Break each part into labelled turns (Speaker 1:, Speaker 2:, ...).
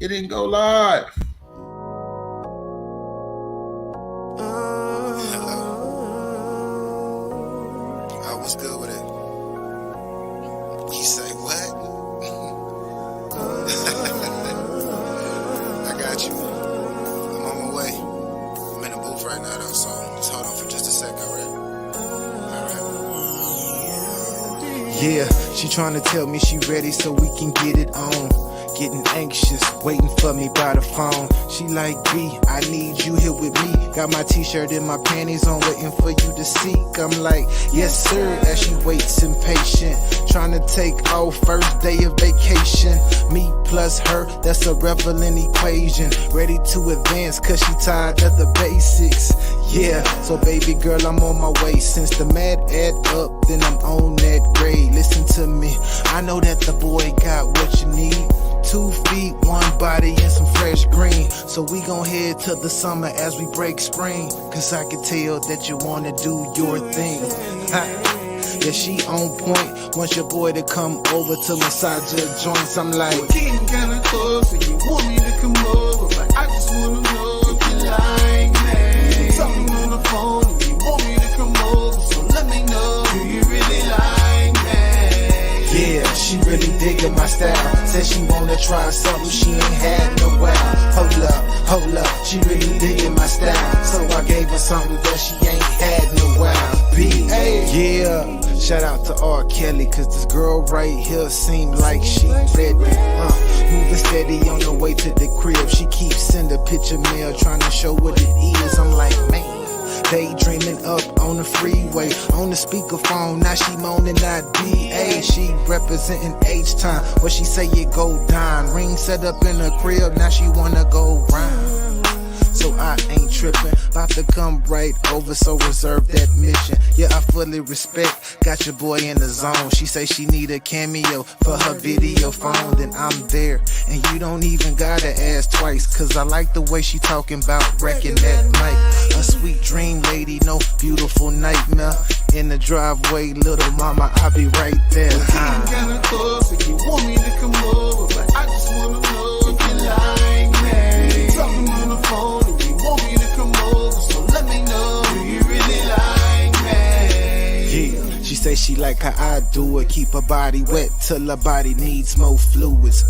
Speaker 1: It didn't go live.
Speaker 2: What's good with it? You say what? I got you. I'm on my way. I'm in the booth right now though, so just hold on for just a sec, alright? Yeah, she tryna tell me she ready so we can get it on. Getting anxious, waiting for me by the phone. She like, B, I need you here with me. Got my t-shirt and my panties on, waiting for you to seek. I'm like, yes sir, as she waits impatient. Trying to take off first day of vacation. Me plus her, that's a relevant equation. Ready to advance cause she tired of the basics. Yeah, so baby girl, I'm on my way. Since the mad add up, then I'm on that grade. Listen to me, I know that the boy got what you need. 2 feet, 1 body, and some fresh green. So we gon' head to the summer as we break spring. Cause I can tell that you wanna do your thing. Yeah, she on point. Want your boy to come over to massage your joints. I'm like, we're getting kinda close, and you want me to come over, but I just wanna know if you like me. Talking on the phone, and you want me to come over, so let me know, do you really like me? Yeah, she really digging my style. Said she wanna try something she ain't had in a while. Hold up, she really digging my style. So I gave her something that she ain't had in a while. B.A. Yeah, shout out to R. Kelly, cause this girl right here seem like she ready. Moving steady on the way to the crib. She keeps sending picture mail, trying to show what it is. I'm like, man, daydreaming up on the freeway, on the speakerphone, now she moaning that DA. She representing H-time, what she say it go down. Ring set up in her crib, now she wanna go round. So I ain't tripping, about to come right over, so reserve that mission. Yeah, I fully respect, got your boy in the zone. She say she need a cameo for her video phone, then I'm there. And you don't even gotta ask twice, cause I like the way she talking about wrecking that mic. A sweet dream lady, no beautiful nightmare. In the driveway, little mama, I'll be right there. I'm kinda close, if you want me to come over, but I just wanna know if you like me. Talking on the phone, and you want me to come over, so let me know, do you really like me? Yeah, she say she like how I do it, keep her body wet till her body needs more fluids.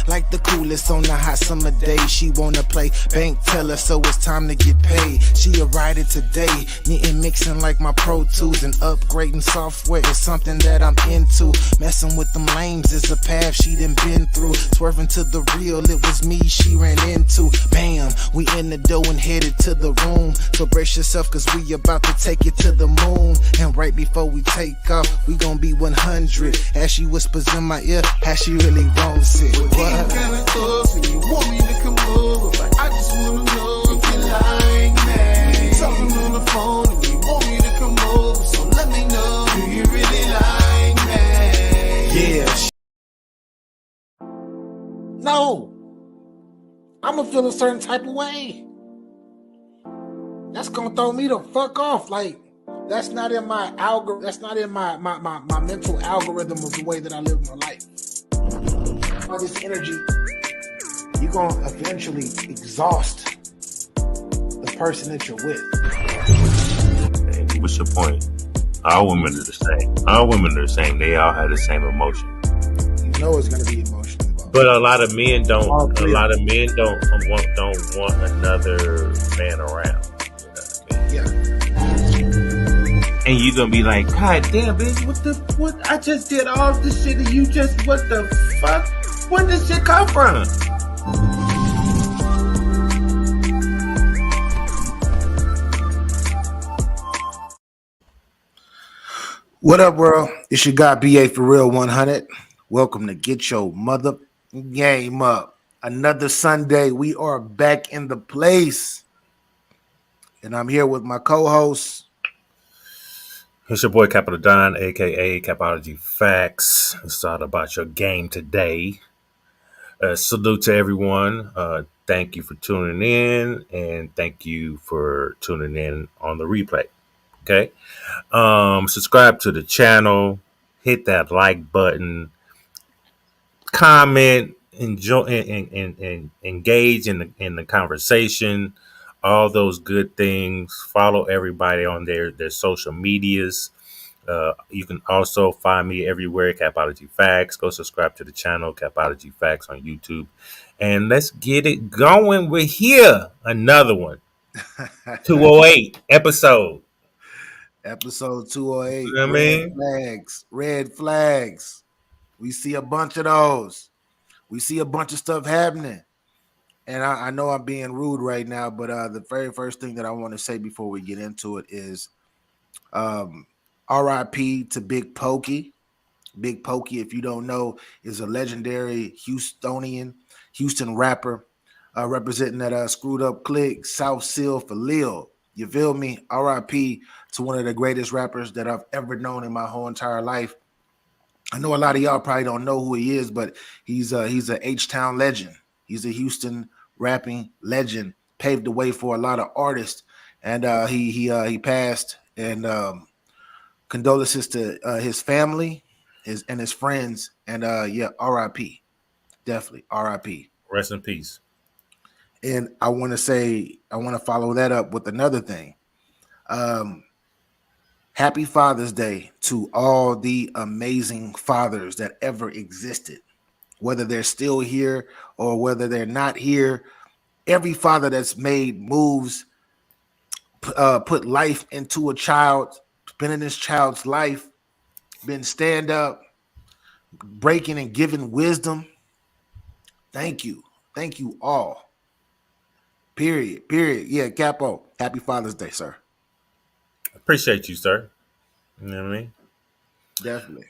Speaker 2: Like the coolest on the hot summer day. She wanna play bank teller, so it's time to get paid. She a rider today, needing mixing like my Pro Tools, and upgrading software is something that I'm into. Messing with them lames is a path she done been through. Swerving to the real, it was me she ran into. Bam, we in the door and headed to the room. So brace yourself, cause we about to take it to the moon. And right before we take off, we gon' be 100. As she whispers in my ear, how she really wants it. What? Kinda close, and you want me to come over, but I just wanna know if you like me. Talking on the phone, and you want me to come over, so let me know, do you really like me? Yeah.
Speaker 1: No, I'ma feel a certain type of way. That's gonna throw me the fuck off. Like, that's not in my algorithm. That's not in my mental algorithm of the way that I live my life. All this energy, you're gonna eventually exhaust the person that you're with.
Speaker 3: Hey, what's your point? All women are the same. All women are the same. They all have the same emotion.
Speaker 1: You know it's gonna be emotional.
Speaker 3: But a lot of men don't. A lot of men don't want another man around. You know what I mean?
Speaker 1: Yeah.
Speaker 3: And you gonna be like, God damn, bitch, what? I just did all this shit, and you just, what the fuck? Where did this shit come from?
Speaker 1: What up, world? It's your guy BA for Real 100. Welcome to Get Your Mother Game Up. Another Sunday, we are back in the place, and I'm here with my co-host.
Speaker 3: It's your boy Capital Don, aka CAPOLOGY FACTZ. It's all about your game today. Salute to everyone. Thank you for tuning in, and thank you for tuning in on the replay. Okay. Subscribe to the channel, hit that like button, comment, enjoy and engage in the conversation, all those good things. Follow everybody on their social medias. You can also find me everywhere, Capology Facts. Go subscribe to the channel, Capology Facts on YouTube. And let's get it going. We're here. Another one. 208 episode.
Speaker 2: Episode 208.
Speaker 3: You know what I
Speaker 2: Red
Speaker 3: mean?
Speaker 2: flags. Red flags. We see a bunch of those. We see a bunch of stuff happening. And I know I'm being rude right now, but the very first thing that I want to say before we get into it is RIP to Big Pokey. Big Pokey, if you don't know, is a legendary Houston rapper representing that screwed up clique, South Seal for Lil. You feel me? RIP to one of the greatest rappers that I've ever known in my whole entire life. I know a lot of y'all probably don't know who he is, but he's a H-Town legend. He's a Houston rapping legend, paved the way for a lot of artists. And he passed. And condolences to his family, his friends, and RIP. Definitely RIP.
Speaker 3: Rest in peace.
Speaker 2: And I want to follow that up with another thing. Happy Father's Day to all the amazing fathers that ever existed, whether they're still here or whether they're not here. Every father that's made moves, put life into a child, been in this child's life, been stand up, breaking and giving wisdom. Thank you all. Period. Yeah, Capo. Happy Father's Day, sir.
Speaker 3: Appreciate you, sir. You know what I mean?
Speaker 2: Definitely.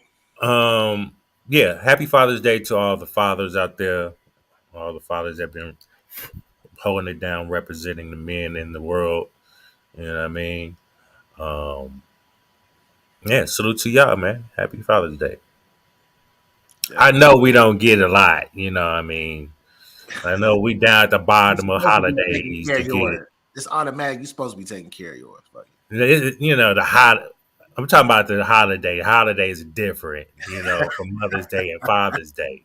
Speaker 3: Yeah, happy Father's Day to all the fathers out there, all the fathers that have been holding it down, representing the men in the world. You know what I mean? Yeah, salute to y'all, man. Happy Father's Day. I know we don't get a lot, you know what I mean? I know we down at the bottom of holidays to get.
Speaker 2: It's automatic. You're supposed to be taking care of yours, buddy.
Speaker 3: You know, I'm talking about the holiday. Holidays are different, you know, from Mother's Day and Father's Day.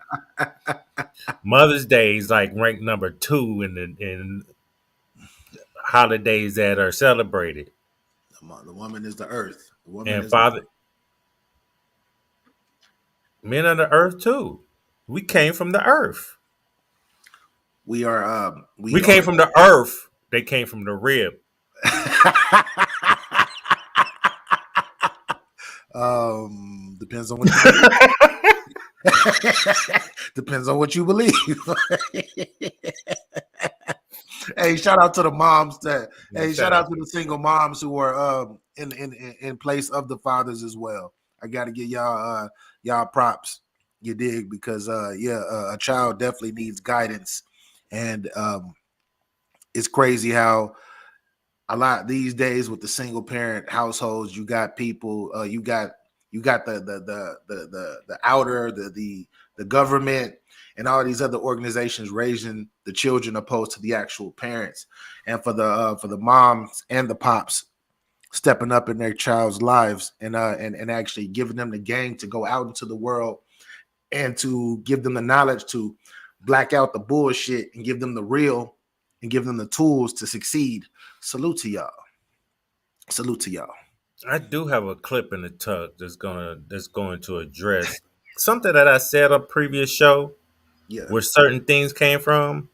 Speaker 3: Mother's Day is like ranked number 2 in holidays that are celebrated.
Speaker 2: The woman is the earth. The woman
Speaker 3: and
Speaker 2: is
Speaker 3: father, men on the earth too. We came from the earth.
Speaker 2: We are.
Speaker 3: We came from the earth. They came from the rib.
Speaker 2: Depends on what you believe. Depends on what you believe. Hey, shout out to the moms shout out to the single moms who are in place of the fathers as well. I got to give y'all props. You dig? Because a child definitely needs guidance, and it's crazy how a lot these days with the single parent households, you got people, you got the outer, the government, and all these other organizations raising the children opposed to the actual parents. And for the moms and the pops stepping up in their child's lives and actually giving them the game to go out into the world and to give them the knowledge to black out the bullshit and give them the real and give them the tools to succeed. Salute to y'all.
Speaker 3: I do have a clip in the tuck that's going to address something that I said on a previous show, where certain things came from,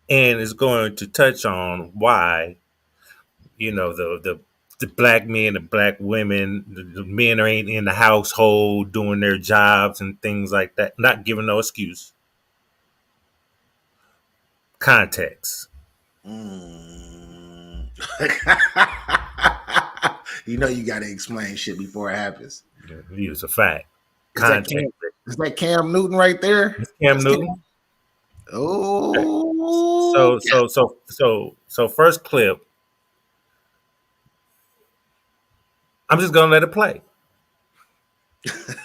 Speaker 3: and it's going to touch on why, you know, the black men, the black women, the men ain't in the household doing their jobs and things like that. Not giving no excuse. Context.
Speaker 2: You know you got to explain shit before it happens.
Speaker 3: It's a fact.
Speaker 2: Context. Is that Cam Newton right there?
Speaker 3: It's Cam Newton.
Speaker 2: Oh.
Speaker 3: So first clip. I'm just gonna let it play.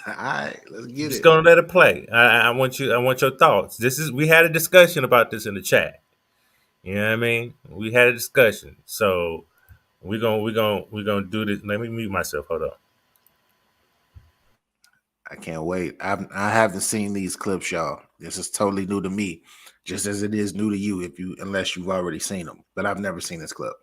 Speaker 2: All right, let's get it.
Speaker 3: Just gonna let it play. I want your thoughts. We had a discussion about this in the chat. You know what I mean? We had a discussion. So we're gonna do this. Let me mute myself. Hold on.
Speaker 2: I can't wait. I haven't seen these clips, y'all.
Speaker 1: This is totally new to me, just as it is new to you unless you've already seen them. But I've never seen this clip.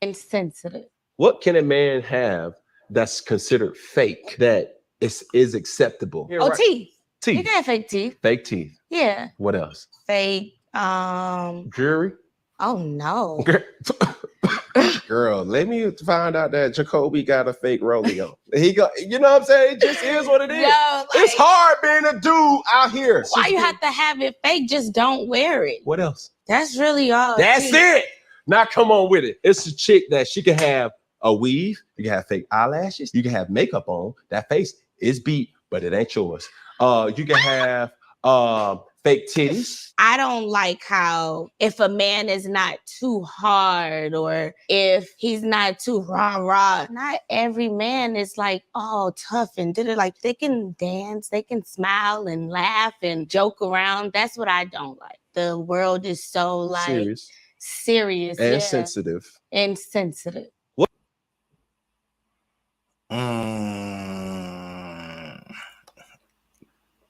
Speaker 4: Insensitive.
Speaker 5: What can a man have that's considered fake that is acceptable?
Speaker 4: Oh, right. Teeth. You
Speaker 5: Teeth.
Speaker 4: can have fake teeth.
Speaker 5: Fake teeth.
Speaker 4: Yeah.
Speaker 5: What else?
Speaker 4: Fake
Speaker 5: jewelry.
Speaker 4: Oh no.
Speaker 5: Girl, let me find out that Jacoby got a fake rollie on. He got, you know what I'm saying? It just is what it is.
Speaker 4: Yo,
Speaker 5: it's hard being a dude out here.
Speaker 4: Why you have to have it fake? Just don't wear it.
Speaker 5: What else?
Speaker 4: That's really all.
Speaker 5: That's it. Now come on with it. It's a chick that she can have a weave. You can have fake eyelashes. You can have makeup on. That face is beat, but it ain't yours. You can have fake titties.
Speaker 4: I don't like how if a man is not too hard or if he's not too rah-rah, not every man is like all tough and did it. Like they can dance, they can smile and laugh and joke around. That's what I don't like. The world is so like serious
Speaker 5: and sensitive.
Speaker 4: And sensitive.
Speaker 5: What?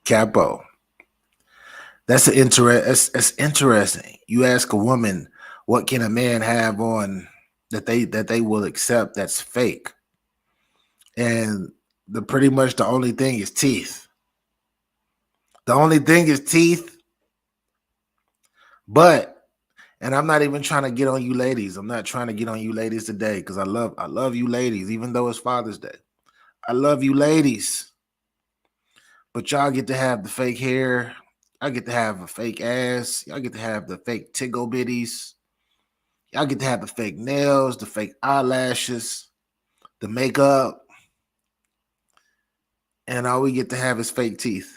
Speaker 1: Capo. That's interesting. You ask a woman, what can a man have on that they will accept that's fake? And pretty much the only thing is teeth. The only thing is teeth. But, and I'm not even trying to get on you ladies. I'm not trying to get on you ladies today because I love you ladies, even though it's Father's Day. I love you ladies. But y'all get to have the fake hair. I get to have a fake ass. Y'all get to have the fake tickle bitties. Y'all get to have the fake nails, the fake eyelashes, the makeup. And all we get to have is fake teeth.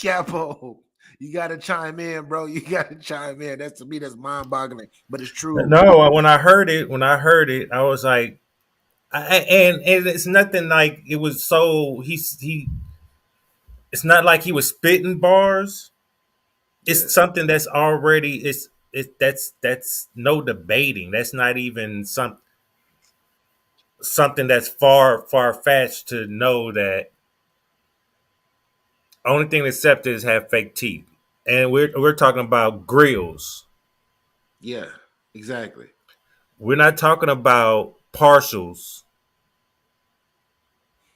Speaker 1: Capo, you got to chime in, bro. You got to chime in. That's to me, that's mind-boggling, but it's true.
Speaker 3: No, when I heard it, I was like, and it's nothing like it was so he. It's not like he was spitting bars. It's something that's already that's no debating. That's not even something that's far-fetched to know that only thing accepted is have fake teeth. And we're talking about grills.
Speaker 1: Yeah, exactly.
Speaker 3: We're not talking about partials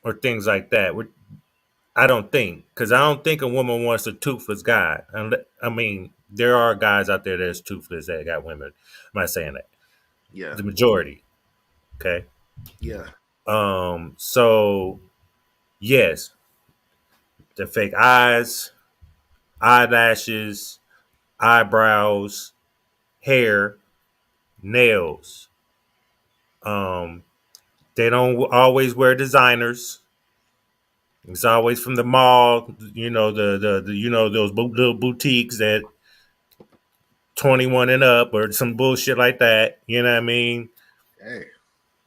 Speaker 3: or things like that. I don't think, because I don't think a woman wants a toothless guy. I mean, there are guys out there that's toothless that got women. I'm not saying that.
Speaker 1: Yeah.
Speaker 3: The majority. Okay.
Speaker 1: Yeah.
Speaker 3: So, yes, the fake eyes, eyelashes, eyebrows, hair, nails. They don't always wear designers. It's always from the mall, you know, the those little boutiques that 21 and up or some bullshit like that. You know what I mean?
Speaker 1: Hey,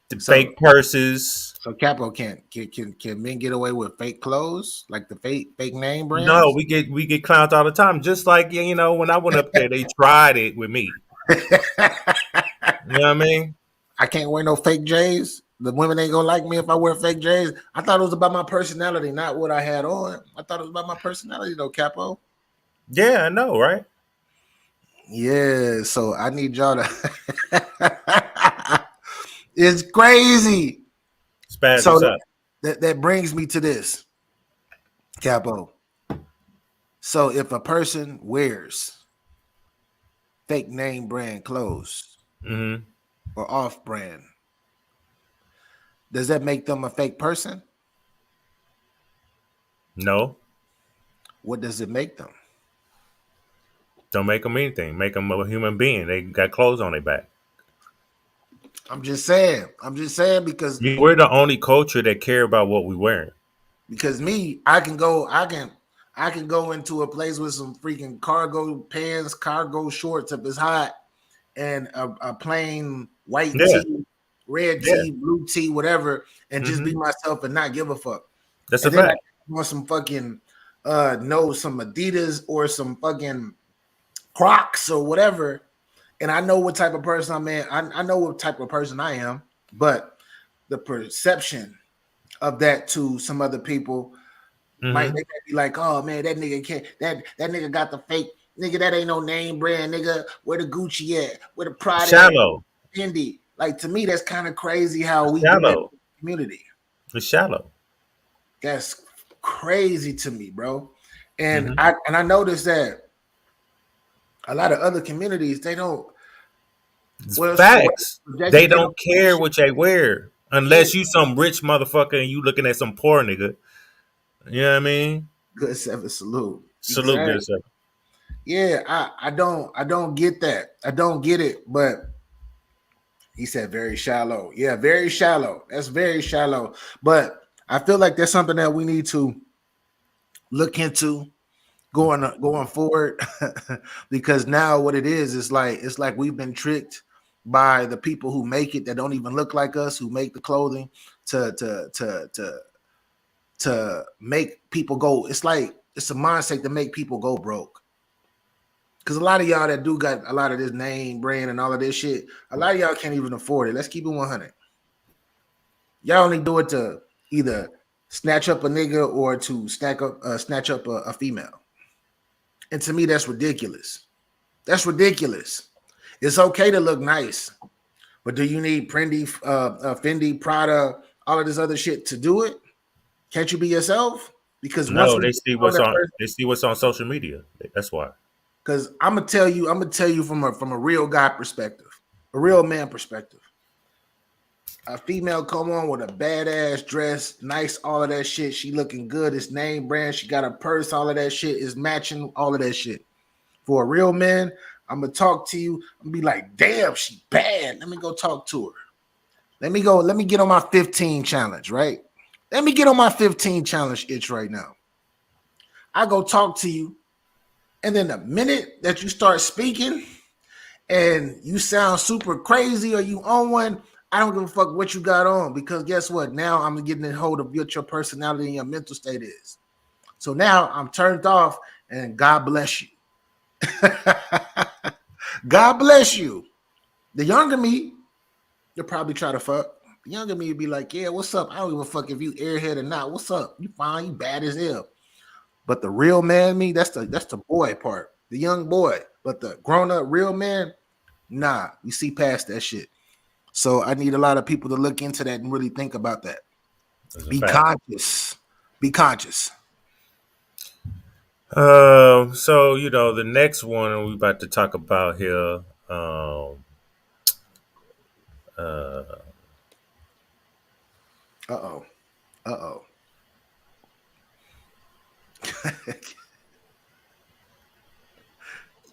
Speaker 3: the fake purses.
Speaker 1: So Capo can men get away with fake clothes, like the fake name brands?
Speaker 3: No, we get clowned all the time. Just like, you know, when I went up there, they tried it with me. You know what I mean?
Speaker 1: I can't wear no fake J's. The women ain't gonna like me if I wear fake J's. I thought it was about my personality, not what I had on. I thought it was about my personality, though, Capo.
Speaker 3: Yeah, I know, right?
Speaker 1: Yeah, so I need y'all to. It's crazy.
Speaker 3: So
Speaker 1: that brings me to this, Capo. So if a person wears fake name brand clothes or off brand, does that make them a fake person?
Speaker 3: No.
Speaker 1: What does it make them?
Speaker 3: Don't make them anything. Make them a human being. They got clothes on their back.
Speaker 1: I'm just saying because
Speaker 3: we're the only culture that care about what we're wearing.
Speaker 1: Because I can go into a place with some freaking cargo pants, cargo shorts if it's hot, and a plain white tee, red tee, blue tee, whatever, and just be myself and not give a fuck.
Speaker 3: That's a fact.
Speaker 1: I want some fucking some Adidas or some fucking Crocs or whatever. And I know what type of person I'm in. I know what type of person I am, but the perception of that to some other people. They
Speaker 3: Mhm.
Speaker 1: might be like, oh man, that nigga can't that nigga got the fake nigga, that ain't no name brand nigga. Where the Gucci at? Where the Prada at?
Speaker 3: Shallow.
Speaker 1: Fendi. Like, to me, that's kind of crazy how we do that in
Speaker 3: Shallow.
Speaker 1: the community.
Speaker 3: It's shallow.
Speaker 1: That's crazy to me, bro. And
Speaker 3: Mhm.
Speaker 1: I noticed that a lot of other communities, they don't.
Speaker 3: It's
Speaker 1: Well,
Speaker 3: facts. They
Speaker 1: they don't
Speaker 3: don't care what they wear unless you some rich motherfucker and you looking at some poor nigga. You know what I mean?
Speaker 1: good seven salute.
Speaker 3: Salute
Speaker 1: Exactly.
Speaker 3: yourself.
Speaker 1: Yeah, I don't get that. I don't get it. But he said very shallow. Yeah, very shallow. That's very shallow. But I feel like that's something that we need to look into going forward because now what it is like it's like we've been tricked by the people who make it that don't even look like us, who make the clothing to make people go. It's like it's a mindset to make people go broke. Because a lot of y'all that do got a lot of this name brand and all of this shit, a lot of y'all can't even afford it. Let's keep it 100. Y'all only do it to either snatch up a nigga or to snatch up a female. And to me, that's ridiculous. That's ridiculous. It's okay to look nice, but do you need Fendi, Prada, all of this other shit to do it? Can't you be yourself? Because once
Speaker 3: No,
Speaker 1: we
Speaker 3: they see
Speaker 1: on
Speaker 3: what's
Speaker 1: that
Speaker 3: on.
Speaker 1: person,
Speaker 3: They see what's on social media. That's why.
Speaker 1: because I'm gonna tell you from a real guy perspective, a real man perspective. A female come on with a badass dress, nice, all of that shit. She looking good. It's name brand. She got a purse. All of that shit is matching. All of that shit. For a real man, I'm gonna talk to you. I'm gonna be like, damn, she bad. Let me go talk to her. Let me get on my 15 challenge, right? Let me get on my 15 challenge itch right now. I go talk to you, and then the minute that you start speaking and you sound super crazy or you own one, I don't give a fuck what you got on, because guess what? Now I'm getting a hold of what your personality and your mental state is. So now I'm turned off, and God bless you. God bless you. The younger me, you'll probably try to fuck. The younger me would be like, yeah, what's up? I don't give a fuck if you airhead or not. What's up? You fine, you bad as hell. But the real man me, that's the boy part, the young boy. But the grown-up real man, nah, we see past that shit. So I need a lot of people to look into that and really think about that.
Speaker 3: That's a
Speaker 1: Be
Speaker 3: fact.
Speaker 1: conscious. Be conscious.
Speaker 3: So the next one we about to talk about here. Uh,
Speaker 1: Uh-oh. Uh-oh.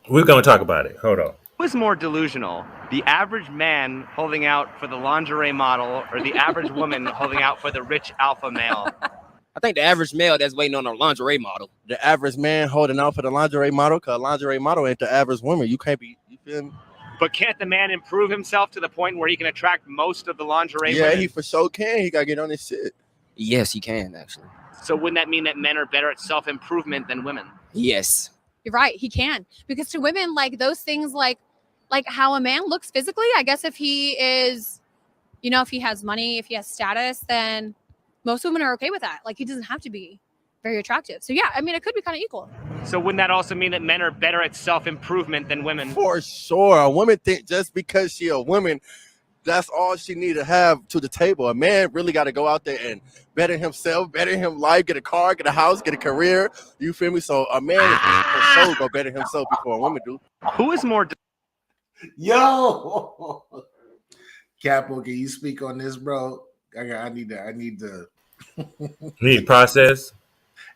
Speaker 3: we're gonna talk about it. Hold on.
Speaker 6: Who is more delusional? The average man holding out for the lingerie model or the average woman holding out for the rich alpha male?
Speaker 7: I think the average male that's waiting on a lingerie model.
Speaker 8: The average man holding out for the lingerie model, because a lingerie model ain't the average woman. You can't be, you feel me?
Speaker 6: But can't the man improve himself to the point where he can attract most of the lingerie
Speaker 8: Yeah,
Speaker 6: women?
Speaker 8: he for sure can. He got to get on his shit.
Speaker 7: Yes, he can, actually.
Speaker 6: So wouldn't that mean that men are better at self-improvement than women?
Speaker 7: Yes.
Speaker 9: You're right, he can. Because to women, like those things like how a man looks physically, I guess if he is, if he has money, if he has status, then most women are okay with that. Like, he doesn't have to be very attractive. So yeah, I mean, it could be kind of equal.
Speaker 6: So wouldn't that also mean that men are better at self-improvement than women?
Speaker 8: For sure. A woman think just because she a woman, that's all she need to have to the table. A man really got to go out there and better himself, better him life, get a car, get a house, get a career. You feel me? So a man for sure go better himself before a woman do.
Speaker 6: Who is more
Speaker 1: Yo, Capo, can you speak on this, bro? I need to.
Speaker 3: Need process.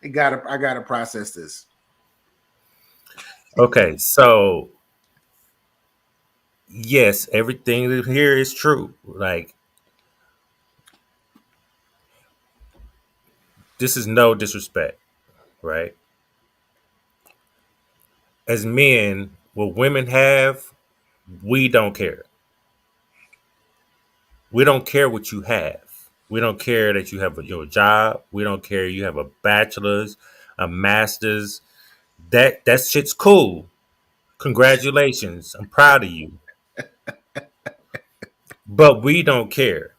Speaker 1: I gotta process this.
Speaker 3: Okay, so yes, everything here is true. Like, this is no disrespect, right? As men, what women have, we don't care. We don't care what you have. We don't care that you have your job. We don't care you have a bachelor's, a master's. That shit's cool. Congratulations. I'm proud of you. But we don't care.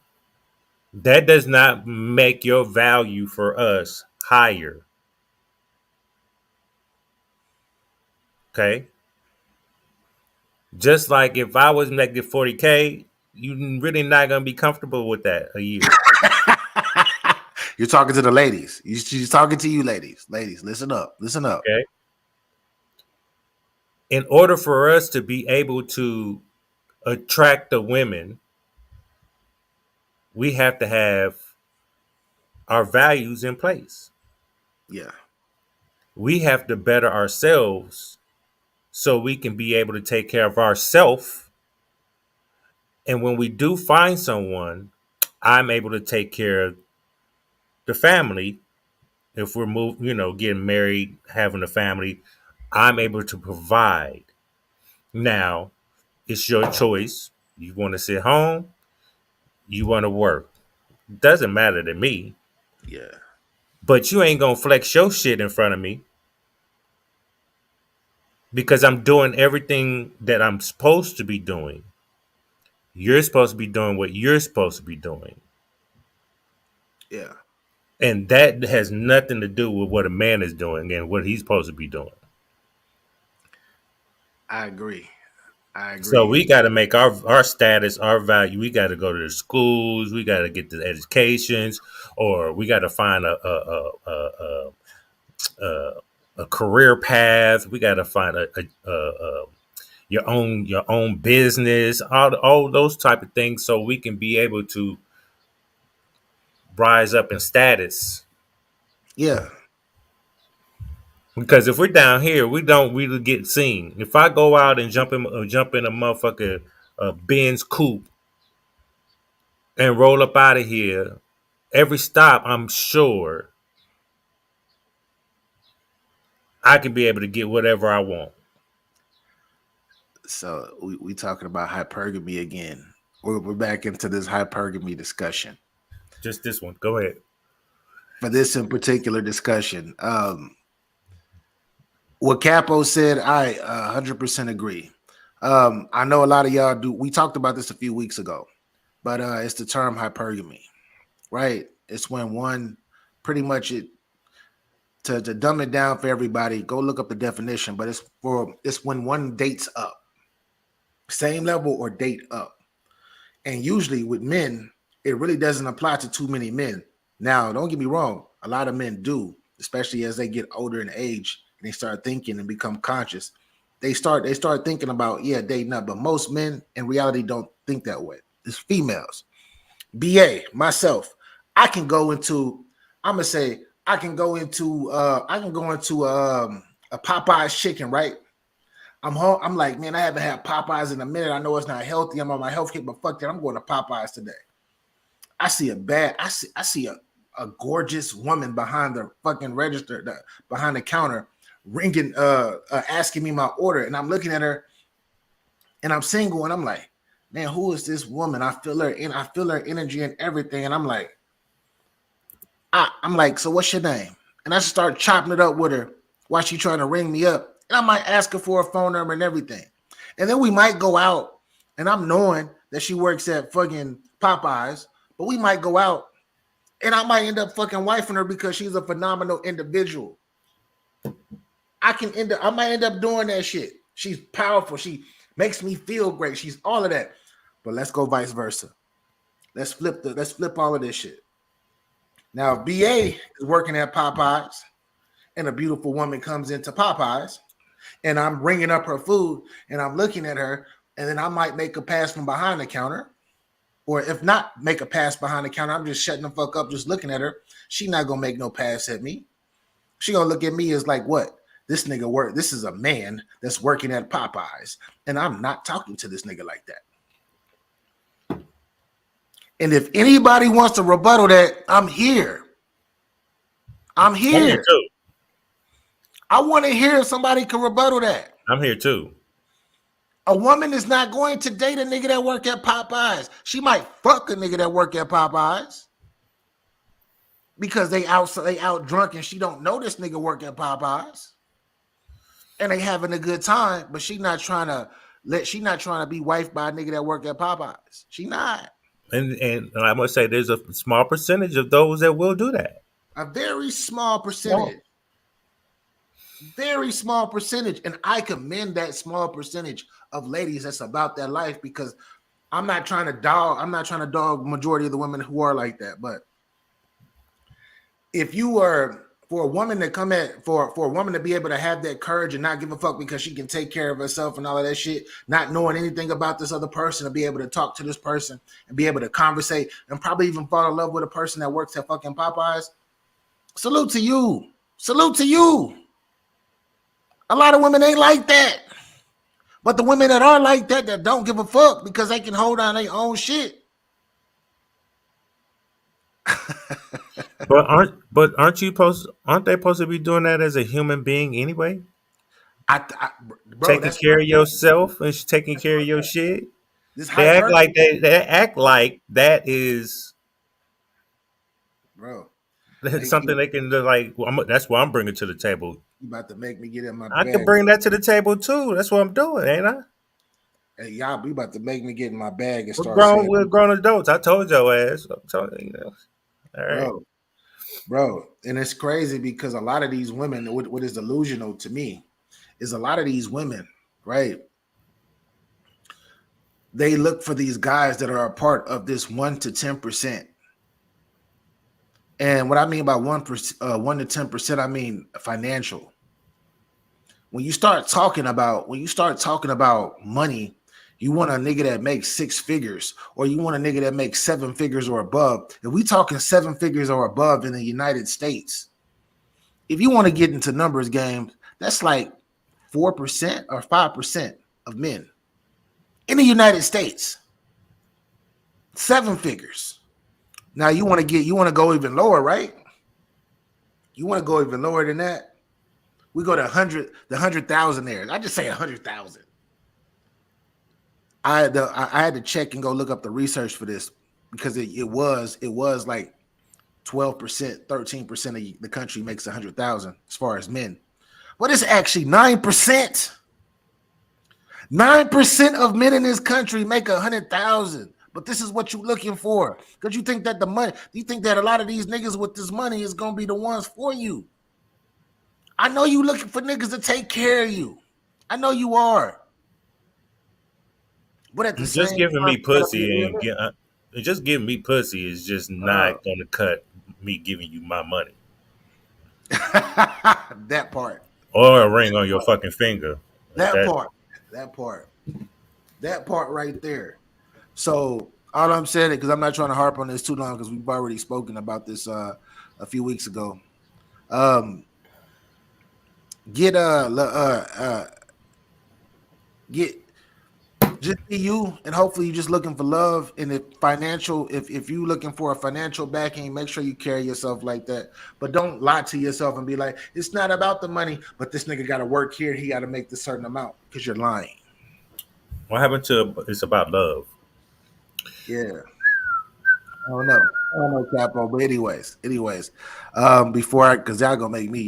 Speaker 3: That does not make your value for us higher. Okay. Just like if I was making 40K, you really not gonna be comfortable with that a year.
Speaker 1: You're talking to the ladies. She's talking to you, ladies. Ladies, listen up. Listen up.
Speaker 3: Okay. In order for us to be able to attract the women, we have to have our values in place.
Speaker 1: Yeah.
Speaker 3: We have to better ourselves so we can be able to take care of ourselves. And when we do find someone, I'm able to take care of the family. If we're getting married, having a family, I'm able to provide. Now, it's your choice. You want to sit home, you want to work. Doesn't matter to me.
Speaker 1: Yeah.
Speaker 3: But you ain't gonna flex your shit in front of me because I'm doing everything that I'm supposed to be doing. You're supposed to be doing what you're supposed to be doing.
Speaker 1: Yeah.
Speaker 3: And that has nothing to do with what a man is doing and what he's supposed to be doing.
Speaker 1: I agree.
Speaker 3: So we got to make our status, our value. We got to go to the schools. We got to get the educations, or we got to find a career path. We got to find your own business, all those type of things, so we can be able to rise up in status.
Speaker 1: Yeah.
Speaker 3: Because if we're down here, we don't really get seen. If I go out and jump in a motherfucker Benz coupe and roll up out of here, every stop, I'm sure I can be able to get whatever I want.
Speaker 1: So we talking about hypergamy again. We're back into this hypergamy discussion.
Speaker 3: Just this one. Go ahead.
Speaker 1: For this in particular discussion, what Capo said, I 100% agree. I know a lot of y'all do. We talked about this a few weeks ago, but it's the term hypergamy, right? It's when one pretty much to dumb it down for everybody. Go look up the definition, but it's when one dates up, same level or date up, and usually with men, it really doesn't apply to too many men. Now, don't get me wrong, a lot of men do, especially as they get older in age. And they start thinking and become conscious. They start thinking about dating up, but most men in reality don't think that way. It's females. BA, myself, I can go into a Popeye's chicken, right? I'm like, man, I haven't had Popeyes in a minute. I know it's not healthy. I'm on my health kick, but fuck that. I'm going to Popeyes today. I see a gorgeous woman behind the fucking register, behind the counter, ringing, asking me my order, and I'm looking at her, and I'm single, and I'm like, man, who is this woman? I feel her energy and everything, and I'm like, so what's your name? And I start chopping it up with her while she trying to ring me up, and I might ask her for a phone number and everything, and then we might go out, and I'm knowing that she works at fucking Popeyes, but we might go out, and I might end up fucking wifing her because she's a phenomenal individual. I might end up doing that shit. She's powerful. She makes me feel great. She's all of that. But let's go vice versa. Let's flip all of this shit. Now, if BA is working at Popeyes and a beautiful woman comes into Popeyes and I'm ringing up her food and I'm looking at her, and then I might make a pass from behind the counter, or if not make a pass behind the counter, I'm just shutting the fuck up, just looking at her. She not gonna make no pass at me. She gonna look at me as like, what? This nigga work. This is a man that's working at Popeyes, and I'm not talking to this nigga like that. And if anybody wants to rebuttal that, I'm here. I'm here
Speaker 3: too.
Speaker 1: I want to hear if somebody can rebuttal that.
Speaker 3: I'm here too.
Speaker 1: A woman is not going to date a nigga that work at Popeyes. She might fuck a nigga that work at Popeyes because they out drunk and she don't know this nigga work at Popeyes. And they having a good time, but she not trying to be wifed by a nigga that work at Popeyes. She not.
Speaker 3: And I must say, there's a small percentage of those that will do that.
Speaker 1: A very small percentage. Very small percentage. And I commend that small percentage of ladies that's about that life, because I'm not trying to dog majority of the women who are like that. But if you are, for a woman to be able to have that courage and not give a fuck because she can take care of herself and all of that shit, not knowing anything about this other person, to be able to talk to this person and be able to conversate and probably even fall in love with a person that works at fucking Popeyes, salute to you. Salute to you. A lot of women ain't like that. But the women that are like that, that don't give a fuck because they can hold on their own shit.
Speaker 3: Aren't they supposed to be doing that as a human being anyway?
Speaker 1: Bro,
Speaker 3: taking care of yourself and taking care of your shit.
Speaker 1: They
Speaker 3: act like that is,
Speaker 1: bro,
Speaker 3: something they can do. Like, that's what I'm bringing to the table.
Speaker 1: You about to make me get in my
Speaker 3: I
Speaker 1: bag.
Speaker 3: can bring that to the table too. That's what I'm doing, ain't I?
Speaker 1: Hey, y'all, you about to make me get in my bag and start
Speaker 3: we're grown adults. I told your ass. I'm telling you, all right.
Speaker 1: Bro, and it's crazy because a lot of these women, what is delusional to me is a lot of these women, right? They look for these guys that are a part of this 1 to 10%. And what I mean by 1 to 10%, I mean financial. When you start talking about money, you want a nigga that makes 6 figures, or you want a nigga that makes 7 figures or above. If we talking 7 figures or above in the United States, if you want to get into numbers games, that's like 4% or 5% of men in the United States. 7 figures. Now you want to go even lower, right? You want to go even lower than that? We go to 100,000 there. I just say 100,000. I had to check and go look up the research for this, because it was like 12%, 13% of the country makes 100,000 as far as men, but it's actually 9%. 9% of men in this country make 100,000. But this is what you're looking for, because you think that you think that a lot of these niggas with this money is gonna be the ones for you. I know you looking for niggas to take care of you. I know you are. But at the same
Speaker 3: just giving
Speaker 1: time,
Speaker 3: me pussy and just giving me pussy is just not going to cut me giving you my money.
Speaker 1: That part.
Speaker 3: Or a ring on your fucking finger.
Speaker 1: That part right there. So all I'm saying, because I'm not trying to harp on this too long, because we've already spoken about this a few weeks ago. Get just be you, and hopefully you're just looking for love. And if you looking for a financial backing, make sure you carry yourself like that. But don't lie to yourself and be like, it's not about the money, but this nigga got to work here, he got to make this certain amount, because you're lying.
Speaker 3: What happened to it's about love?
Speaker 1: Yeah. I don't know, Capo. But anyways, because y'all gonna make me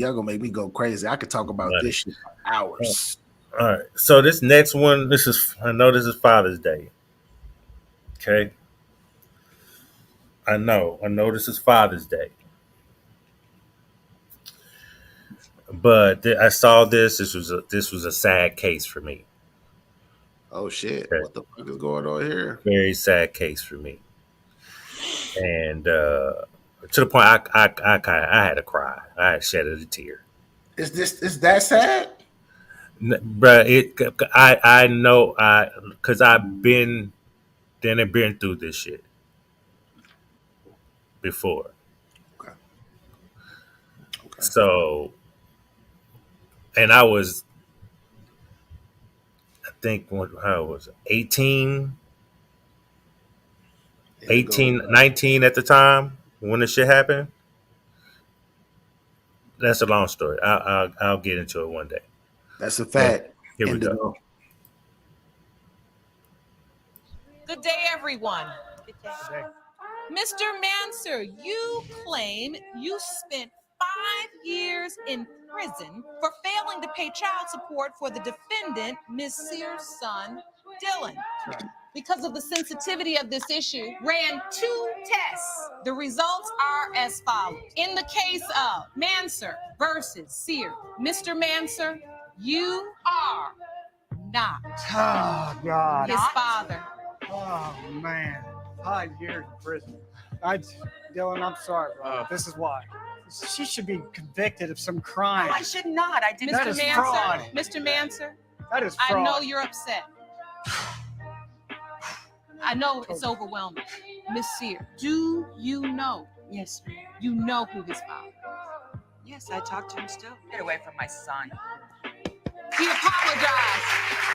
Speaker 1: go crazy. I could talk about this shit for hours.
Speaker 3: All right. So this next one, I know this is Father's Day. Okay. I know this is Father's Day. But I saw this. This was a sad case for me.
Speaker 1: Oh shit! Okay. What the fuck is going on here?
Speaker 3: Very sad case for me. And to the point I had to cry. I had shed a tear.
Speaker 1: Is that sad?
Speaker 3: But I know because I've been through this shit before.
Speaker 1: Okay.
Speaker 3: So, and I was, I think, how was it? 18, 19 at the time when this shit happened. That's a long story. I'll get into it one day.
Speaker 1: That's a fact.
Speaker 3: Here we go.
Speaker 10: Good day, everyone. Good day. Mr. Manser, you claim you spent 5 years in prison for failing to pay child support for the defendant, Ms. Sears' son, Dylan. Right. because of the sensitivity of this issue, ran 2 tests. The results are as follows. In the case of Manser versus Sear, Mr. Manser, you are not
Speaker 11: God.
Speaker 10: his father.
Speaker 11: Oh, man. 5 years in prison. Dylan, I'm sorry, bro. This is why. She should be convicted of some crime.
Speaker 12: No, I should not. I did
Speaker 11: That
Speaker 10: Mr.
Speaker 11: is
Speaker 10: Manser,
Speaker 11: fraud.
Speaker 10: Mr. Manser,
Speaker 11: That is
Speaker 10: I
Speaker 11: fraud.
Speaker 10: know you're upset. I know it's overwhelming. Miss Sear, do you know?
Speaker 12: Yes, sir.
Speaker 10: You know who his father is.
Speaker 12: Yes, I talk to him still. Get away from my son.
Speaker 10: He apologized.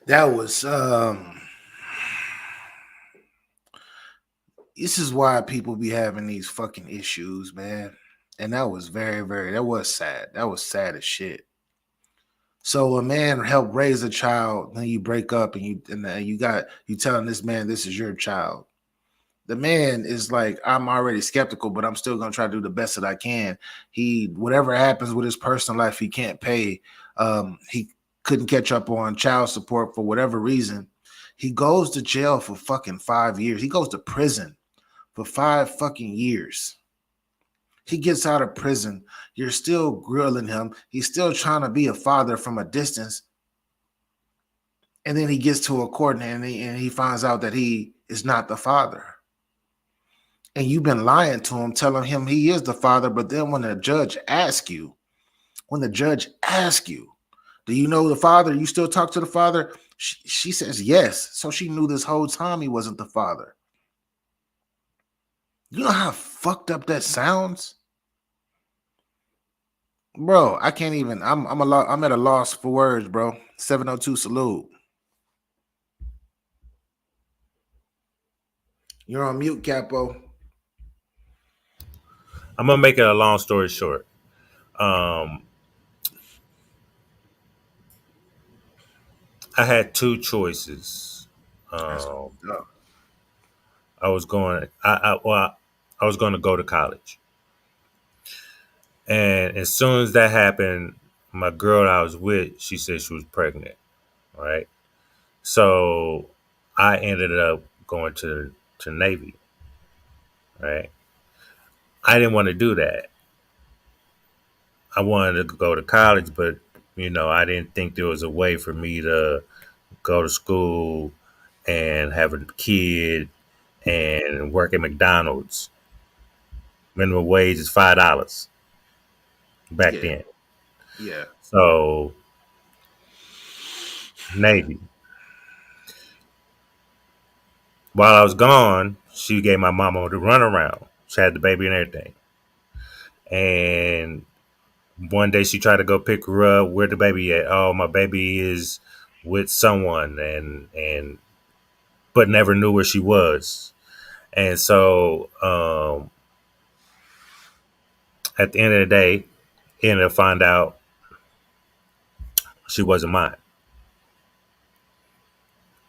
Speaker 1: That was this is why people be having these fucking issues, man. And that was that was sad. That was sad as shit. So a man helped raise a child, then you break up and you telling this man this is your child. The man is like, I'm already skeptical, but I'm still gonna try to do the best that I can. Whatever happens with his personal life, he can't pay. He couldn't catch up on child support for whatever reason. He goes to jail for fucking 5 years. He goes to prison for 5 fucking years. He gets out of prison. You're still grilling him. He's still trying to be a father from a distance. And then he gets to a court and he finds out that he is not the father. And you've been lying to him, telling him he is the father. But then when the judge asks you, do you know the father? You still talk to the father? She says yes. So she knew this whole time he wasn't the father. You know how fucked up that sounds? Bro, I can't even. I'm at a loss for words, bro. 702 salute. You're on mute, Capo.
Speaker 3: I'm gonna make it a long story short. I had 2 choices. I was going to go to college. And as soon as that happened, my girl I was with, she said she was pregnant. Right. So I ended up going to Navy. Right. I didn't want to do that. I wanted to go to college, but I didn't think there was a way for me to go to school and have a kid and work at McDonald's. Minimum wage is $5 back then.
Speaker 1: Yeah.
Speaker 3: So Navy. While I was gone, she gave my mama the runaround. She had the baby and everything. And one day she tried to go pick her up. Where the baby at? Oh, my baby is with someone, but never knew where she was. And so at the end of the day, ended up find out she wasn't mine.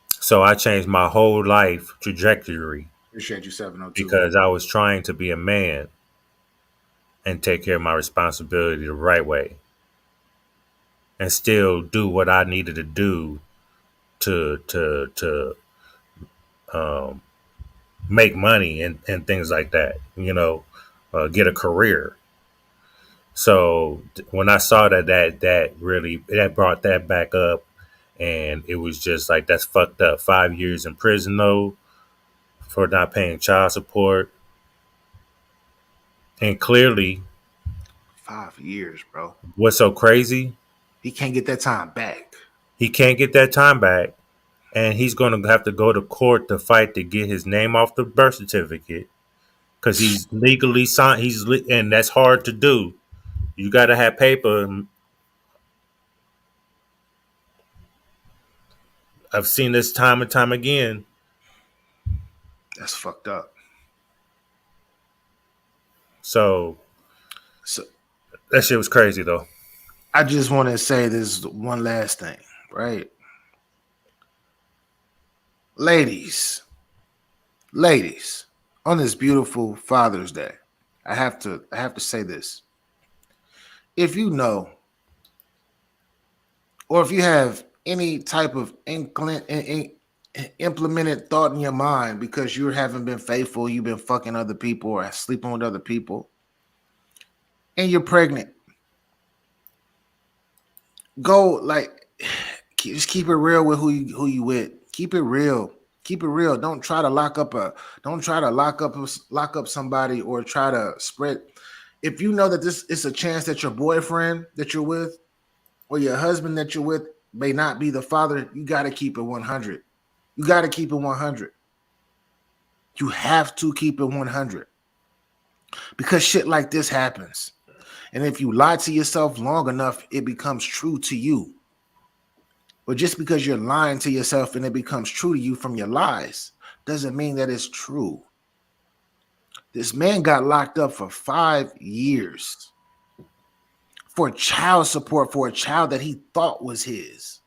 Speaker 3: So I changed my whole life trajectory.
Speaker 1: Appreciate you, 702.
Speaker 3: Because I was trying to be a man and take care of my responsibility the right way and still do what I needed to do to make money and things like that, get a career. So when I saw that really brought that back up, and it was just like, that's fucked up. 5 years in prison though for not paying child support. And clearly
Speaker 1: 5 years, bro.
Speaker 3: What's so crazy?
Speaker 1: He can't get that time back.
Speaker 3: He can't get that time back. And he's going to have to go to court to fight to get his name off the birth certificate because he's legally signed. And that's hard to do. You got to have paper. I've seen this time and time again.
Speaker 1: That's fucked up.
Speaker 3: So that shit was crazy, though.
Speaker 1: I just want to say this one last thing, right? Ladies, on this beautiful Father's Day, I have to say this. if you know, or if you have any type of implemented thought in your mind because you haven't been faithful, you've been fucking other people or sleeping with other people, and you're pregnant, go like just keep it real with who you with. Keep it real. Keep it real. Don't try to lock up somebody or try to spread. If you know that this is a chance that your boyfriend that you're with or your husband that you're with may not be the father, you got to keep it 100. You got to keep it 100. You have to keep it 100 because shit like this happens. And if you lie to yourself long enough, it becomes true to you. But just because you're lying to yourself and it becomes true to you from your lies doesn't mean that it's true. This man got locked up for 5 years for child support for a child that he thought was his.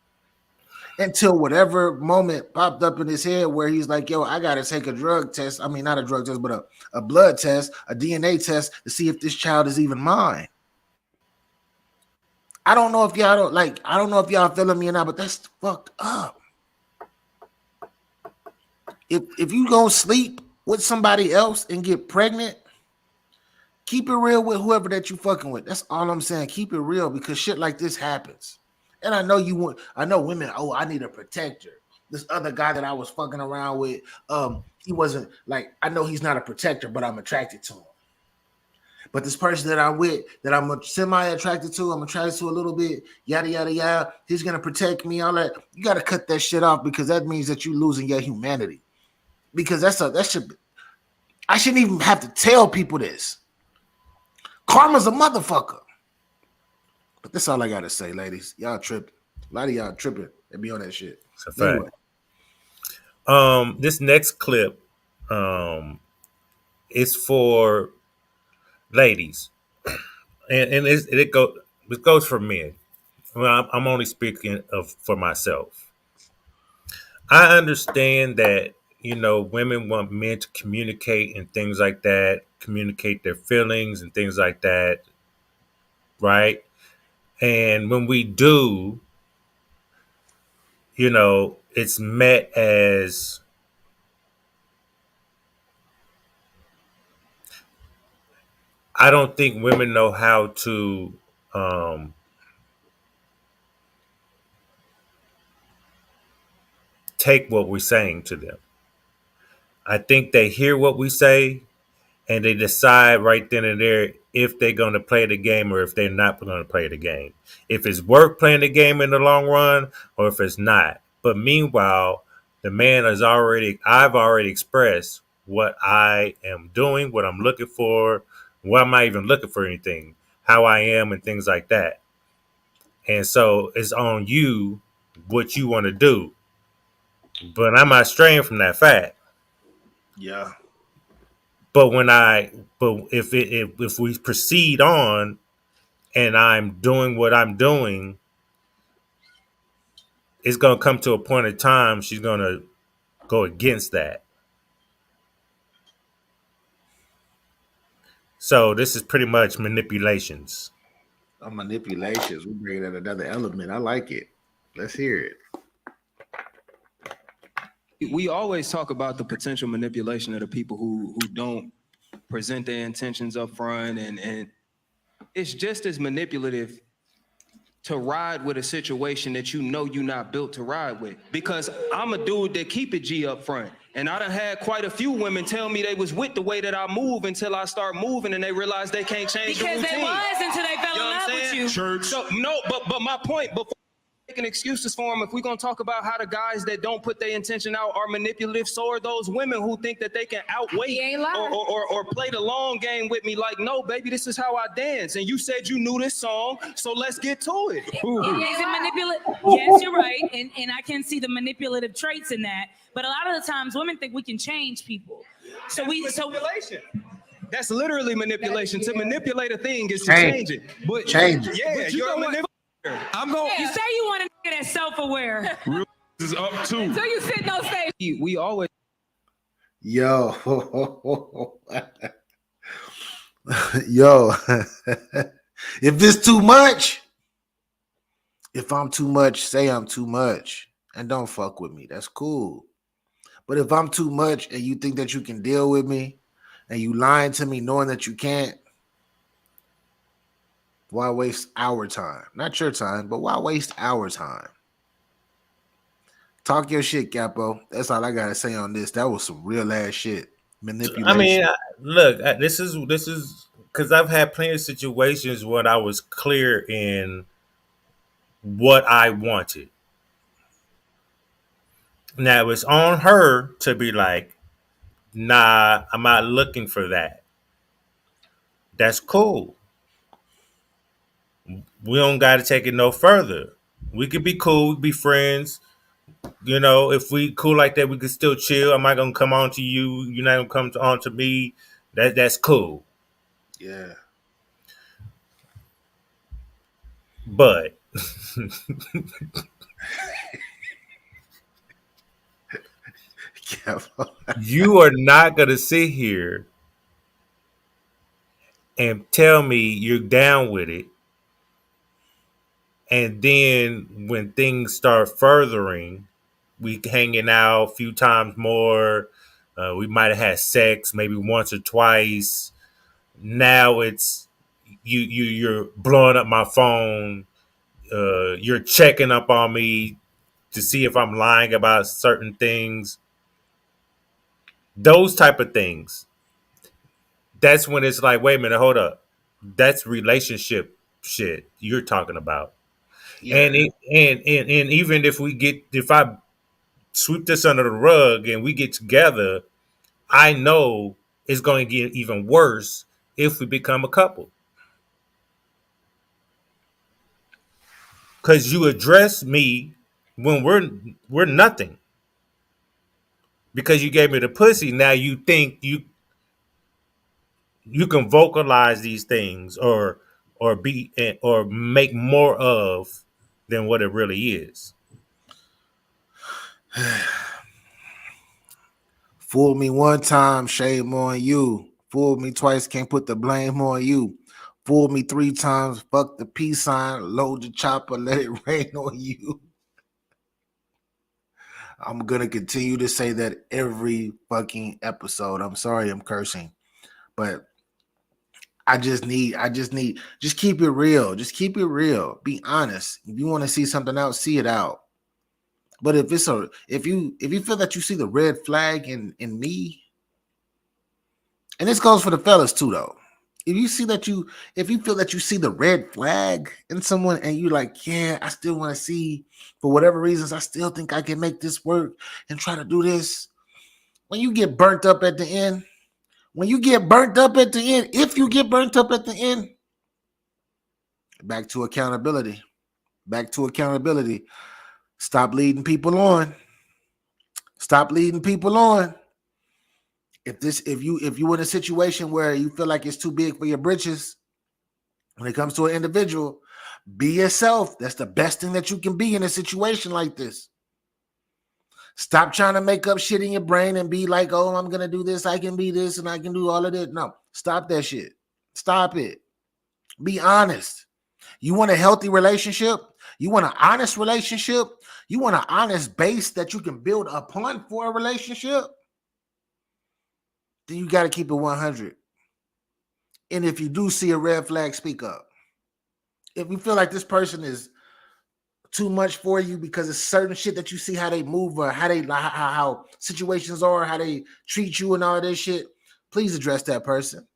Speaker 1: Until whatever moment popped up in his head where he's like, yo, I got to take a drug test. I mean, not a drug test, but a blood test, a DNA test to see if this child is even mine. I don't know if y'all feeling me or not, but that's fucked up. If you go sleep with somebody else and get pregnant, keep it real with whoever that you fucking with. That's all I'm saying. Keep it real because shit like this happens. And I know women, I need a protector. This other guy that I was fucking around with, he wasn't like, I know he's not a protector, but I'm attracted to him. But this person that I'm with, that I'm semi-attracted to, I'm attracted to a little bit, yada, yada, yada, he's going to protect me, all that. You got to cut that shit off because that means that you're losing your humanity. Because I shouldn't even have to tell people this. Karma's a motherfucker. But that's all I got to say, ladies. Y'all tripping. A lot of y'all tripping and be on that shit.
Speaker 3: It's a fact. Anyway. This next clip is for ladies, and it goes for men. Well, I'm only speaking for myself. I understand that women want men to communicate and things like that, communicate their feelings and things like that, right? And when we do, it's met as I don't think women know how to take what we're saying to them. I think they hear what we say and they decide right then and there if they're going to play the game or if they're not going to play the game. If it's worth playing the game in the long run or if it's not. But meanwhile, the man I've already expressed what I am doing, what I'm looking for. Why am I even looking for anything? How I am and things like that. And so it's on you what you want to do. But I'm not straying from that fact.
Speaker 1: Yeah.
Speaker 3: But if we proceed on and I'm doing what I'm doing, it's gonna come to a point in time she's gonna go against that. So this is pretty much manipulations.
Speaker 1: Manipulations. We bring in another element. I like it. Let's hear it.
Speaker 13: We always talk about the potential manipulation of the people who don't present their intentions up front, and it's just as manipulative to ride with a situation that you're not built to ride with. Because I'm a dude that keep it G up front. And I done had quite a few women tell me they was with the way that I move until I start moving and they realize they can't change the routine.
Speaker 10: Because they was until they fell in love with you.
Speaker 13: Church. So, no, but my point, before making excuses for them, if we're going to talk about how the guys that don't put their intention out are manipulative, so are those women who think that they can outweigh or play the long game with me. Like, no, baby, this is how I dance. And you said you knew this song, so let's get to it.
Speaker 10: Is it manipulative? Yes, you're right. And I can see the manipulative traits in that. But a lot of the times women think we can change people.
Speaker 13: Manipulation. That's literally manipulation. To manipulate a thing is to change it. But
Speaker 1: change it.
Speaker 13: Yeah, you're a manipulator.
Speaker 10: You say you want a nigga that's self-aware.
Speaker 13: Real is up too.
Speaker 10: So you sit no stage.
Speaker 13: We always.
Speaker 1: Yo. If it's too much, if I'm too much, say I'm too much and don't fuck with me. That's cool. But if I'm too much and you think that you can deal with me and you lying to me knowing that you can't, why waste our time? Not your time, but why waste our time? Talk your shit, Capo. That's all I gotta say on this. That was some real ass shit.
Speaker 3: I mean,
Speaker 1: Manipulation.
Speaker 3: look, this is because I've had plenty of situations when I was clear in what I wanted. Now it's on her to be like, nah, I'm not looking for that. That's cool. We don't got to take it no further. We could be cool, we could be friends. You know, if we cool like that, we could still chill. I'm not gonna come on to you. You're not gonna on to me. That's cool.
Speaker 1: Yeah.
Speaker 3: But you are not gonna sit here and tell me you're down with it, and then when things start furthering, we hanging out a few times more. We might have had sex maybe once or twice. Now it's you're blowing up my phone. You're checking up on me to see if I'm lying about certain things. Those type of things. That's when it's like, wait a minute, hold up. That's relationship shit you're talking about.
Speaker 1: Yeah.
Speaker 3: And even if I sweep this under the rug and we get together, I know it's going to get even worse if we become a couple. Because you address me when we're nothing. Because you gave me the pussy, now you think you can vocalize these things or be or make more of than what it really is.
Speaker 1: Fool me one time, shame on you. Fool me twice, can't put the blame on you. Fool me 3 times, fuck the peace sign, load the chopper, let it rain on you. I'm gonna continue to say that every fucking episode. I'm sorry I'm cursing, but just keep it real. Just keep it real. Be honest. If you want to see something out, see it out. But if you feel that you see the red flag in me, and this goes for the fellas too, though. If you feel that you see the red flag in someone and you like, yeah, I still want to see, for whatever reasons, I still think I can make this work and try to do this. When you get burnt up at the end, if you get burnt up at the end, back to accountability. Back to accountability. Stop leading people on. Stop leading people on. If you in a situation where you feel like it's too big for your britches, when it comes to an individual, be yourself. That's the best thing that you can be in a situation like this. Stop trying to make up shit in your brain and be like, oh, I'm gonna do this, I can be this, and I can do all of this. No, stop that shit. Stop it. Be honest. You want a healthy relationship? You want an honest relationship? You want an honest base that you can build upon for a relationship? Then you got to keep it 100. And if you do see a red flag, speak up. If you feel like this person is too much for you because it's certain shit that you see how they move or how situations are, how they treat you and all this shit, please address that person.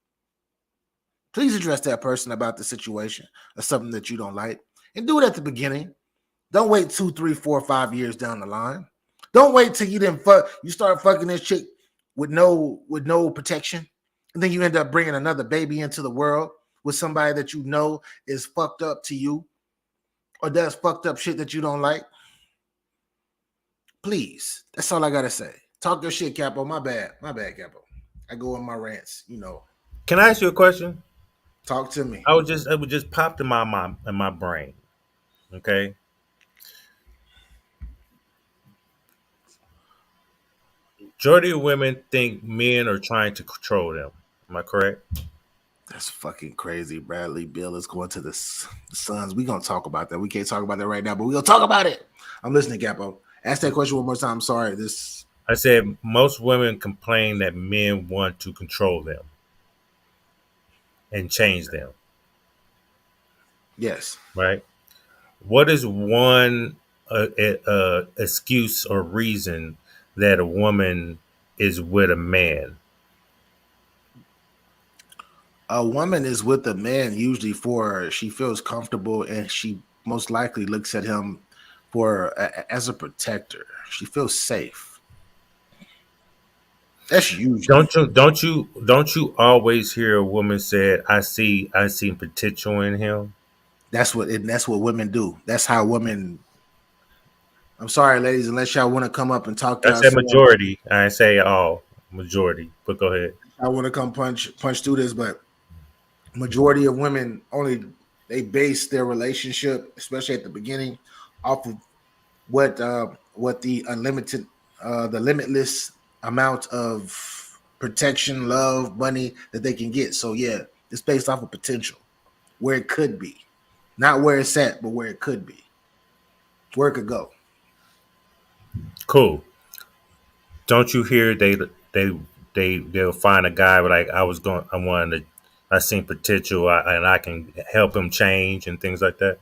Speaker 1: Please address that person about the situation or something that you don't like. And do it at the beginning. Don't wait 2, 3, 4, 5 years down the line. Don't wait till you start fucking this chick with no protection. And then you end up bringing another baby into the world with somebody that you know is fucked up to you or does fucked up shit that you don't like. Please. That's all I got to say. Talk your shit, Capo. My bad, Capo. I go on my rants, you know.
Speaker 3: Can I ask you a question?
Speaker 1: Talk to me.
Speaker 3: It would just pop in my brain. Okay. Majority of women think men are trying to control them. Am I correct?
Speaker 1: That's fucking crazy. Bradley Beal is going to the Suns. We're going to talk about that. We can't talk about that right now, but we're going to talk about it. I'm listening, Capo. Ask that question one more time. I'm sorry.
Speaker 3: I said most women complain that men want to control them and change them.
Speaker 1: Yes.
Speaker 3: Right? What is one excuse or reason that a woman is with a man?
Speaker 1: A woman is with a man usually for she feels comfortable and she most likely looks at him as a protector. She feels safe. That's usually.
Speaker 3: Don't you always hear a woman say, I see potential in him?
Speaker 1: That's what women do. That's how women. I'm sorry, ladies, unless y'all want to come up and talk to
Speaker 3: I
Speaker 1: us.
Speaker 3: say majority. I say all majority. But go ahead.
Speaker 1: I want to come punch through this, but majority of women they base their relationship, especially at the beginning, off of what the unlimited, the limitless amount of protection, love, money that they can get. So yeah, it's based off of potential, where it could be, not where it's at, but where it could be, where it could go.
Speaker 3: Cool. Don't you hear they'll find a guy like I seen potential and I can help him change and things like that.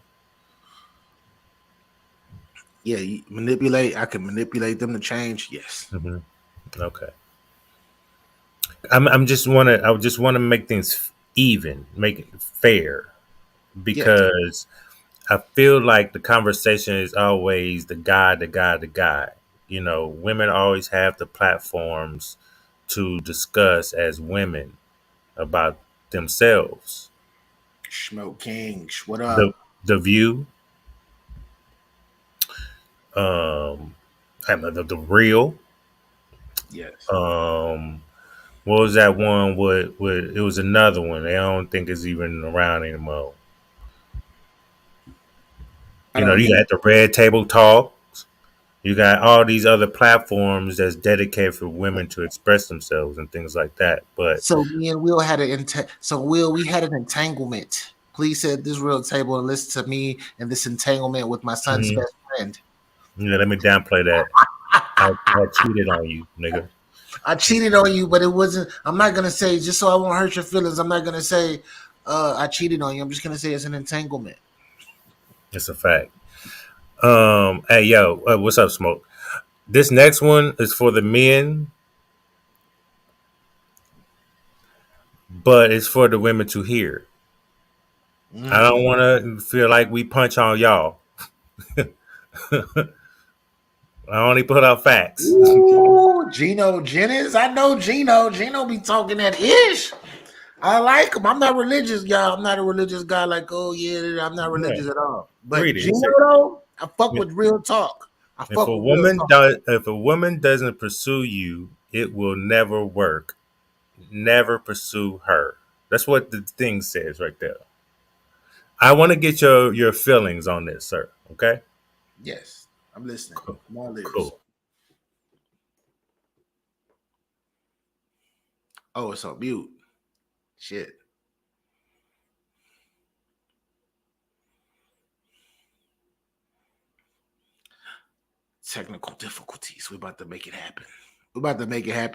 Speaker 1: Yeah, I can manipulate them to change. Yes.
Speaker 3: Mm-hmm. Okay. I just want to make things even, make it fair, because I feel like the conversation is always the guy. You know, women always have the platforms to discuss as women about themselves.
Speaker 1: Smoke Kings, what up?
Speaker 3: The View, the Real.
Speaker 1: Yes.
Speaker 3: What was that one? With it was another one. I don't think it's even around anymore. You know, you got the Red Table Talks. You got all these other platforms that's dedicated for women to express themselves and things like that. But
Speaker 1: so me and Will had we had an entanglement. Please sit at this real table and listen to me and this entanglement with my son's best friend.
Speaker 3: Yeah, let me downplay that. I cheated on you, nigga.
Speaker 1: I cheated on you, but it wasn't. I'm not gonna say, just so I won't hurt your feelings, I'm not gonna say I cheated on you. I'm just gonna say it's an entanglement.
Speaker 3: It's a fact. Hey yo, what's up, Smoke? This next one is for the men, but it's for the women to hear. I don't want to feel like we punch on y'all. I only put out facts.
Speaker 1: Ooh, Gino Jennings. I know Gino. Gino be talking that ish. I like him. I'm not religious, y'all. I'm not a religious guy like, oh, yeah, I'm not religious at all. But Gino, though, I fuck with real talk.
Speaker 3: If a woman doesn't pursue you, it will never work. Never pursue her. That's what the thing says right there. I want to get your feelings on this, sir. Okay?
Speaker 1: Yes, I'm listening.
Speaker 3: Cool.
Speaker 1: Oh, it's on mute. Shit. Technical difficulties. We're about to make it happen.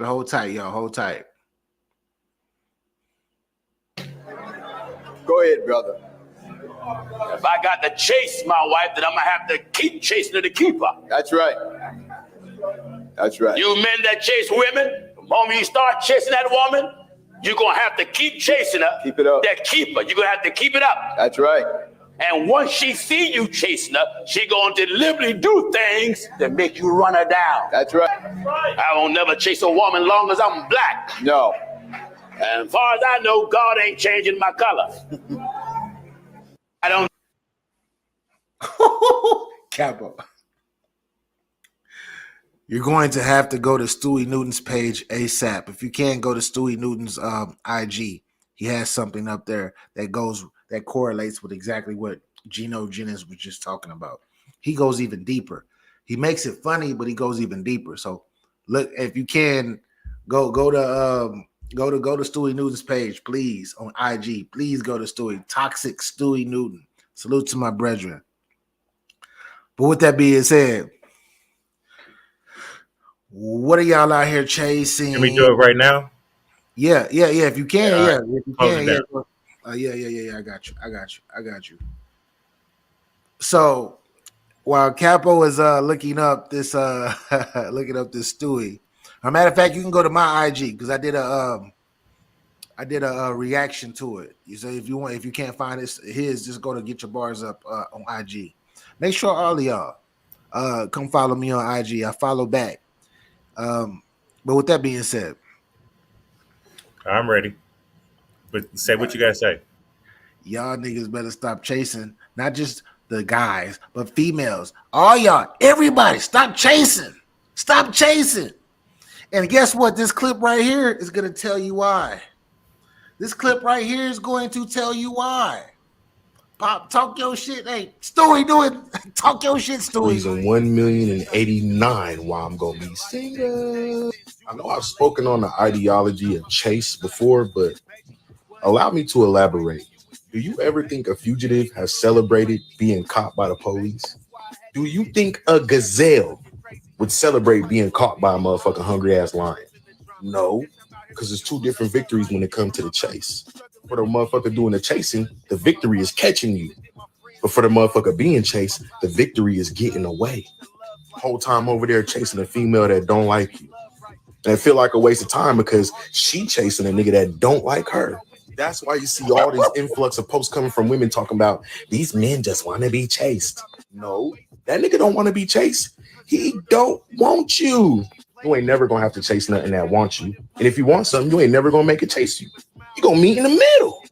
Speaker 1: Hold tight, y'all. Hold tight.
Speaker 14: Go ahead, brother. If I got to chase my wife, then I'm going to have to keep chasing her to keep her. That's right. That's right. You men that chase women, the moment you start chasing that woman, you're going to have to keep chasing her. Keep it up. That keep her. You're going to have to keep it up. That's right. And once she see you chasing her, she going to deliberately do things that make you run her down. That's right. I won't never chase a woman long as I'm black. No. And as far as I know, God ain't changing my color. I don't.
Speaker 1: Capo. You're going to have to go to Stewie Newton's page ASAP. If you can't go to Stewie Newton's IG, he has something up there that correlates with exactly what Gino Jennings was just talking about. He goes even deeper. He makes it funny, but he goes even deeper. So look, if you can, go to Go to Stewie Newton's page, please, on IG. Please go to Stewie. Toxic Stewie Newton. Salute to my brethren. But with that being said, what are y'all out here chasing?
Speaker 3: Can we do it right now?
Speaker 1: Yeah. If you can,
Speaker 3: Yeah,
Speaker 1: yeah.
Speaker 3: right.
Speaker 1: If you
Speaker 3: Close
Speaker 1: can,
Speaker 3: it down.
Speaker 1: yeah. I got you. So while Capo is looking up this Stewie. As a matter of fact, you can go to my IG because I did a reaction to it. You say if you can't find his, just go to Get Your Bars Up on IG. Make sure all of y'all come follow me on IG. I follow back. But with that being said,
Speaker 3: I'm ready. But say what you gotta say.
Speaker 1: y'all niggas better stop chasing, not just the guys, but females. All y'all, everybody, stop chasing. Stop chasing. And guess what? This clip right here is going to tell you why. This clip right here is going to tell you why. Pop, talk your shit. Hey, Stewie, do it. Talk your shit, Stewie.
Speaker 15: Reason 1,089,000 why I'm gonna be single. I know I've spoken on the ideology of chase before, but allow me to elaborate. Do you ever think a fugitive has celebrated being caught by the police? Do you think a gazelle would celebrate being caught by a motherfucking hungry ass lion? No, because there's two different victories when it comes to the chase. For the motherfucker doing the chasing, the victory is catching you. But for the motherfucker being chased, the victory is getting away. Whole time over there chasing a female that don't like you. And it feel like a waste of time because she chasing a nigga that don't like her. That's why you see all this influx of posts coming from women talking about these men just want to be chased. No, that nigga don't want to be chased. He don't want you. You ain't never gonna have to chase nothing that wants you. And if you want something, you ain't never gonna make it chase you. You gonna meet in the middle.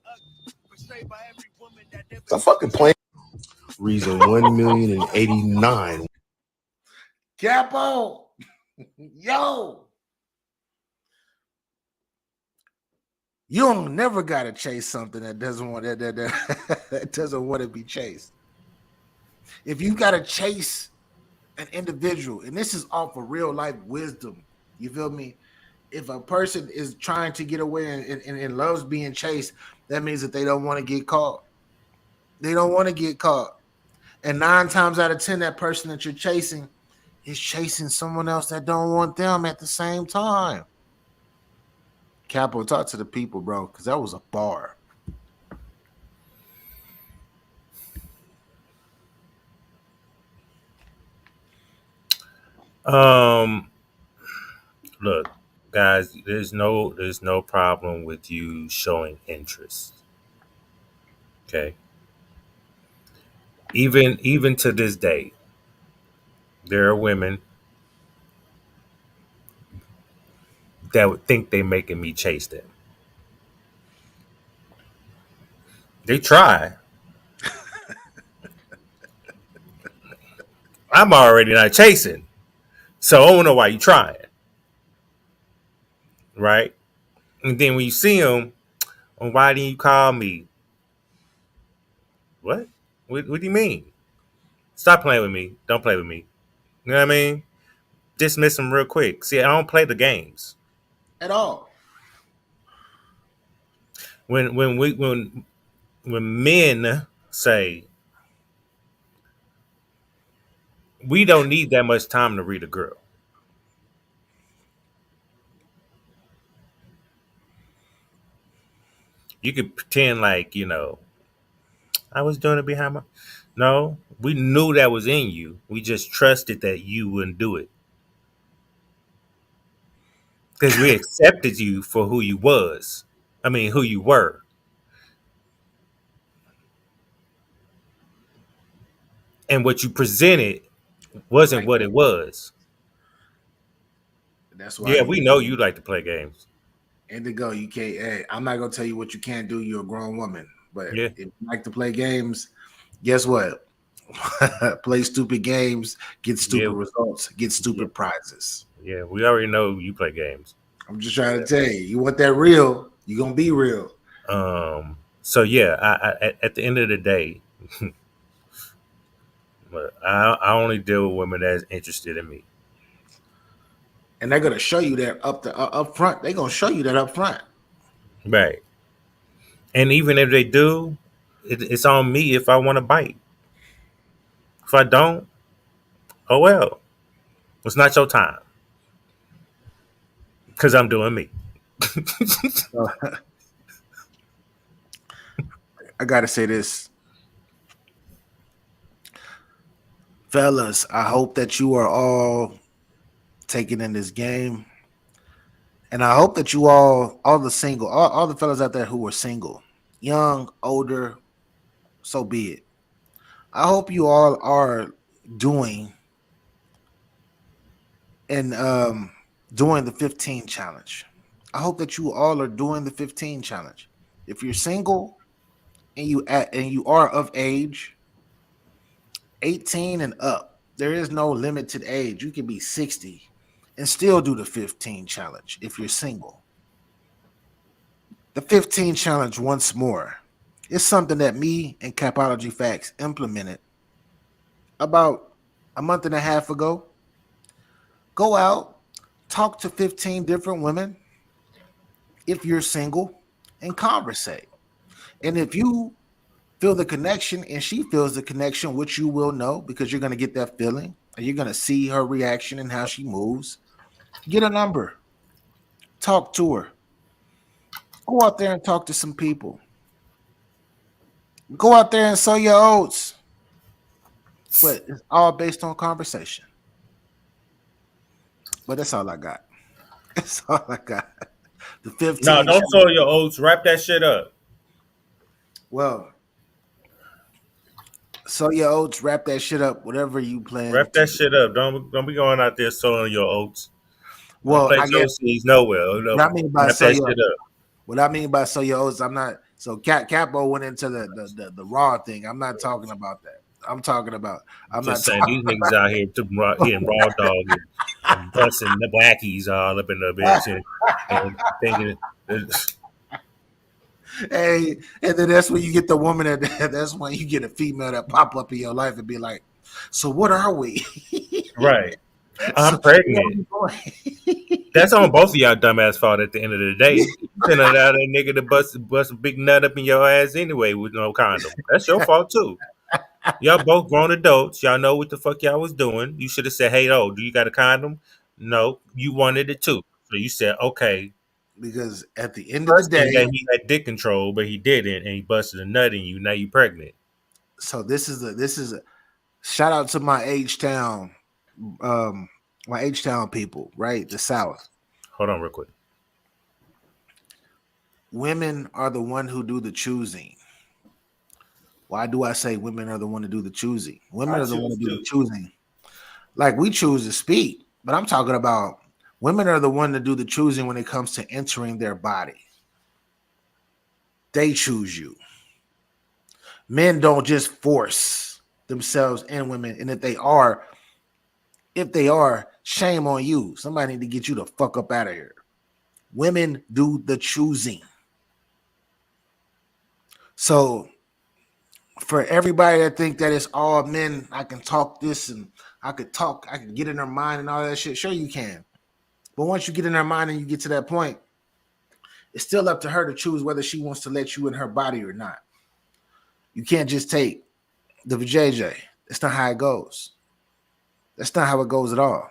Speaker 15: It's a fucking plan. Reason 1,089,000.
Speaker 1: Capo, yo, you don't never gotta chase something that doesn't want that doesn't want to be chased. If you gotta chase an individual, and this is off of real life wisdom, you feel me? If a person is trying to get away and loves being chased, that means that they don't want to get caught. They don't want to get caught. And 9 times out of 10, that person that you're chasing is chasing someone else that don't want them at the same time. Capo, talk to the people, bro, because that was a bar.
Speaker 3: Look, guys, there's no problem with you showing interest. Okay. Even to this day, there are women that would think they making me chase them. They try. I'm already not chasing. So I don't know why you trying. Right? And then when you see them, well, why didn't you call me? What? What do you mean? Stop playing with me. Don't play with me. You know what I mean? Dismiss them real quick. See, I don't play the games
Speaker 1: at all.
Speaker 3: When men say we don't need that much time to read a girl, you could pretend like, I was doing it behind my... No, we knew that was in you. We just trusted that you wouldn't do it. Because we accepted you for who you was. Who you were. And what you presented wasn't what it was.
Speaker 1: That's why.
Speaker 3: Yeah, we know you like to play games.
Speaker 1: Indigo, you can't. Hey, I'm not gonna tell you what you can't do. You're a grown woman, but if you like to play games, guess what? Play stupid games, get stupid results, get stupid prizes.
Speaker 3: Yeah, we already know you play games.
Speaker 1: I'm just trying to tell you, you want that real, you're gonna be real.
Speaker 3: So yeah, I at the end of the day, I only deal with women that's interested in me.
Speaker 1: And they're gonna show you that up front. They're gonna show you that up front.
Speaker 3: Right. And even if they do, it's on me if I want to bite. If I don't, oh well. It's not your time. Because I'm doing me.
Speaker 2: I gotta say this. Fellas, I hope that you are all taking in this game. And I hope that you all the single, all the fellas out there who are single, young, older, so be it. I hope you all are doing and doing the 15 challenge. I hope that you all are doing the 15 challenge. If you're single and you are of age, 18 and up, there is no limited age. You can be 60 and still do the 15 challenge if you're single. The 15 challenge once more. It's something that me and Capology Facts implemented about a month and a half ago. Go out, talk to 15 different women if you're single and conversate. And if you feel the connection and she feels the connection, which you will know because you're going to get that feeling and you're going to see her reaction and how she moves, get a number, talk to her. Go out there and talk to some people. Go out there and sow your oats. But it's all based on conversation. But that's all I got. That's all I got. The 15.
Speaker 3: No, don't sow your oats. Wrap that shit up.
Speaker 2: Well, sow your oats, wrap that shit up, whatever you plan.
Speaker 3: Wrap that shit up. Don't be going out there sowing your oats.
Speaker 2: Well,
Speaker 3: don't place those seeds nowhere.
Speaker 2: What I mean by
Speaker 3: wrap
Speaker 2: sow
Speaker 3: that
Speaker 2: your,
Speaker 3: shit up.
Speaker 2: what I mean by sow your oats, I'm not. So Capo went into the raw thing. I'm not talking about that. I'm talking about. I'm
Speaker 3: Just
Speaker 2: not
Speaker 3: saying
Speaker 2: talking
Speaker 3: these niggas out here hitting raw dog and busting the wackies all up in the bitch and thinking.
Speaker 2: Hey, and then that's when you get the woman that's when you get a female that pop up in your life and be like, so what are we?
Speaker 3: Right. I'm pregnant. That's on both of y'all dumbass fault at the end of the day. You sending out a nigga to bust a big nut up in your ass anyway with no condom. That's your fault too. Y'all both grown adults. Y'all know what the fuck y'all was doing. You should have said, hey, do you got a condom? No, you wanted it too. So you said, okay.
Speaker 2: Because at the end of the day,
Speaker 3: he had dick control, but he didn't, and he busted a nut in you. Now you pregnant.
Speaker 2: So this is a shout out to my H-Town, my H-Town people, right? The South.
Speaker 3: Hold on real quick.
Speaker 2: Women are the one who do the choosing. Why do I say women are the one to do the choosing? Women are the one to do the choosing. Like we choose to speak, but I'm talking about women are the one to do the choosing when it comes to entering their body. They choose you. Men don't just force themselves in women, and if they are, shame on you. Somebody need to get you the fuck up out of here. Women do the choosing. So for everybody that think that it's all men, I can talk this and I can get in their mind and all that shit. Sure you can. But once you get in her mind and you get to that point, it's still up to her to choose whether she wants to let you in her body or not. You can't just take the vajayjay. That's not how it goes. That's not how it goes at all.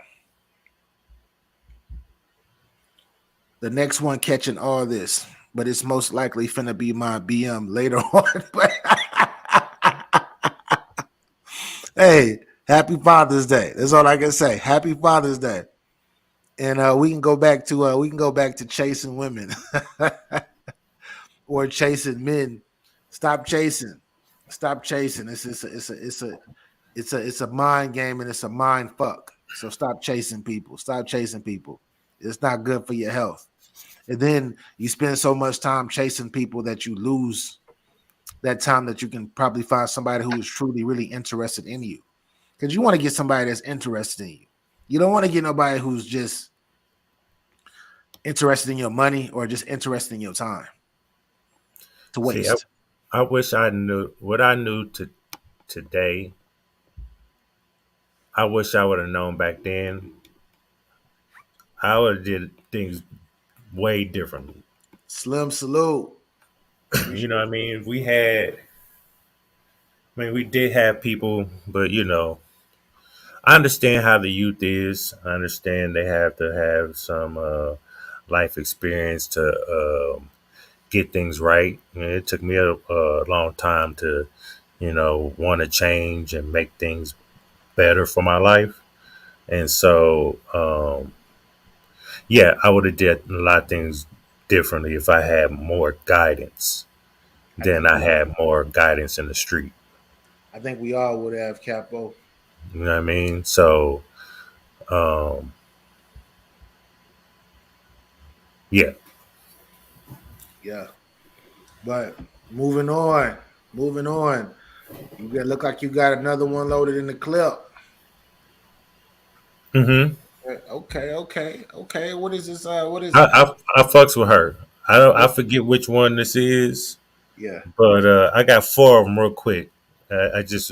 Speaker 2: The next one catching all this, but it's most likely finna be my BM later on. Hey, happy Father's Day. That's all I can say. Happy Father's Day. And we can go back to chasing women or chasing men. Stop chasing. It's a mind game and it's a mind fuck. So stop chasing people. It's not good for your health. And then you spend so much time chasing people that you lose that time that you can probably find somebody who is truly really interested in you. Because you want to get somebody that's interested in you. You don't want to get nobody who's just interested in your money or just interested in your time to waste.
Speaker 3: See, I wish I knew what I knew today. I wish I would have known back then. I would have did things way differently.
Speaker 1: Slim salute.
Speaker 3: You know what I mean? We did have people, but I understand how the youth is. I understand they have to have some life experience to get things right. I mean, it took me a long time to, want to change and make things better for my life. And so, I would have did a lot of things differently if I had more guidance than I had more guidance in the street.
Speaker 1: I think we all would have, Capo.
Speaker 3: You know what I mean? So, yeah.
Speaker 1: Yeah. But moving on. You look like you got another one loaded in the clip.
Speaker 3: Mm-hmm.
Speaker 1: Okay. What is this? What is
Speaker 3: I fucks with her. I forget which one this is.
Speaker 1: Yeah.
Speaker 3: But I got 4 of them real quick. It's just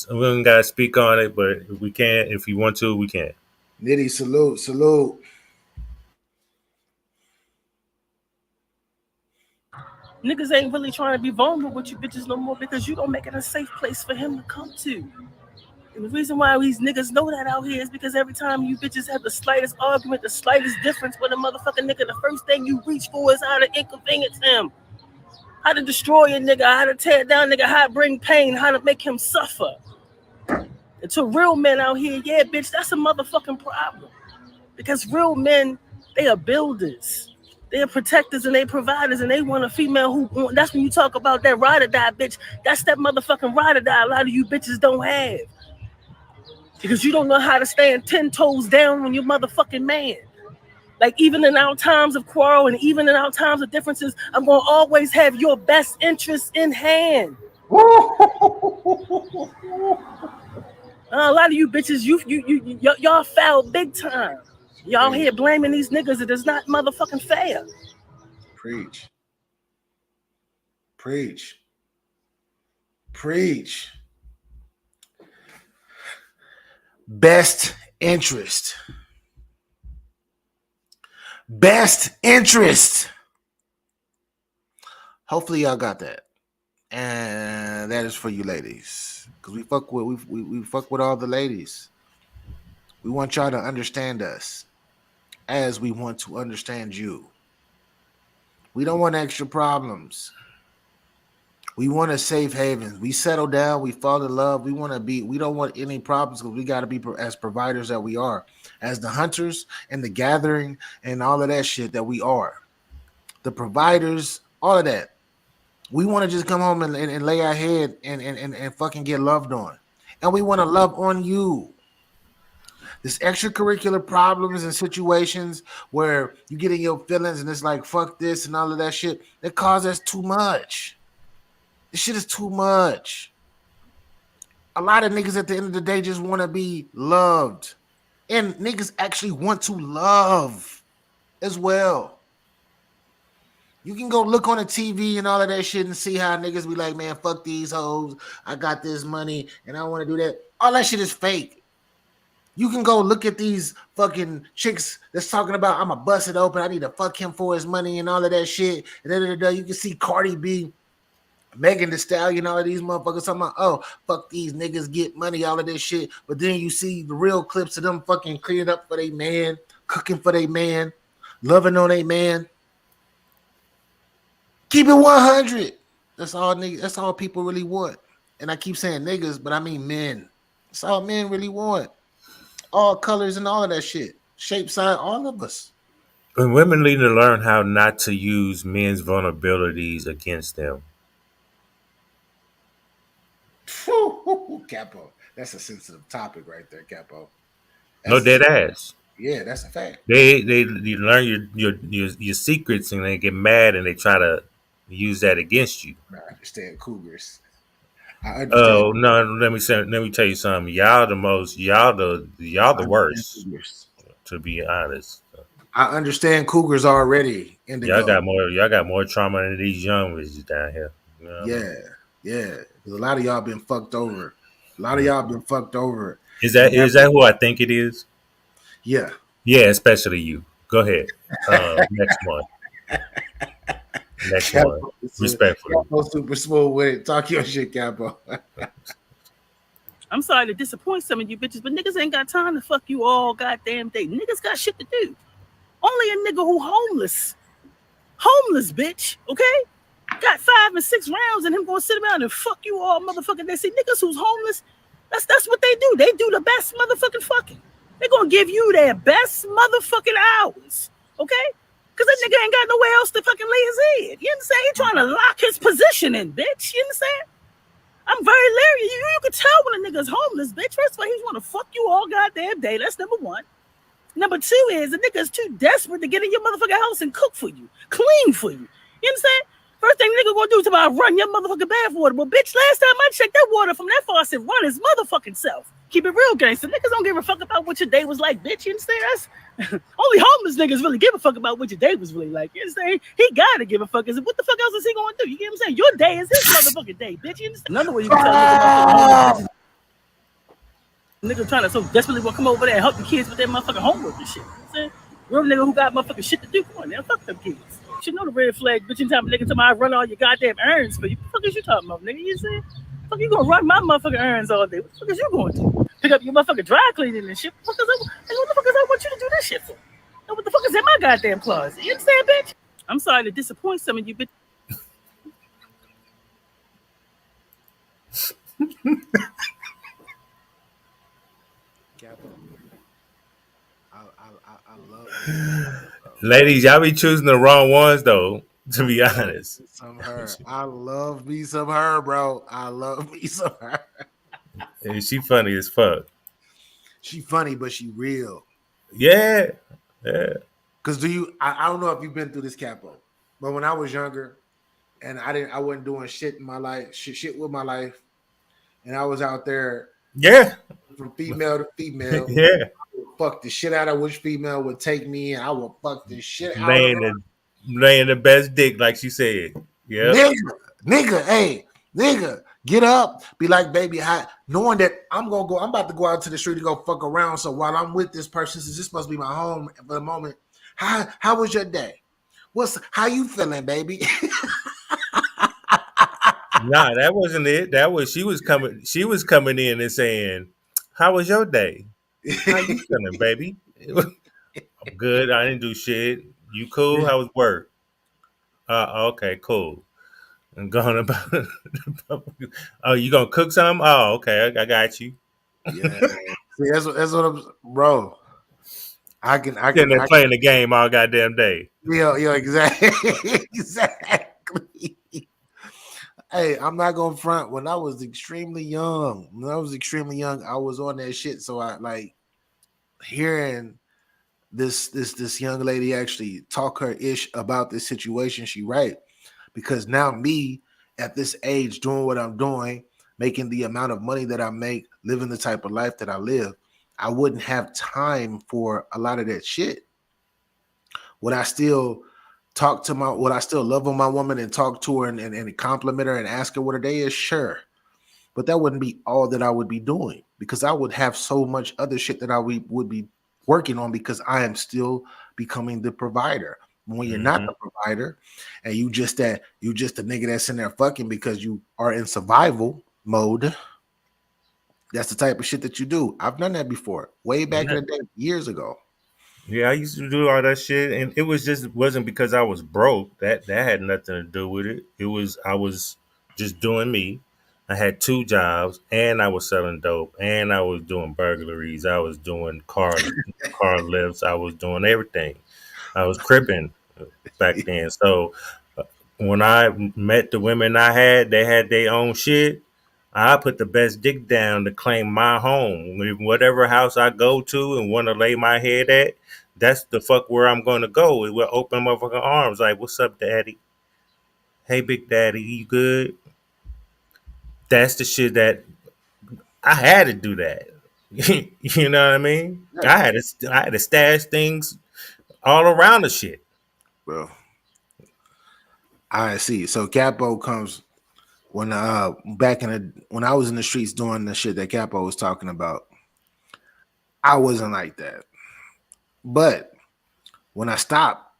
Speaker 3: we don't gotta speak on it, but if we can, if you want to, we can.
Speaker 1: Nitty, salute.
Speaker 16: Niggas ain't really trying to be vulnerable with you bitches no more because you don't make it a safe place for him to come to. And the reason why these niggas know that out here is because every time you bitches have the slightest argument, the slightest difference with a motherfucking nigga, the first thing you reach for is how to inconvenience him. How to destroy a nigga, how to tear down a nigga, how to bring pain, how to make him suffer. And to real men out here, yeah, bitch, that's a motherfucking problem. Because real men, they are builders. They are protectors and they providers and they want a female who, that's when you talk about that ride or die, bitch. That's that motherfucking ride or die a lot of you bitches don't have. Because you don't know how to stand 10 toes down when you're motherfucking man. Like even in our times of quarrel and even in our times of differences, I'm going to always have your best interests in hand. A lot of you bitches, y'all foul big time. Y'all here blaming these niggas. It is not motherfucking fair.
Speaker 1: Preach. Best interest. Hopefully y'all got that. And that is for you ladies. Because we fuck with all the ladies. We want y'all to understand us as we want to understand you. We don't want extra problems. We want a safe haven. We settle down. We fall in love. We don't want any problems because we got to be as providers that we are, as the hunters and the gathering and all of that shit that we are. The providers, all of that. We want to just come home and lay our head and fucking get loved on. And we want to love on you. This extracurricular problems and situations where you get in your feelings and it's like, fuck this and all of that shit, that causes too much. This shit is too much. A lot of niggas at the end of the day just want to be loved. And niggas actually want to love as well. You can go look on the TV and all of that shit and see how niggas be like, man, fuck these hoes. I got this money and I want to do that. All that shit is fake. You can go look at these fucking chicks that's talking about, I'm going to bust it open. I need to fuck him for his money and all of that shit. And you can see Cardi B, Megan Thee Stallion, all of these motherfuckers talking about, oh, fuck these niggas, get money, all of this shit. But then you see the real clips of them fucking cleaning up for their man, cooking for their man, loving on their man. Keep it 100. That's all niggas. That's all people really want. And I keep saying niggas, but I mean men. That's all men really want. All colors and all of that shit. Shape, size, all of us.
Speaker 3: And women need to learn how not to use men's vulnerabilities against them.
Speaker 1: Capo. That's a sensitive topic right there, Capo.
Speaker 3: No dead ass.
Speaker 1: Yeah, that's a fact.
Speaker 3: They learn your secrets and they get mad and they try to use that against you.
Speaker 1: I understand cougars. I understand.
Speaker 3: Oh no! Let me tell you something. Y'all the worst. To be honest,
Speaker 1: I understand cougars already.
Speaker 3: Y'all got more trauma than these young bitches down here. You know?
Speaker 1: Yeah. Because a lot of y'all been fucked over.
Speaker 3: Is that who I think it is?
Speaker 1: Yeah.
Speaker 3: Yeah, especially you. Go ahead. Next one. Next one, respectfully.
Speaker 1: Capo super smooth with it. Talk your shit, Capo.
Speaker 16: I'm sorry to disappoint some of you bitches, but niggas ain't got time to fuck you all goddamn day. Niggas got shit to do. Only a nigga who homeless, bitch, okay? Got 5 and 6 rounds and him gonna sit around and fuck you all motherfucking day. See, niggas who's homeless, that's what they do. They do the best motherfucking fucking. They gonna give you their best motherfucking hours, okay? Because that nigga ain't got nowhere else to fucking lay his head. You understand? He trying to lock his position in, bitch. You understand? I'm very leery. You can tell when a nigga's homeless, bitch. First of all, he's want to fuck you all goddamn day. That's number one. Number two is the nigga's too desperate to get in your motherfucking house and cook for you, clean for you. You understand? First thing nigga gonna do is about run your motherfucking bath water. But bitch, last time I checked, that water from that faucet run his motherfucking self. Keep it real, gangster. Niggas don't give a fuck about what your day was like, bitch. You understand? That's only homeless niggas really give a fuck about what your day was really like. You understand? He gotta give a fuck. What the fuck else is he gonna do? You get what I'm saying? Your day is his motherfucking day, bitch. You understand? Another way you can tell niggas nigga trying to so desperately want to come over there and help the kids with their motherfucking homework and shit. You know what I'm saying? Real nigga who got motherfucking shit to do. Come on, man. Fuck them kids. You should know the red flag, bitch. Anytime a nigga tell me I run all your goddamn errands for you. What the fuck is you talking about, nigga? You saying? Fuck, you gonna run my motherfucking errands all day? What the fuck is you going to? Pick up your motherfucking dry cleaning and shit. What the fuck is I want you to do that shit for? Now, what the fuck is in my goddamn closet? You understand, bitch? I'm sorry to disappoint some of you, bitch.
Speaker 1: I love
Speaker 3: Ladies, y'all be choosing the wrong ones though, to be honest.
Speaker 1: Some her. I love me some her, bro. I love me some her.
Speaker 3: Hey, she funny as fuck.
Speaker 1: She funny, but she real.
Speaker 3: Yeah.
Speaker 1: Cause I don't know if you've been through this, Capo, but when I was younger and I wasn't doing shit in my life, shit with my life, and I was out there from female to female.
Speaker 3: Yeah.
Speaker 1: I would fuck the shit out of which female would take me, and I would fuck the shit out of her.
Speaker 3: Laying the best dick, like she said. Yeah.
Speaker 1: Nigga, get up, be like, baby, knowing that I'm about to go out to the street to go fuck around. So while I'm with this person, since this must be my home for the moment, how was your day? How you feeling, baby?
Speaker 3: Nah, that wasn't it. That was she was coming in and saying, "How was your day? How you feeling, baby?" I'm good. I didn't do shit. You cool? How was work? Okay, cool. I'm going about. Oh, you gonna cook something? Oh, okay. I got you.
Speaker 1: Yeah. See, that's what I'm, bro. I can
Speaker 3: playing the game all goddamn day.
Speaker 1: Yeah, exactly. Exactly. Hey, I'm not gonna front. When I was extremely young, I was on that shit. So I like hearing this young lady actually talk her ish about this situation. She right, because now me at this age doing what I'm doing, making the amount of money that I make, living the type of life that I live, I wouldn't have time for a lot of that shit. Would I still love on my woman and talk to her and compliment her and ask her what her day is? Sure. But that wouldn't be all that I would be doing, because I would have so much other shit that I would be working on, because I am still becoming the provider. When you're not the provider and you just a nigga that's in there fucking because you are in survival mode, that's the type of shit that you do. I've done that before, way back in the day, years ago.
Speaker 3: Yeah, I used to do all that shit, and it wasn't because I was broke. That had nothing to do with it. I was just doing me. I had 2 jobs, and I was selling dope, and I was doing burglaries. I was doing car lifts. I was doing everything. I was cripping back then. So when I met the women I had, they had their own shit. I put the best dick down to claim my home. Whatever house I go to and want to lay my head at, that's the fuck where I'm going to go. It will open motherfucking arms. Like, what's up, daddy? Hey, big daddy, you good? That's the shit that I had to do that. You know what I mean? I had to stash things all around the shit.
Speaker 1: Bro, I see. So Capo comes when when I was in the streets doing the shit that Capo was talking about. I wasn't like that. But when I stopped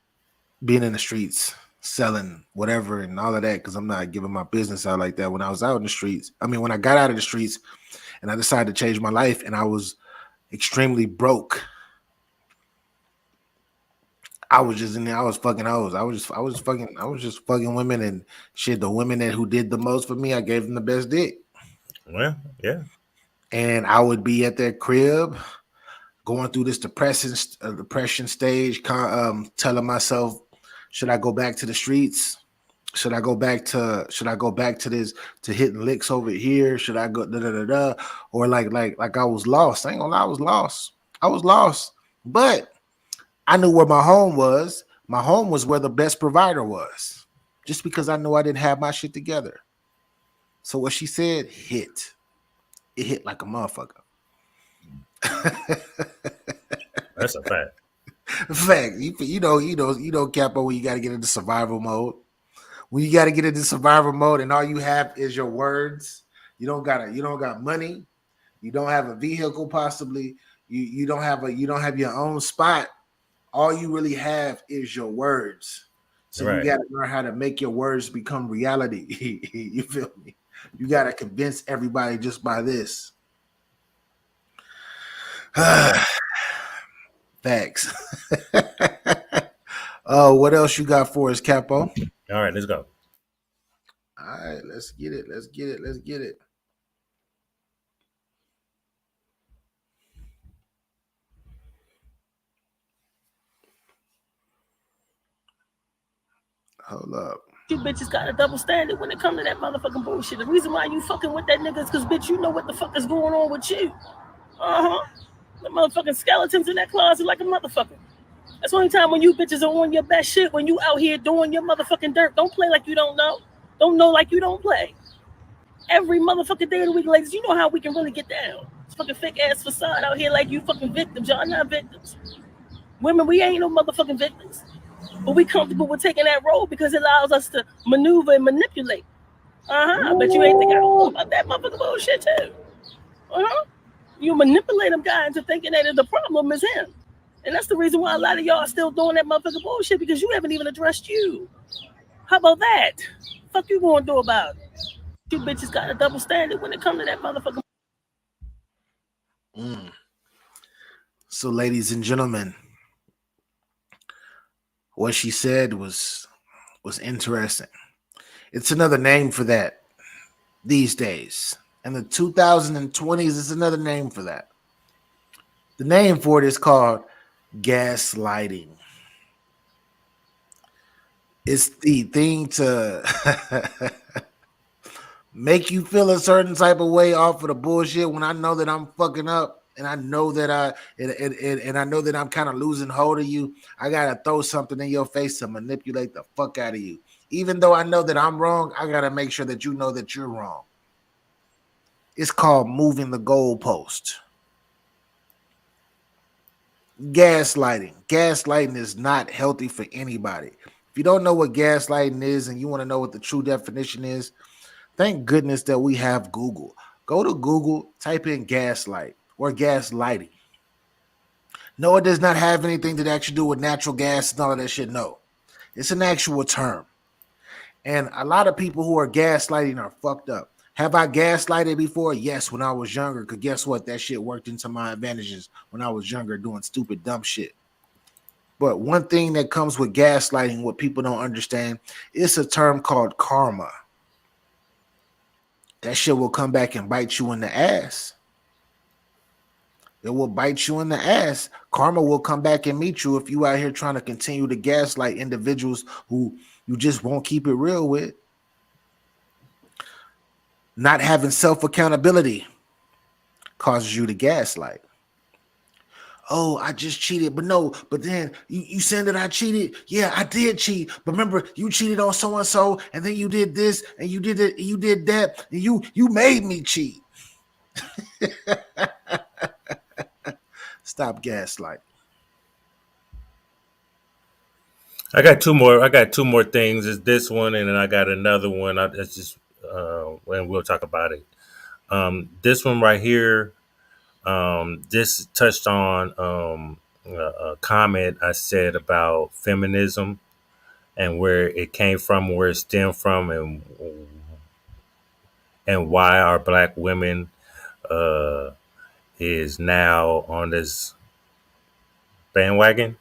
Speaker 1: being in the streets selling whatever and all of that, because I'm not giving my business out like that. When I was out in the streets, I mean, when I got out of the streets and I decided to change my life and I was extremely broke, I was just in there. I was fucking hoes. I was just fucking women and shit. The women who did the most for me, I gave them the best dick.
Speaker 3: Well, yeah.
Speaker 1: And I would be at their crib, going through this depression stage, telling myself, should I go back to the streets? Should I go back to this, to hitting licks over here? Should I go or like I was lost? I ain't gonna lie, I was lost. But I knew where my home was. My home was where the best provider was. Just because I knew I didn't have my shit together. So what she said hit. It hit like a motherfucker.
Speaker 3: That's a fact.
Speaker 1: Fact. You know, Capo, when you got to get into survival mode. When you got to get into survival mode and all you have is your words. You don't got money. You don't have a vehicle, possibly. You don't have your own spot. All you really have is your words. So
Speaker 3: Right.
Speaker 1: You got to learn how to make your words become reality. You feel me? You got to convince everybody just by this. Facts. Oh, what else you got for us, Capo?
Speaker 3: All right, let's go.
Speaker 1: All right, let's get it. Hold up.
Speaker 16: You bitches got a double standard when it comes to that motherfucking bullshit. The reason why you fucking with that nigga is because, bitch, you know what the fuck is going on with you. The motherfucking skeletons in that closet like a motherfucker. That's the only time when you bitches are on your best shit, when you out here doing your motherfucking dirt. Don't play like you don't know. Don't know like you don't play. Every motherfucking day of the week, ladies, you know how we can really get down. It's fucking fake ass facade out here like you fucking victims. Y'all not victims. Women, we ain't no motherfucking victims. But we comfortable with taking that role because it allows us to maneuver and manipulate. I bet you ain't think I don't know about that motherfucking bullshit too. You manipulate them guy into thinking that the problem is him. And that's the reason why a lot of y'all are still doing that motherfucking bullshit, because you haven't even addressed you. How about that? Fuck you gonna do about it? You bitches got a double standard when it comes to that motherfucking.
Speaker 1: So, ladies and gentlemen, what she said was interesting. It's another name for that these days. In the 2020s, it's another name for that. The name for it is called gaslighting. It's the thing to make you feel a certain type of way off of the bullshit when I know that I'm fucking up. And I know that I know that I'm kind of losing hold of you. I gotta throw something in your face to manipulate the fuck out of you. Even though I know that I'm wrong, I gotta make sure that you know that you're wrong. It's called moving the goalpost. Gaslighting. Gaslighting is not healthy for anybody. If you don't know what gaslighting is and you want to know what the true definition is, thank goodness that we have Google. Go to Google, type in gaslight or gaslighting. No, it does not have anything to actually do with natural gas and all of that shit. No, it's an actual term. And a lot of people who are gaslighting are fucked up. Have I gaslighted before? Yes, when I was younger. Because guess what? That shit worked into my advantages when I was younger doing stupid, dumb shit. But one thing that comes with gaslighting, what people don't understand, it's a term called karma. That shit will come back and bite you in the ass. It will bite you in the ass. Karma will come back and meet you if you out here trying to continue to gaslight individuals who you just won't keep it real with. Not having self-accountability causes you to gaslight. Oh, I just cheated. But no, but then you saying that I cheated. Yeah, I did cheat. But remember, you cheated on so-and-so, and then you did this, and you did it, you did that, and you made me cheat. Stop gaslighting.
Speaker 3: I got two more things. It's this one, and then I got another one. It's just and we'll talk about it. This one right here. This touched on a comment I said about feminism and where it came from, where it stemmed from, and why our black women is now on this bandwagon.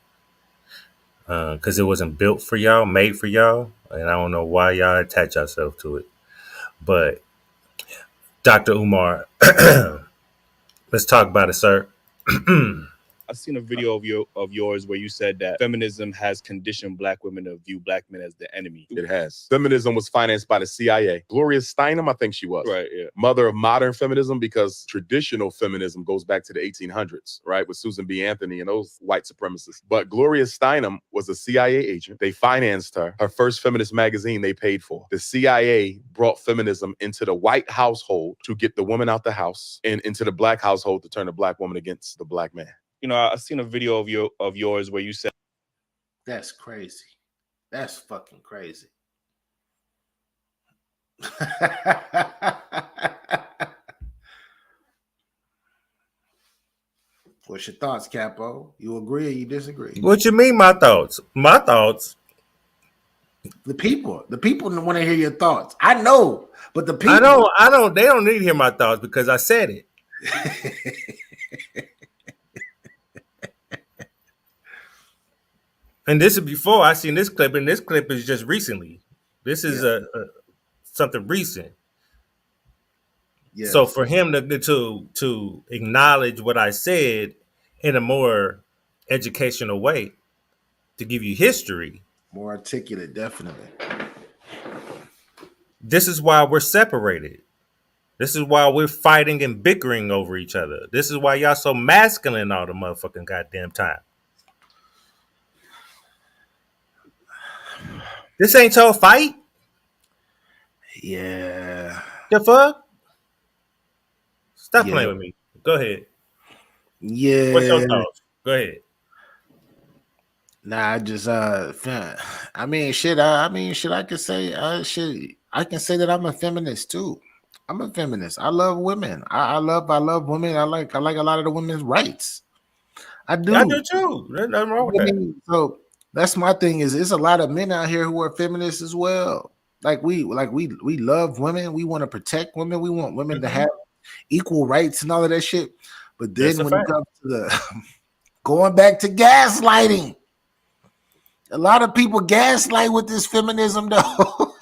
Speaker 3: Because it wasn't built for y'all, made for y'all, and I don't know why y'all attach yourself to it. But Dr. Umar, let's talk about it, sir.
Speaker 17: I've seen a video of yours where you said that feminism has conditioned black women to view black men as the enemy.
Speaker 5: It has. Feminism was financed by the CIA. Gloria Steinem, I think she was.
Speaker 17: Right, yeah.
Speaker 5: Mother of modern feminism, because traditional feminism goes back to the 1800s, right? With Susan B. Anthony and those white supremacists. But Gloria Steinem was a CIA agent. They financed her. Her first feminist magazine they paid for. The CIA brought feminism into the white household to get the woman out the house, and into the black household to turn the black woman against the black man.
Speaker 17: You know, I've seen a video of yours where you said,
Speaker 1: That's crazy. That's fucking crazy. What's your thoughts, Capo? You agree or you disagree?
Speaker 3: What you mean, my thoughts? My thoughts.
Speaker 1: The people want to hear your thoughts. I know, but the people.
Speaker 3: I don't. They don't need to hear my thoughts because I said it. And this is before I seen this clip, and this clip is just recently. This is something recent. Yes. So for him to acknowledge what I said in a more educational way, to give you history,
Speaker 1: more articulate, definitely.
Speaker 3: This is why we're separated. This is why we're fighting and bickering over each other. This is why y'all so masculine all the motherfucking goddamn time. This ain't your fight.
Speaker 1: Yeah.
Speaker 3: The fuck? Stop playing with me. Go ahead.
Speaker 1: Yeah.
Speaker 3: What's your thoughts? Go ahead.
Speaker 1: Nah, I just I mean shit, I can say I can say that I'm a feminist too. I'm a feminist. I love women. I love women. I like a lot of the women's rights. I do.
Speaker 3: I do too. There's nothing wrong with that.
Speaker 1: So that's my thing. Is it's a lot of men out here who are feminists as well. We love women. We want to protect women. We want women to have equal rights and all of that shit. But then when it comes to the going back to gaslighting, a lot of people gaslight with this feminism though.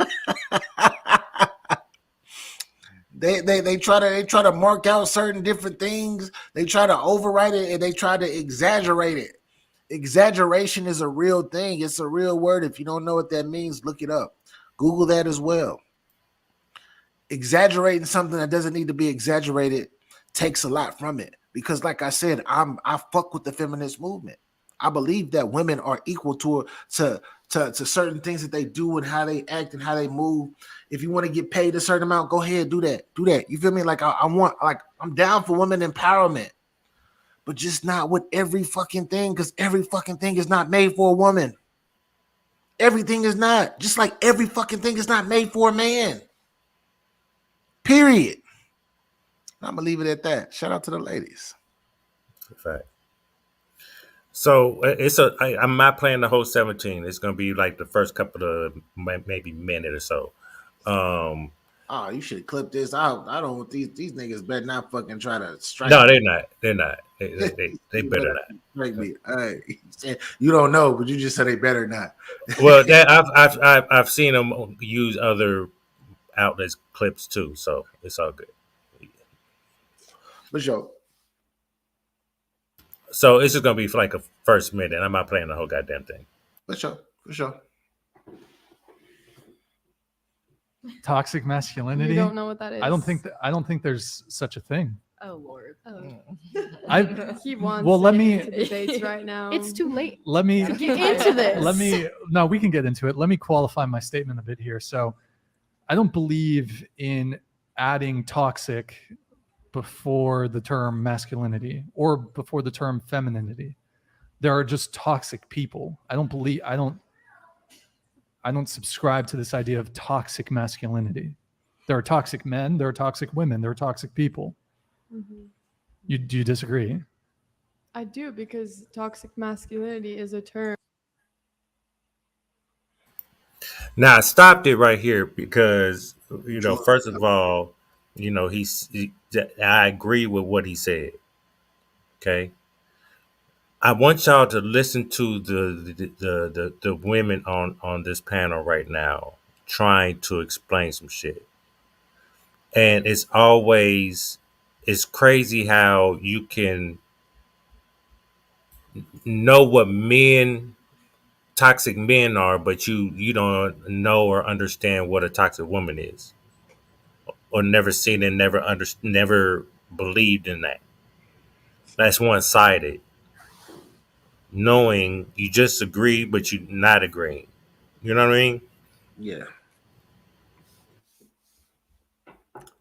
Speaker 1: They try to mark out certain different things. They try to overwrite it and they try to exaggerate it. Exaggeration is a real thing. It's a real word. If you don't know what that means, look it up. Google that as well. Exaggerating something that doesn't need to be exaggerated takes a lot from it. Because like I said, I fuck with the feminist movement. I believe that women are equal to certain things that they do and how they act and how they move. If you want to get paid a certain amount, go ahead, do that. You feel me? Like I'm down for women empowerment, but just not with every fucking thing, because every fucking thing is not made for a woman. Everything is not. Just like every fucking thing is not made for a man. Period. I'm gonna leave it at that. Shout out to the ladies.
Speaker 3: Fact. So I'm not playing the whole 17. It's gonna be like the first couple of maybe minute or so.
Speaker 1: You should clip this out. I don't want these niggas better not fucking try to strike.
Speaker 3: No, they're not. They're not. They better not.
Speaker 1: Strike me. You don't know, but you just said they better not.
Speaker 3: Well, I've seen them use other outlets clips too, so it's all good.
Speaker 1: For sure.
Speaker 3: So it's just gonna be for like a first minute. I'm not playing the whole goddamn thing.
Speaker 1: For sure.
Speaker 18: Toxic masculinity.
Speaker 19: You don't know what that is.
Speaker 18: I don't think there's such a thing.
Speaker 19: Oh Lord.
Speaker 18: He
Speaker 19: wants
Speaker 18: let me
Speaker 19: debates right now. It's too late.
Speaker 18: Let me
Speaker 19: get into this.
Speaker 18: No, we can get into it. Let me qualify my statement a bit here. So I don't believe in adding toxic before the term masculinity or before the term femininity. There are just toxic people. I don't subscribe to this idea of toxic masculinity. There are toxic men, there are toxic women, there are toxic people. Mm-hmm. Do you disagree?
Speaker 19: I do, because toxic masculinity is a term.
Speaker 3: Now I stopped it right here because first of all, I agree with what he said. Okay, I want y'all to listen to the women on this panel right now trying to explain some shit, and it's crazy how you can know what toxic men are, but you don't know or understand what a toxic woman is, or never seen and never believed in that. That's one sided. Knowing you just agree, but you not agreeing. You know what I mean?
Speaker 1: Yeah.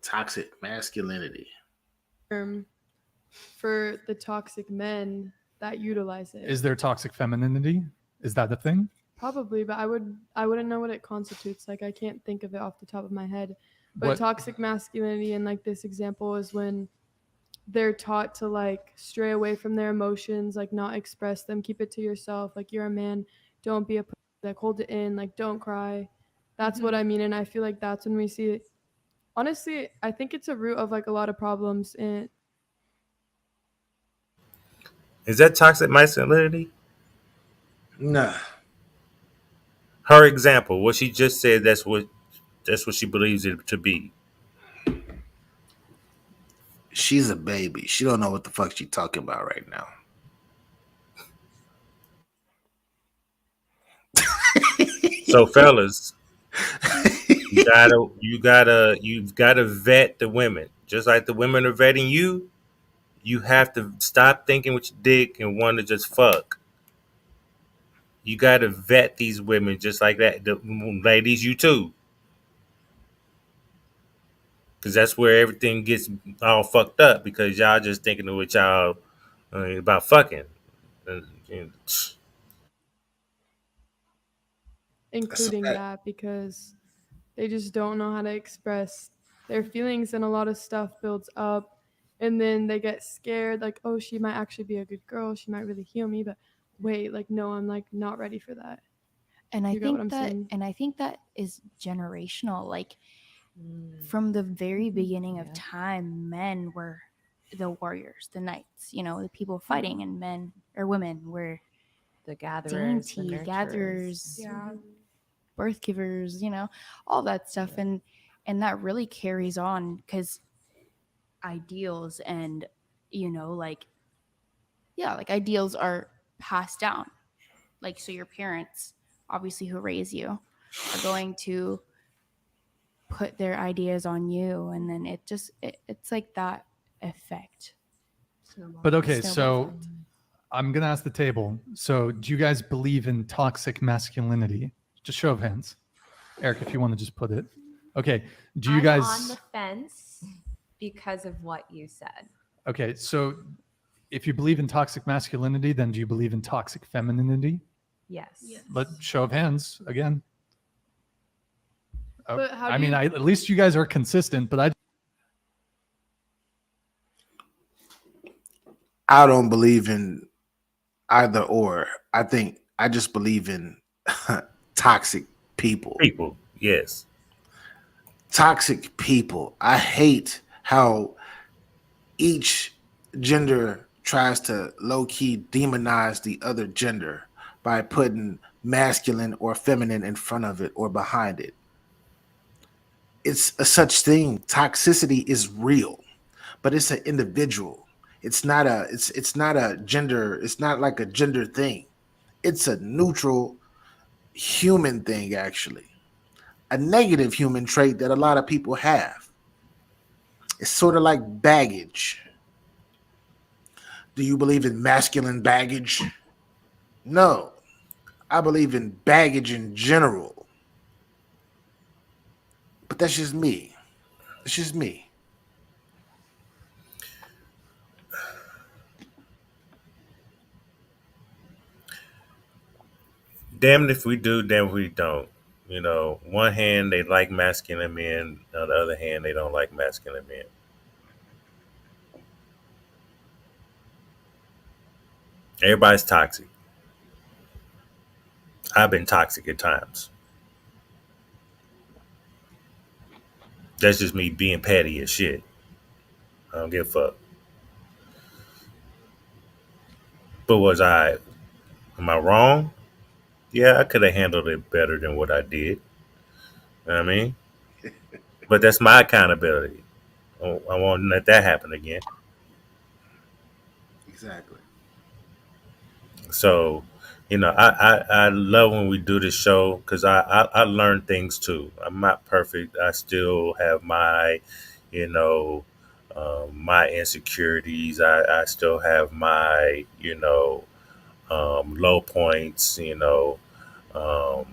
Speaker 1: Toxic masculinity.
Speaker 19: For the toxic men that utilize it.
Speaker 18: Is there toxic femininity? Is that the thing?
Speaker 19: Probably, but I wouldn't know what it constitutes. Like I can't think of it off the top of my head. But toxic masculinity in like this example is when they're taught to like stray away from their emotions, like not express them, keep it to yourself. Like you're a man, don't be a like hold it in, like don't cry. That's what I mean, and I feel like that's when we see it. Honestly, I think it's a root of like a lot of problems in.
Speaker 3: Is that toxic masculinity?
Speaker 1: Nah.
Speaker 3: Her example, what she just said, that's what she believes it to be.
Speaker 1: She's a baby. She don't know what the fuck she's talking about right now.
Speaker 3: So fellas, you've gotta vet the women. Just like the women are vetting you, you have to stop thinking with your dick and want to just fuck. You gotta vet these women just like that. The ladies, you too. Because that's where everything gets all fucked up, because y'all just thinking of what y'all about fucking.
Speaker 19: Including that because they just don't know how to express their feelings, and a lot of stuff builds up, and then they get scared like, oh, she might actually be a good girl, she might really heal me, but wait, like no, I'm like not ready for that.
Speaker 20: And I
Speaker 19: You get what I'm
Speaker 20: think that
Speaker 19: saying?
Speaker 20: and I think that is generational. Like from the very beginning of time, men were the warriors, the knights, the people fighting, and men or women were
Speaker 21: the gatherers, the
Speaker 20: dainty
Speaker 21: nurturers.
Speaker 20: gatherers,
Speaker 19: Yeah.
Speaker 20: birth givers, all that stuff. And that really carries on because ideals and like ideals are passed down. Like, so your parents, obviously, who raise you, are going to put their ideas on you, and then it's like that effect.
Speaker 18: But okay, so I'm gonna ask the table. So do you guys believe in toxic masculinity? Just show of hands. Eric, if you want to just put it. Okay. Do you
Speaker 21: I'm
Speaker 18: guys
Speaker 21: on the fence because of what you said.
Speaker 18: Okay, so if you believe in toxic masculinity, then do you believe in toxic femininity?
Speaker 21: Yes.
Speaker 18: Let show of hands again.
Speaker 19: But how
Speaker 18: I
Speaker 19: do
Speaker 18: mean,
Speaker 19: you-
Speaker 18: at least you guys are consistent, but
Speaker 1: I don't believe in either or. I just believe in toxic people.
Speaker 3: People, yes.
Speaker 1: Toxic people. I hate how each gender tries to low-key demonize the other gender by putting masculine or feminine in front of it or behind it. It's a such thing. Toxicity is real, but it's an individual. It's not a gender. It's not like a gender thing. It's a neutral human thing, actually. A negative human trait that a lot of people have. It's sort of like baggage. Do you believe in masculine baggage? No. I believe in baggage in general. But that's just me. It's just me.
Speaker 3: Damn if we do, damn if we don't. One hand they like masculine men, on the other hand they don't like masculine men. Everybody's toxic. I've been toxic at times. That's just me being petty as shit. I don't give a fuck. But am I wrong? Yeah, I could have handled it better than what I did. You know what I mean? But that's my accountability. I won't let that happen again.
Speaker 1: Exactly.
Speaker 3: So, I love when we do this show because I learn things too. I'm not perfect. I still have my, you know, my insecurities. I still have my, low points. Um,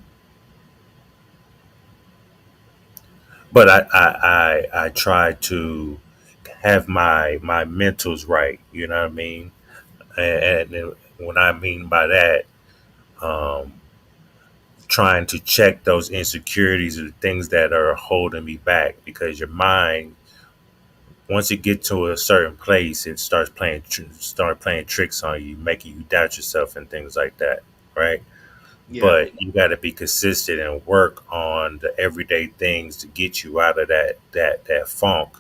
Speaker 3: but I try to have my mentals right. You know what I mean? And when I mean by that, um, trying to check those insecurities or the things that are holding me back, because your mind, once it gets to a certain place, it start playing tricks on you, making you doubt yourself and things like that, right?
Speaker 1: Yeah.
Speaker 3: But you got to be consistent and work on the everyday things to get you out of that funk,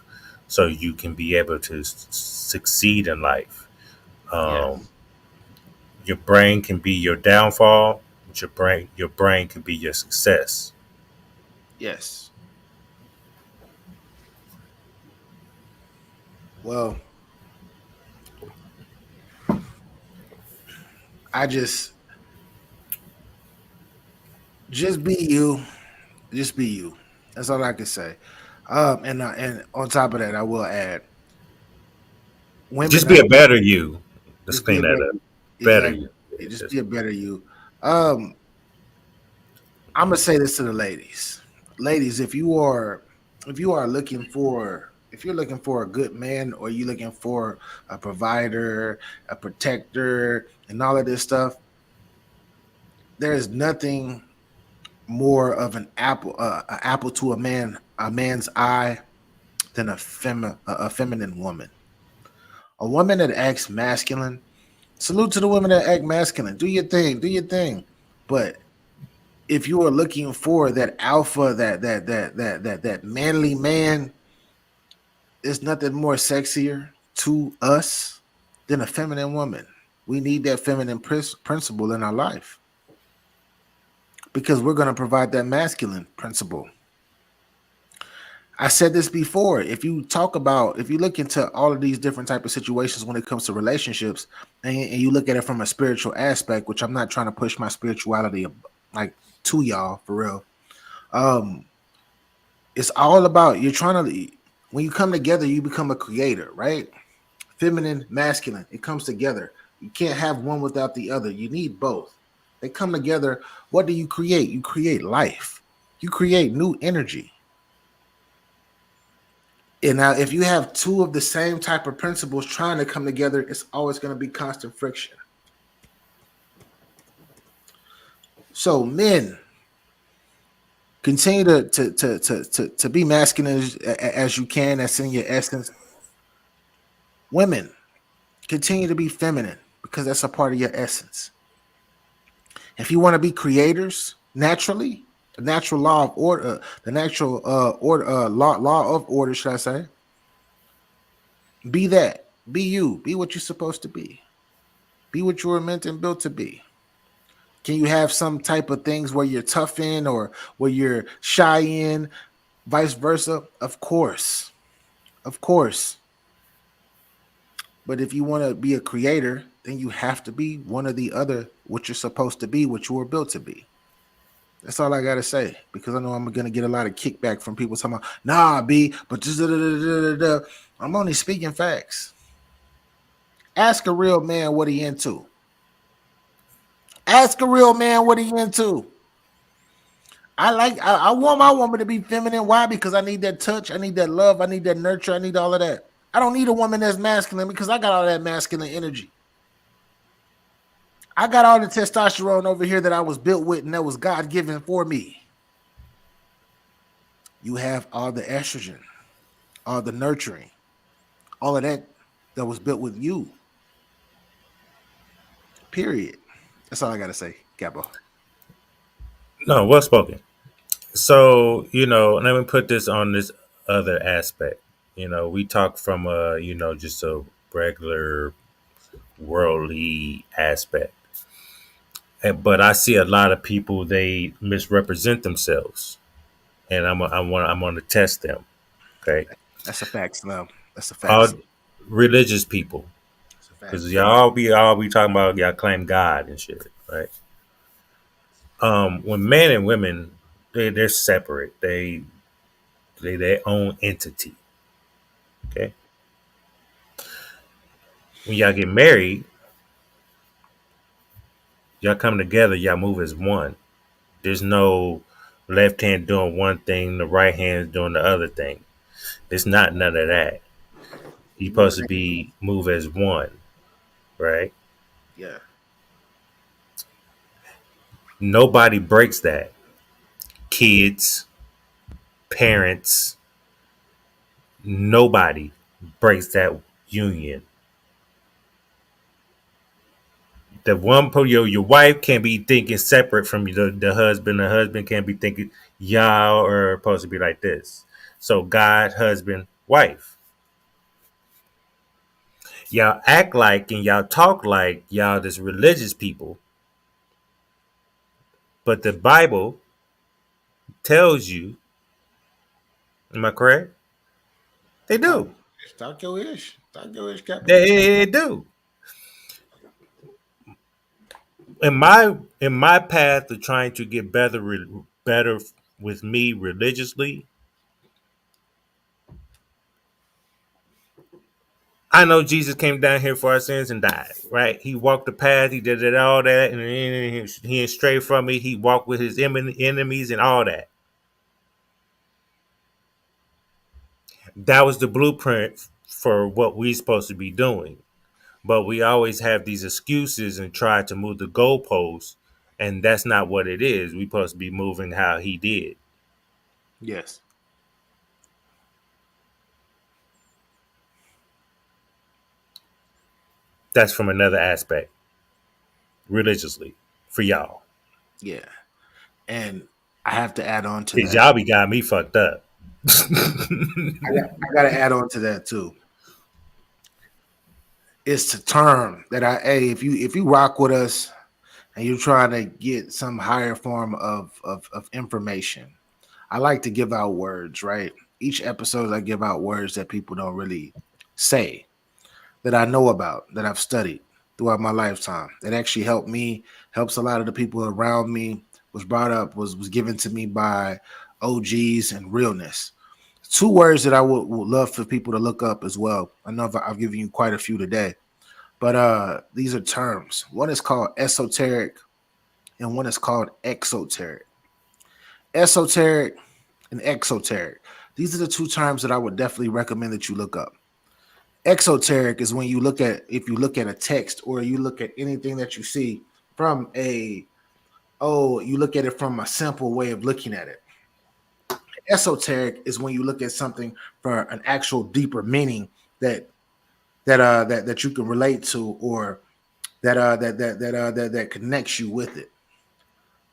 Speaker 3: so you can be able to succeed in life. Um, your brain can be your downfall, but your brain can be your success.
Speaker 1: Yes. Well, I just be you. Just be you. That's all I can say. And on top of that, I will add, women
Speaker 3: Just be
Speaker 1: are
Speaker 3: a better you. Let's
Speaker 1: just be
Speaker 3: clean
Speaker 1: a
Speaker 3: that
Speaker 1: better
Speaker 3: up. Better
Speaker 1: exactly.
Speaker 3: you. Yeah,
Speaker 1: Just
Speaker 3: just
Speaker 1: be a better you. I'm gonna say this to the ladies. Ladies, if you're looking for a good man, or you're looking for a provider, a protector, and all of this stuff, there is nothing more of an apple to a man's eye than a feminine woman. A woman that acts masculine. Salute to the women that act masculine. Do your thing. Do your thing. But if you are looking for that alpha, that manly man, there's nothing more sexier to us than a feminine woman. We need that feminine principle in our life, because we're going to provide that masculine principle. I said this before. If you look into all of these different type of situations when it comes to relationships, and you look at it from a spiritual aspect, which I'm not trying to push my spirituality like to y'all for real. It's all about, when you come together, you become a creator, right? Feminine, masculine, it comes together. You can't have one without the other. You need both. They come together. What do you create? You create life. You create new energy. And now, if you have two of the same type of principles trying to come together, it's always going to be constant friction. So, men, continue to be masculine as you can. That's in your essence. Women, continue to be feminine, because that's a part of your essence. If you want to be creators naturally, the natural law of order, the natural law of order, should I say? Be that. Be you. Be what you're supposed to be. Be what you were meant and built to be. Can you have some type of things where you're tough in, or where you're shy in, vice versa? Of course. Of course. But if you want to be a creator, then you have to be one or the other, what you're supposed to be, what you were built to be. That's all I gotta say, because I know I'm gonna get a lot of kickback from people talking about, nah, B, but just I'm only speaking facts. Ask a real man what he into. Ask a real man what he into. I want my woman to be feminine. Why? Because I need that touch, I need that love, I need that nurture, I need all of that. I don't need a woman that's masculine, because I got all that masculine energy. I got all the testosterone over here that I was built with, and that was God given for me. You have all the estrogen, all the nurturing, all of that was built with you. Period. That's all I gotta say, Capo.
Speaker 3: No, well spoken. So, let me put this on this other aspect. We talk from just a regular worldly aspect. But I see a lot of people, they misrepresent themselves, and I'm going to test them. Okay,
Speaker 2: That's a fact, Slim. That's a
Speaker 3: all
Speaker 2: fact.
Speaker 3: religious people,
Speaker 2: That's a fact.
Speaker 3: because y'all be talking about y'all claim God and shit, right? When men and women, they're separate. They their own entity. Okay, when y'all get married, y'all come together. Y'all move as one. There's no left hand doing one thing, the right hand doing the other thing. It's not none of that. You're supposed to be move as one, right?
Speaker 2: Yeah.
Speaker 3: Nobody breaks that. Kids, parents, nobody breaks that union. Your wife can't be thinking separate from the husband. The husband can't be thinking y'all are supposed to be like this. So God, husband, wife. Y'all act like and y'all talk like y'all this religious people. But the Bible tells you, am I correct? They do.
Speaker 1: Talk your ish, Captain.
Speaker 3: They do. In my path of trying to get better with me religiously, I know Jesus came down here for our sins and died, right? He walked the path, he did all that, and he ain't strayed from me. He walked with his enemies and all that. That was the blueprint for what we're supposed to be doing. But we always have these excuses and try to move the goalposts, and that's not what it is. We're supposed to be moving how he did.
Speaker 2: Yes.
Speaker 3: That's from another aspect, religiously, for y'all.
Speaker 2: Yeah. And I have to add on to
Speaker 3: Because
Speaker 2: that.
Speaker 3: y'all be got me fucked up.
Speaker 2: I got to add on to that too. It's the term that if you rock with us and you're trying to get some higher form of information, I like to give out words, right? Each episode I give out words that people don't really say, that I know about, that I've studied throughout my lifetime, that actually helped me, helps a lot of the people around me, was brought up, was given to me by OGs and realness. 2 words that I would love for people to look up as well. I know I've given you quite a few today, but these are terms. One is called esoteric and one is called exoteric. Esoteric and exoteric. These are the 2 terms that I would definitely recommend that you look up. Exoteric is when you look at a text or you look at anything that you see from you look at it from a simple way of looking at it. Esoteric is when you look at something for an actual deeper meaning that you can relate to, or that connects you with it.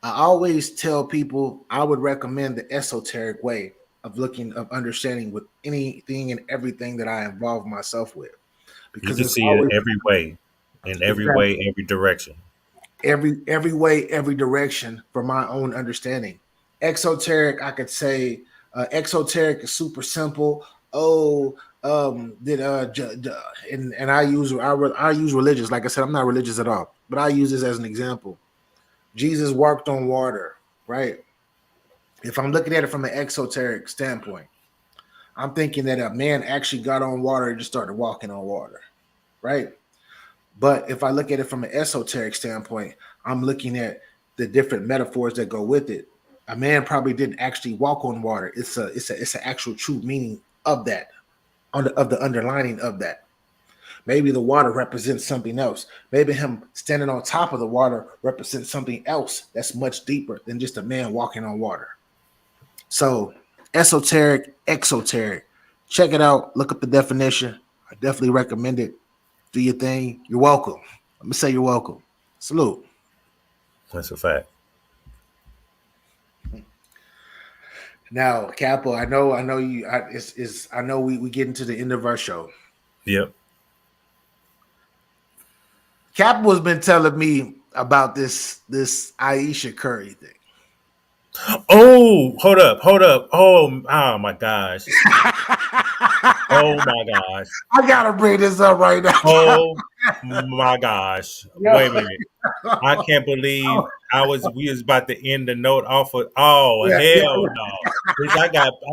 Speaker 2: I always tell people I would recommend the esoteric way of understanding with anything and everything that I involve myself with,
Speaker 3: You
Speaker 2: because
Speaker 3: can
Speaker 2: it's
Speaker 3: see
Speaker 2: always
Speaker 3: it every way, in every
Speaker 2: exactly,
Speaker 3: way, every direction.
Speaker 2: every way, every direction for my own understanding. Exoteric, I could say, exoteric is super simple. And I use religious. Like I said, I'm not religious at all, but I use this as an example. Jesus walked on water, right? If I'm looking at it from an exoteric standpoint, I'm thinking that a man actually got on water and just started walking on water, right? But if I look at it from an esoteric standpoint, I'm looking at the different metaphors that go with it. A man probably didn't actually walk on water. It's an actual true meaning of that, of the underlining of that. Maybe the water represents something else. Maybe him standing on top of the water represents something else that's much deeper than just a man walking on water. So esoteric, exoteric. Check it out. Look up the definition. I definitely recommend it. Do your thing. You're welcome. Let me say you're welcome. Salute.
Speaker 3: That's a fact.
Speaker 1: Now, Capo, I know you. I know we get into the end of our show.
Speaker 3: Yep.
Speaker 1: Capo has been telling me about this Aisha Curry thing.
Speaker 3: Oh, hold up. Oh my gosh. Oh my gosh.
Speaker 1: I gotta bring this up right now.
Speaker 3: Oh my gosh.
Speaker 1: Yo.
Speaker 3: Wait a minute. I can't believe we was about to end the note off of hell no. Bitch,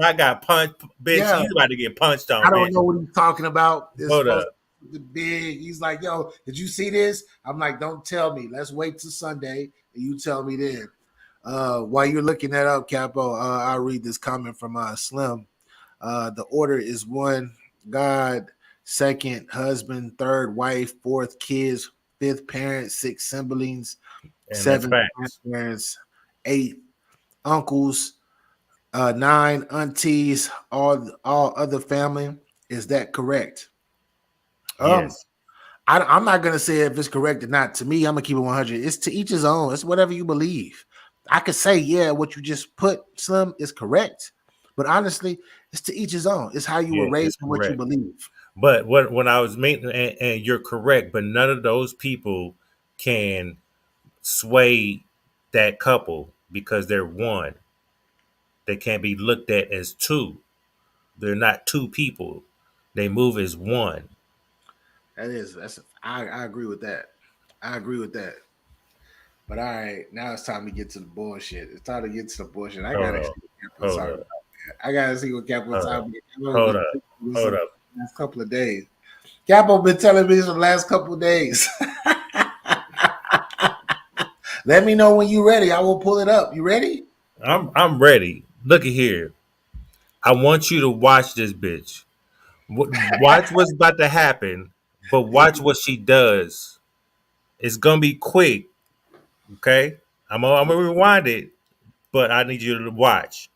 Speaker 3: I got punched. Bitch,
Speaker 1: Yeah.
Speaker 3: you about to get punched on.
Speaker 1: I don't
Speaker 3: bitch.
Speaker 1: know what he's talking about. It's
Speaker 3: Hold
Speaker 1: supposed
Speaker 3: up.
Speaker 1: to be big. He's like, yo, did you see this? I'm like, don't tell me. Let's wait till Sunday and you tell me then. While you're looking that up, Capo, I'll read this comment from Slim. The order is 1, God, 2nd, husband, 3rd, wife, 4th, kids, 5th, parents, 6 siblings,
Speaker 3: And
Speaker 1: 7
Speaker 3: that's facts.
Speaker 1: grandparents, 8 uncles, 9 aunties, all other family. Is that correct?
Speaker 3: Yes.
Speaker 1: I'm not gonna say if it's correct or not. To me, I'm gonna keep it 100. It's to each his own. It's whatever you believe. I could say, yeah, what you just put, Slim, is correct. But honestly, it's to each his own. It's how you were raised and what you believe.
Speaker 3: But when I was making, and you're correct, but none of those people can sway that couple because they're one. They can't be looked at as two. They're not two people. They move as one.
Speaker 1: I agree with that. I agree with that. But all right, now it's time to get to the bullshit. It's time to get to the bullshit. I gotta see what Capo's talking about. I gotta see what Capo's talking about.
Speaker 3: Hold up.
Speaker 1: Last couple of days. Capo been telling me this for the last couple of days. Let me know when you're ready. I will pull it up. You ready?
Speaker 3: I'm ready. Look at here. I want you to watch this bitch. Watch what's about to happen, but watch what she does. It's gonna be quick. Okay? I'm gonna rewind it, but I need you to watch.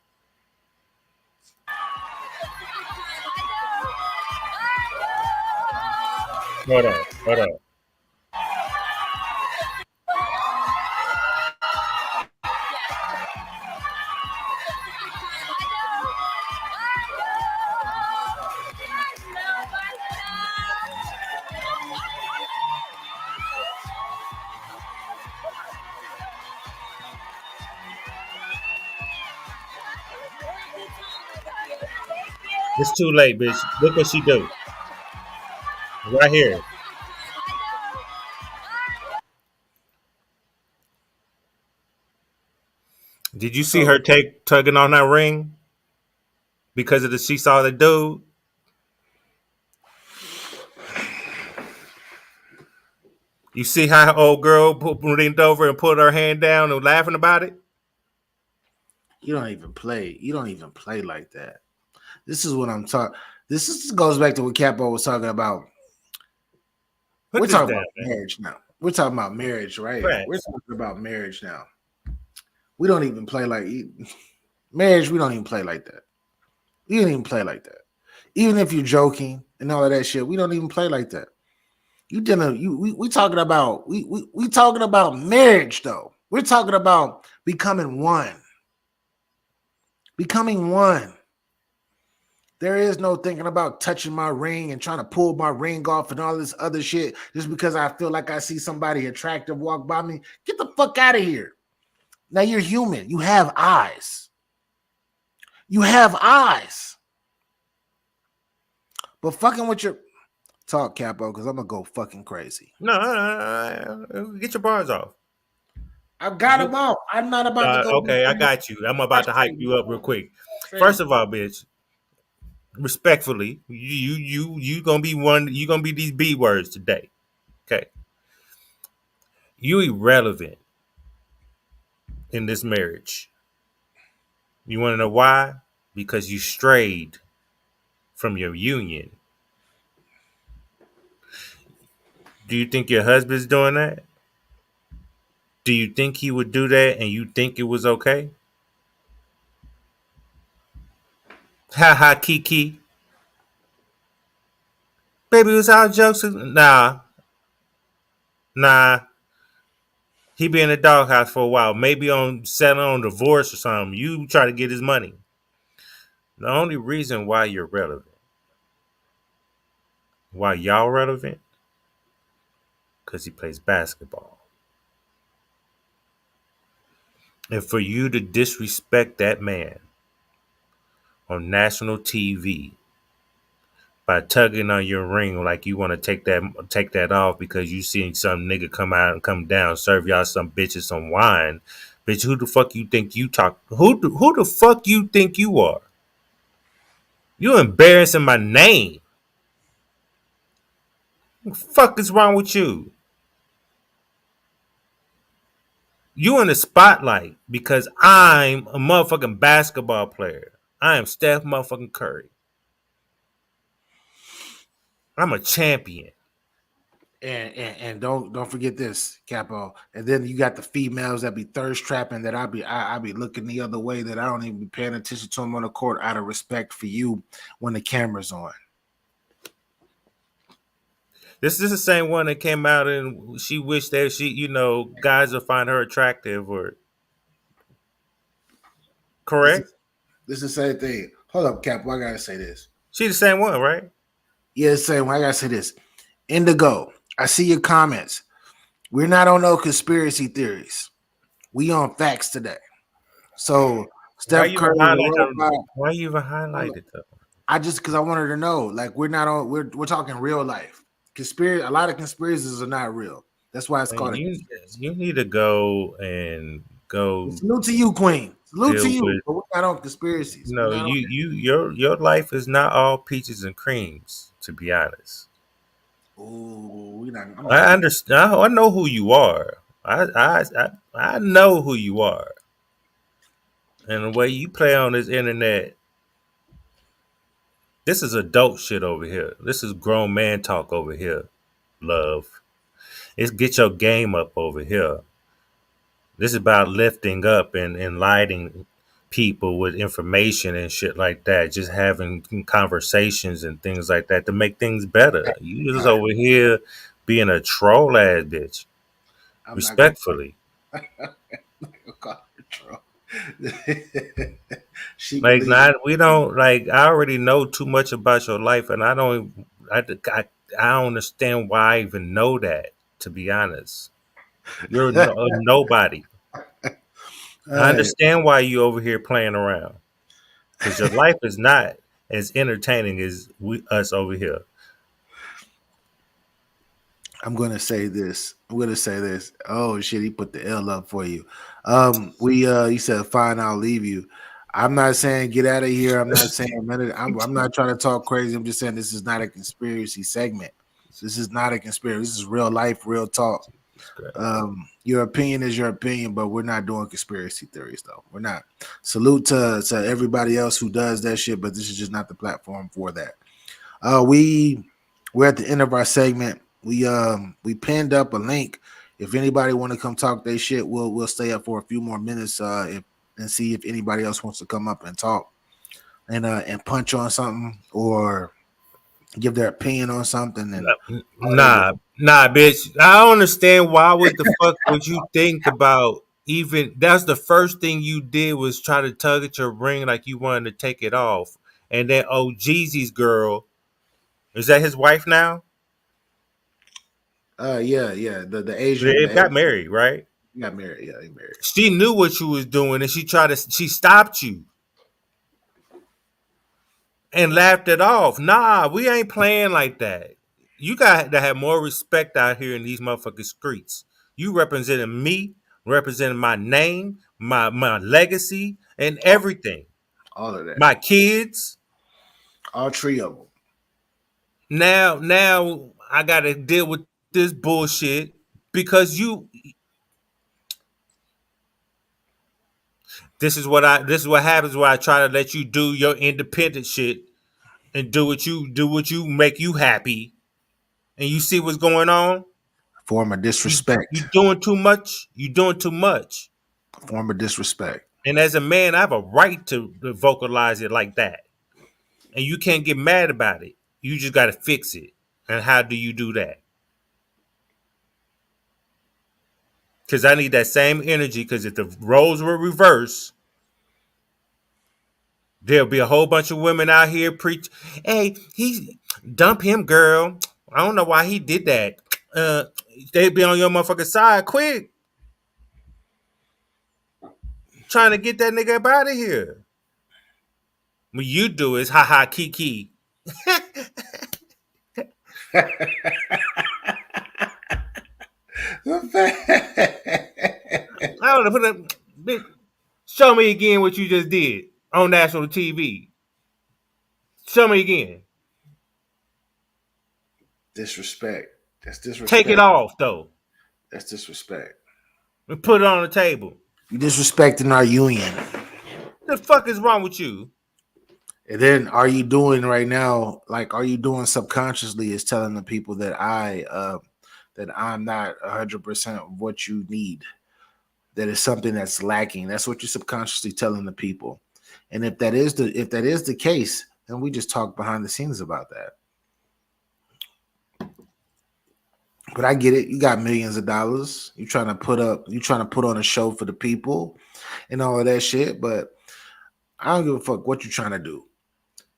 Speaker 3: Hold on. It's too late, bitch. Look what she do. Right here. Did you see her tugging on that ring? Because she saw the dude? You see how old girl leaned over and put her hand down and laughing about it?
Speaker 1: You don't even play. You don't even play like that. This is what I'm talking. This goes back to what Capo was talking about. We're talking about marriage now. We're talking about marriage, right?
Speaker 3: Right.
Speaker 1: We're talking about marriage now. We don't even play like marriage. We don't even play like that. We don't even play like that. Even if you're joking and all of that shit, we don't even play like that. We talking about we talking about marriage though. We're talking about becoming one. Becoming one. There is no thinking about touching my ring and trying to pull my ring off and all this other shit just because I feel like I see somebody attractive walk by me. Get the fuck out of here. Now you're human. You have eyes. You have eyes. But fucking with your talk, Capo, because I'm gonna go fucking crazy.
Speaker 3: No, get your bars off.
Speaker 1: I've got them off. I'm not about to go.
Speaker 3: Okay, I got you. I'm about to hype you up real quick. First of all, bitch, respectfully, you gonna be one. You gonna be these B words today. Okay, you irrelevant in this marriage. You want to know why? Because you strayed from your union. Do you think your husband's doing that? Do you think he would do that and you think it was okay? Ha ha, Kiki. Baby, it was all jokes. Nah. He be in the doghouse for a while. Maybe settling on divorce or something. You try to get his money. The only reason why you're relevant, why y'all relevant, because he plays basketball. And for you to disrespect that man on national TV by tugging on your ring like you want to take that off because you seen some nigga come out and come down, serve y'all some bitches some wine. Bitch, who the fuck you think you talk? Who the fuck you think you are? You embarrassing my name. What the fuck is wrong with you? You in the spotlight because I'm a motherfucking basketball player. I am Steph motherfucking Curry. I'm a champion.
Speaker 1: And don't forget this, Capo. And then you got the females that be thirst trapping that I be looking the other way, that I don't even be paying attention to them on the court out of respect for you when the camera's on.
Speaker 3: This is the same one that came out and she wished that guys would find her attractive, or correct?
Speaker 1: This is the same thing. Hold up, Capo. I gotta say this.
Speaker 3: She the same one, right?
Speaker 1: Yeah, the same one. I gotta say this. Indigo, I see your comments. We're not on no conspiracy theories. We on facts today. So Steph Curry,
Speaker 3: why you even highlight it though?
Speaker 1: I just because I wanted to know, like, we're not on. We're talking real life. A lot of conspiracies are not real. That's why it's called.
Speaker 3: You need to go and go.
Speaker 1: Salute to you, Queen. Salute to you. But we're not on conspiracies.
Speaker 3: No, your life is not all peaches and creams. To be honest.
Speaker 1: Ooh,
Speaker 3: I understand. I know who you are. I know who you are. And the way you play on this internet, this is adult shit over here. This is grown man talk over here, love. It's get your game up over here. This is about lifting up and enlightening people with information and shit like that. Just having conversations and things like that to make things better. You just over here being a troll ass bitch. Respectfully. We don't like. I already know too much about your life, and I don't understand why I even know that. To be honest, you're a nobody. I understand why you over here playing around, because your life is not as entertaining as us over here.
Speaker 1: I'm gonna say this. Oh shit, he put the L up for you. You said fine, I'll leave you. I'm not saying get out of here. I'm not saying I'm not trying to talk crazy. I'm just saying this is not a conspiracy segment. This is not a conspiracy. This is real life, real talk. Your opinion is your opinion, but we're not doing conspiracy theories, though. We're not. Salute to everybody else who does that shit, but this is just not the platform for that. We're at the end of our segment. We pinned up a link. If anybody want to come talk their shit, we'll stay up for a few more minutes and see if anybody else wants to come up and talk and punch on something or give their opinion on something. And
Speaker 3: nah, bitch. I don't understand why would the fuck would you think about even that's the first thing you did was try to tug at your ring like you wanted to take it off. And then Jeezy's girl, is that his wife now?
Speaker 1: Yeah. The Asian.
Speaker 3: They got married, right?
Speaker 1: Got married. Yeah, they married.
Speaker 3: She knew what you was doing, and she stopped you and laughed it off. Nah, we ain't playing like that. You got to have more respect out here in these motherfucking streets. You representing me, representing my name, my legacy, and everything.
Speaker 1: All of that.
Speaker 3: My kids.
Speaker 1: All three of them.
Speaker 3: Now I got to deal with this bullshit because This is what happens when I try to let you do your independent shit and do what you make you happy, and you see what's going on.
Speaker 1: Form of disrespect.
Speaker 3: You doing too much. You doing too much.
Speaker 1: Form of disrespect.
Speaker 3: And as a man, I have a right to vocalize it like that, and you can't get mad about it. You just got to fix it. And how do you do that? Because I need that same energy. Because if the roles were reversed, There'll be a whole bunch of women out here preach, hey, he dump him, girl. I don't know why he did that. They'd be on your motherfucking side quick. Trying to get that nigga up out of here. What you do is ha kiki. I don't know, show me again what you just did on national TV. Show me again.
Speaker 1: Disrespect. That's disrespect.
Speaker 3: Take it off, though.
Speaker 1: That's disrespect.
Speaker 3: And put it on the table.
Speaker 1: You disrespecting our union.
Speaker 3: The fuck is wrong with you?
Speaker 1: And then are you doing right now, like, are you doing subconsciously is telling the people that I'm not 100% of what you need. That is something that's lacking. That's what you're subconsciously telling the people. And if that is the case, then we just talk behind the scenes about that. But I get it. You got millions of dollars. You're trying to put on a show for the people and all of that shit. But I don't give a fuck what you're trying to do.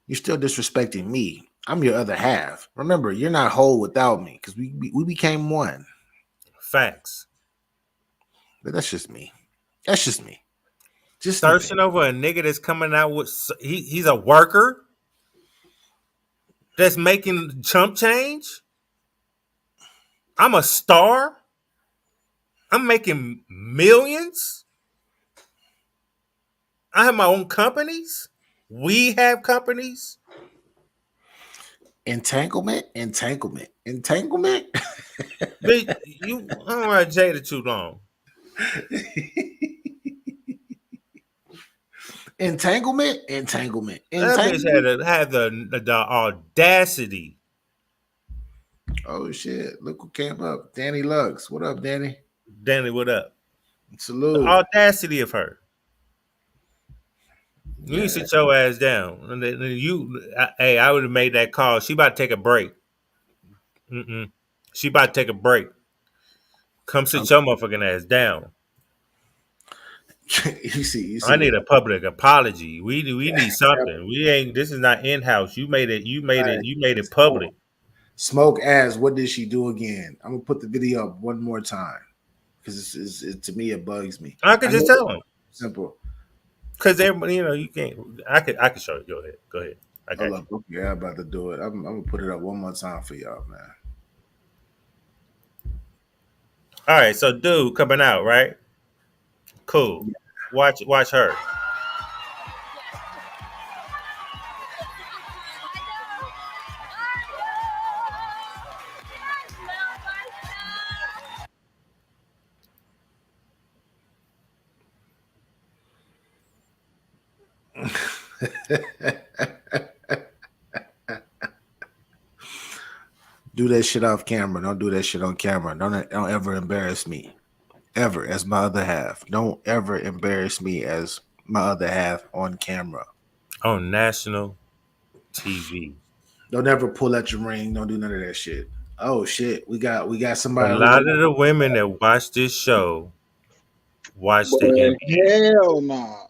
Speaker 1: You're still disrespecting me. I'm your other half. Remember, you're not whole without me because we became one.
Speaker 3: Facts.
Speaker 1: But that's just me. That's just me. Just
Speaker 3: thirsting over a nigga that's coming out with he's a worker that's making chump change. I'm a star. I'm making millions. I have my own companies. We have companies.
Speaker 1: Entanglement.
Speaker 3: Bitch, you I don't want to Jada too long.
Speaker 1: Entanglement.
Speaker 3: That bitch had the audacity.
Speaker 1: Oh shit! Look who came up. Danny Lux. What up, Danny?
Speaker 3: Danny, what up?
Speaker 1: Salute.
Speaker 3: The audacity of her. You need to sit your ass down. And then I would have made that call. She about to take a break. She about to take a break. Come sit your motherfucking ass down.
Speaker 1: you see.
Speaker 3: I need a public apology. We need something. This is not in-house. You made it public.
Speaker 1: Smoke ass, what did she do again? I'm gonna put the video up one more time because to me it bugs me.
Speaker 3: I could just tell him.
Speaker 1: Simple.
Speaker 3: Because everybody, you can't. I could show it. Go ahead. I got you.
Speaker 1: Okay, I'm about to do it. I'm gonna put it up one more time for y'all, man.
Speaker 3: All right, so dude coming out, right? Cool. Watch her.
Speaker 1: Do that shit off camera. Don't do that shit on camera. Don't ever embarrass me. Ever as my other half. Don't ever embarrass me as my other half on camera.
Speaker 3: On national TV.
Speaker 1: Don't ever pull out your ring. Don't do none of that shit. Oh shit. We got somebody.
Speaker 3: A lot of the women that watch this show watch the NBA.
Speaker 4: Hell no.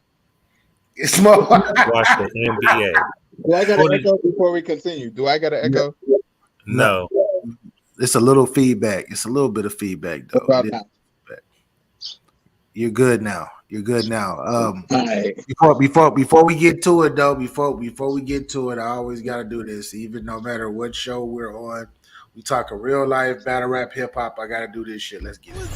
Speaker 1: It's more
Speaker 3: watch the NBA.
Speaker 4: Do I got to echo before we continue? Do I got to echo?
Speaker 3: No.
Speaker 1: It's a little feedback. It's a little bit of feedback though. You're good now. Before we get to it though, before we get to it, I always gotta do this. Even no matter what show we're on, we talk a real life battle rap hip hop. I gotta do this shit. Let's get it.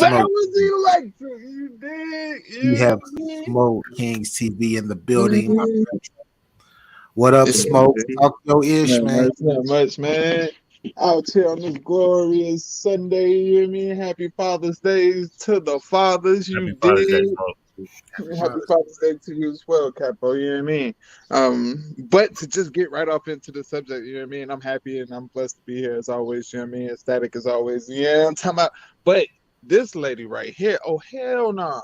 Speaker 4: That was electric. You did.
Speaker 1: We have Smoke Kings TV in the building. What up, Smoke? Talk your ish, man.
Speaker 4: It's not much, man. Out here on this glorious Sunday, you hear me? Happy Father's Day to the fathers. Happy Father's Day to you as well, Capo. You know what I mean? But to just get right off into the subject, you know what I mean? I'm happy and I'm blessed to be here as always. You know what I mean? Ecstatic as always. Yeah, I'm talking about. But this lady right here, oh hell no! Nah.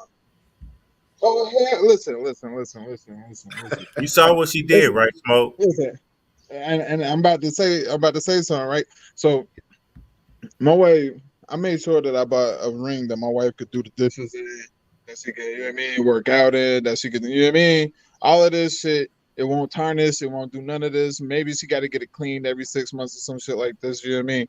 Speaker 4: Oh hell! Listen.
Speaker 3: You saw what she did, right, Smoke?
Speaker 4: Listen. and I'm about to say something, right? So my wife, I made sure that I bought a ring that my wife could do the dishes in, that she could, you know what I mean, work out in, that she could, you know what I mean, all of this shit. It won't tarnish. It won't do none of this. Maybe she got to get it cleaned every 6 months or some shit like this. You know what I mean?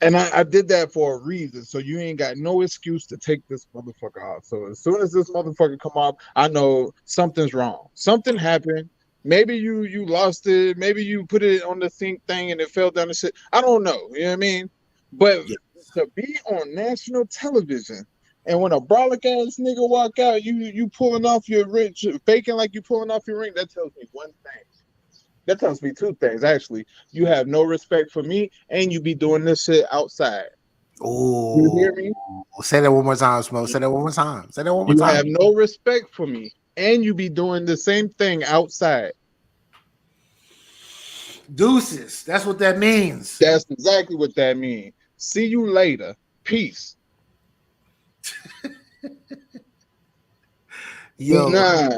Speaker 4: And I did that for a reason. So you ain't got no excuse to take this motherfucker off. So as soon as this motherfucker come off, I know something's wrong. Something happened. Maybe you lost it. Maybe you put it on the sink thing and it fell down the shit. I don't know. You know what I mean? But to be on national television and when a brolic ass nigga walk out, you pulling off your ring, faking like you pulling off your ring, that tells me one thing. That tells me two things, actually. You have no respect for me, and you be doing this shit outside.
Speaker 1: Oh,
Speaker 4: you hear me?
Speaker 1: Say that one more time, Smoke. Say that one more time. Say that one more
Speaker 4: You
Speaker 1: time.
Speaker 4: have no respect for me, and you be doing the same thing outside.
Speaker 1: Deuces. That's what that means.
Speaker 4: That's exactly what that means. See you later. Peace.
Speaker 1: Yo.
Speaker 4: Nah.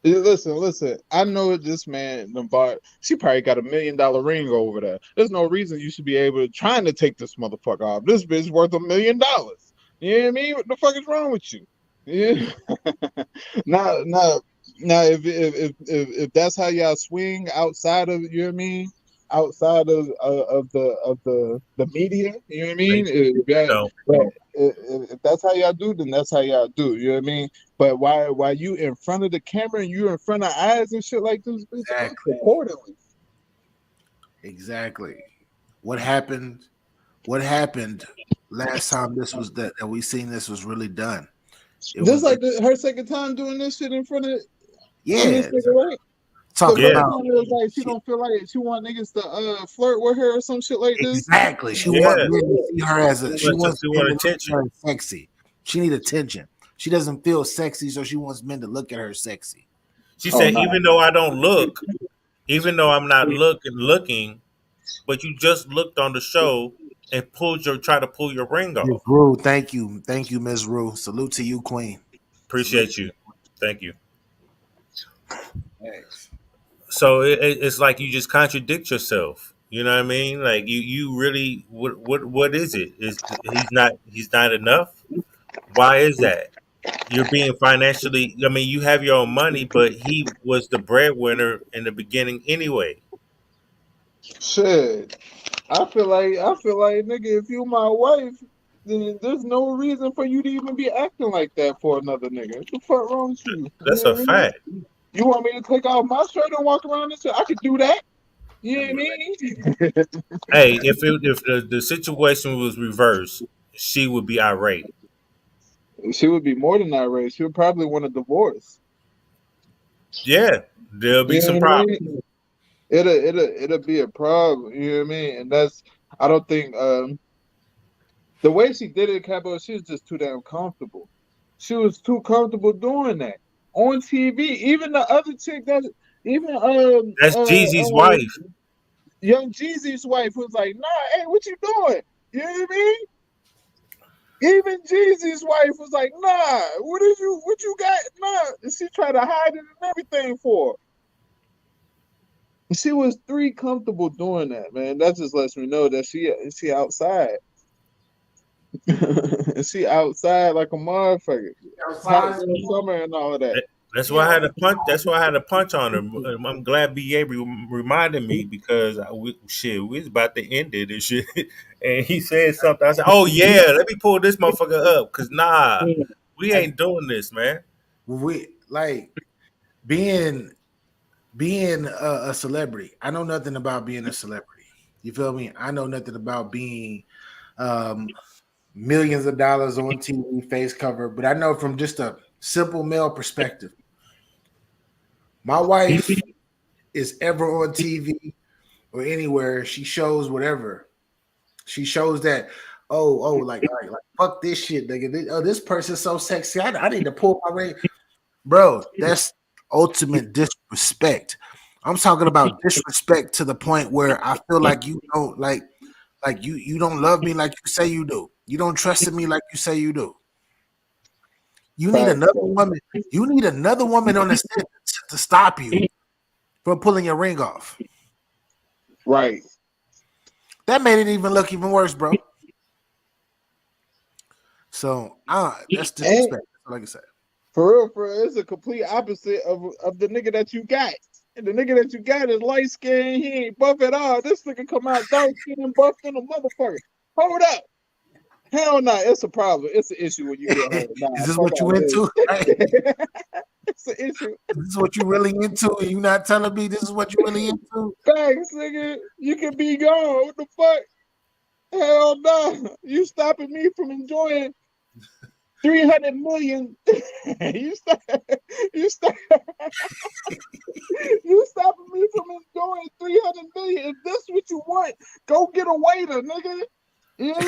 Speaker 4: Listen. I know this man bought. She probably got $1 million ring over there. There's no reason you should be able to trying to take this motherfucker off. This bitch worth $1 million. You know what I mean? What the fuck is wrong with you? Yeah. Now, if that's how y'all swing outside of, you know what I mean? Outside of the media, you know what I mean? If that's how y'all do, then that's how y'all do. You know what I mean? But why you in front of the camera and you in front of eyes and shit like this,
Speaker 1: exactly.
Speaker 4: Accordingly.
Speaker 1: Exactly. What happened? What happened last time this was that we seen this was really done?
Speaker 4: Just like her second time doing this shit in front of
Speaker 1: yeah.
Speaker 4: Right?
Speaker 1: Talking about
Speaker 4: it was like she don't feel like she want niggas to flirt with her or some shit like this.
Speaker 1: Exactly. She wants men to see her as she wants attention. Sexy. She need attention. She doesn't feel sexy, so she wants men to look at her sexy.
Speaker 3: She said, even though I don't look, even though I'm not looking, but you just looked on the show and try to pull your ring off.
Speaker 1: Ms. Rue, thank you, Ms. Rue. Salute to you, Queen.
Speaker 3: Appreciate you. Thank you.
Speaker 1: Thanks.
Speaker 3: So it's like you just contradict yourself. You know what I mean? Like you really what is it? He's not enough? Why is that? You're being financially, I mean, you have your own money, but he was the breadwinner in the beginning anyway.
Speaker 4: Shit. I feel like nigga, if you my wife, then there's no reason for you to even be acting like that for another nigga. What the fuck wrong with you?
Speaker 3: That's a fact.
Speaker 4: You want me to take off my shirt and walk around this shit? I could do that. You know what I mean?
Speaker 3: Hey, if the situation was reversed, she would be irate.
Speaker 4: She would be more than irate. She would probably want a divorce.
Speaker 3: Yeah, there'll be some problems.
Speaker 4: It'll be a problem. You know what I mean? And that's, I don't think the way she did it, Capo, she was just too damn comfortable. She was too comfortable doing that on TV. Even the other chick that's
Speaker 3: Jeezy's wife.
Speaker 4: Young Jeezy's wife was like, nah, hey, what you doing? You know what I mean? Even Jeezy's wife was like, nah, what you got? Nah. And she tried to hide it and everything for her. She was comfortable doing that, man. That just lets me know that she outside. She outside like a motherfucker. Outside in the summer and all of that.
Speaker 3: That's why I had to punch. That's why I had to punch on her. I'm glad BA reminded me because we was about to end it and shit. And he said something. I said, "Oh yeah, let me pull this motherfucker up because we ain't doing this, man."
Speaker 1: We like being a celebrity. I know nothing about being a celebrity. You feel me? I know nothing about being millions of dollars on TV, face cover. But I know from just a simple male perspective. My wife is ever on TV or anywhere. She shows whatever. She shows that, like fuck this shit, nigga. This person's so sexy. I need to pull my ring. Bro, that's ultimate disrespect. I'm talking about disrespect to the point where I feel like you don't like you don't love me like you say you do. You don't trust in me like you say you do. You need another woman. You need another woman on the set to stop you for pulling your ring off.
Speaker 4: Right.
Speaker 1: That made it even look even worse, bro. So that's disrespect. Like I said.
Speaker 4: For real, it's a complete opposite of the nigga that you got. And the nigga that you got is light skinned, he ain't buff at all. This nigga come out dark skinned and buff than a motherfucker. Hold up. Hell no, it's a problem. It's an issue when you get home. Nah,
Speaker 1: is this what you into? Right?
Speaker 4: It's an issue.
Speaker 1: This is what you really into, and you not telling me this is what you really into?
Speaker 4: Thanks, nigga. You can be gone. What the fuck? Hell no. You stopping me from enjoying 300 million. you stopping me from enjoying 300 million. If this what you want, go get a waiter, nigga. You know what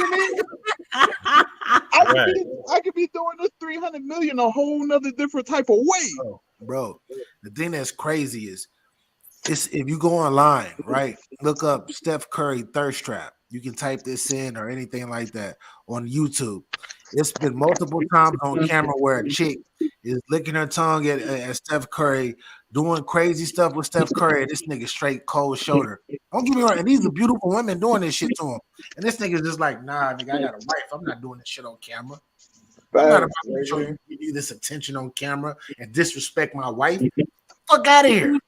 Speaker 4: I mean? I could be doing this 300 million a whole nother different type of way.
Speaker 1: Bro, the thing that's crazy is if you go online, right? Look up Steph Curry thirst trap. You can type this in or anything like that on YouTube. It's been multiple times on camera where a chick is licking her tongue at Steph Curry, doing crazy stuff with Steph Curry, and this nigga straight cold shoulder. Don't get me wrong, and these are beautiful women doing this shit to him. And this nigga's just like, nah, nigga, I got a wife. I'm not doing this shit on camera. I'm not about to show you this attention on camera and disrespect my wife. Get the fuck out of here.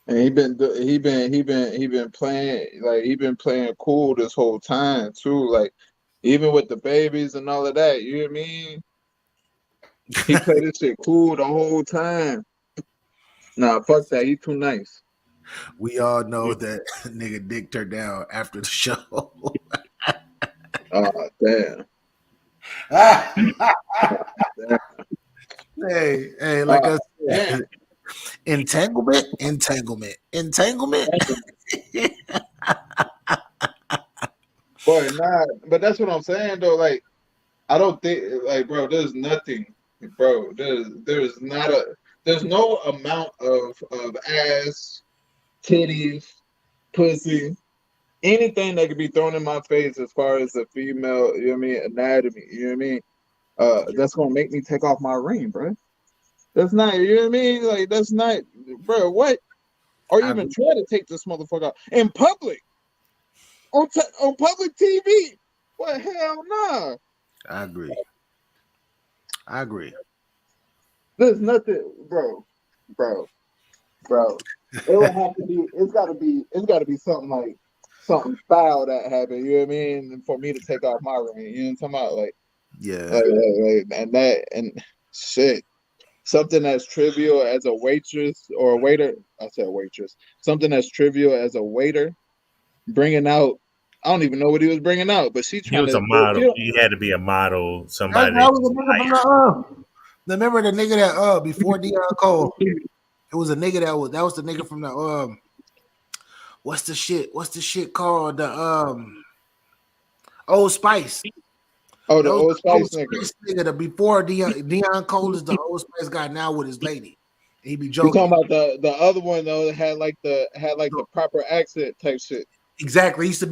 Speaker 4: And he been playing cool this whole time too. Like even with the babies and all of that, you know what I mean? He played this shit cool the whole time. Nah, fuck that. He too nice.
Speaker 1: We all know that nigga dicked her down after the show.
Speaker 4: Oh, damn.
Speaker 1: Hey, like I said, entanglement.
Speaker 4: Boy, nah, but that's what I'm saying though. Like, I don't think, like, bro, there's nothing, bro. There's no amount of ass, titties, pussy, anything that could be thrown in my face as far as a female, you know what I mean, anatomy, you know what I mean? That's gonna make me take off my ring, bro. That's not, you know what I mean? Like, that's not, bro, what? Or even try to take this motherfucker out in public, on public TV. What, hell no.
Speaker 1: I agree.
Speaker 4: There's nothing, bro. It would have to be, it's gotta be something foul that happened, you know what I mean? For me to take off my ring, you know what I'm talking about? Like,
Speaker 1: yeah.
Speaker 4: And shit. Something as trivial as a waitress or a waiter. I said waitress. Something as trivial as a waiter bringing out. I don't even know what he was bringing out, but he
Speaker 3: was a model. He had to be a model. Somebody.
Speaker 1: Remember the nigga that before Deion Cole? It was a nigga that was the nigga from the what's the shit called, the Old Spice.
Speaker 4: Oh, the Old Spice
Speaker 1: nigga. The before Deion Cole is the Old Spice guy now with his lady. He be joking.
Speaker 4: You talking about the other one though that had the proper accent type shit.
Speaker 1: Exactly. He used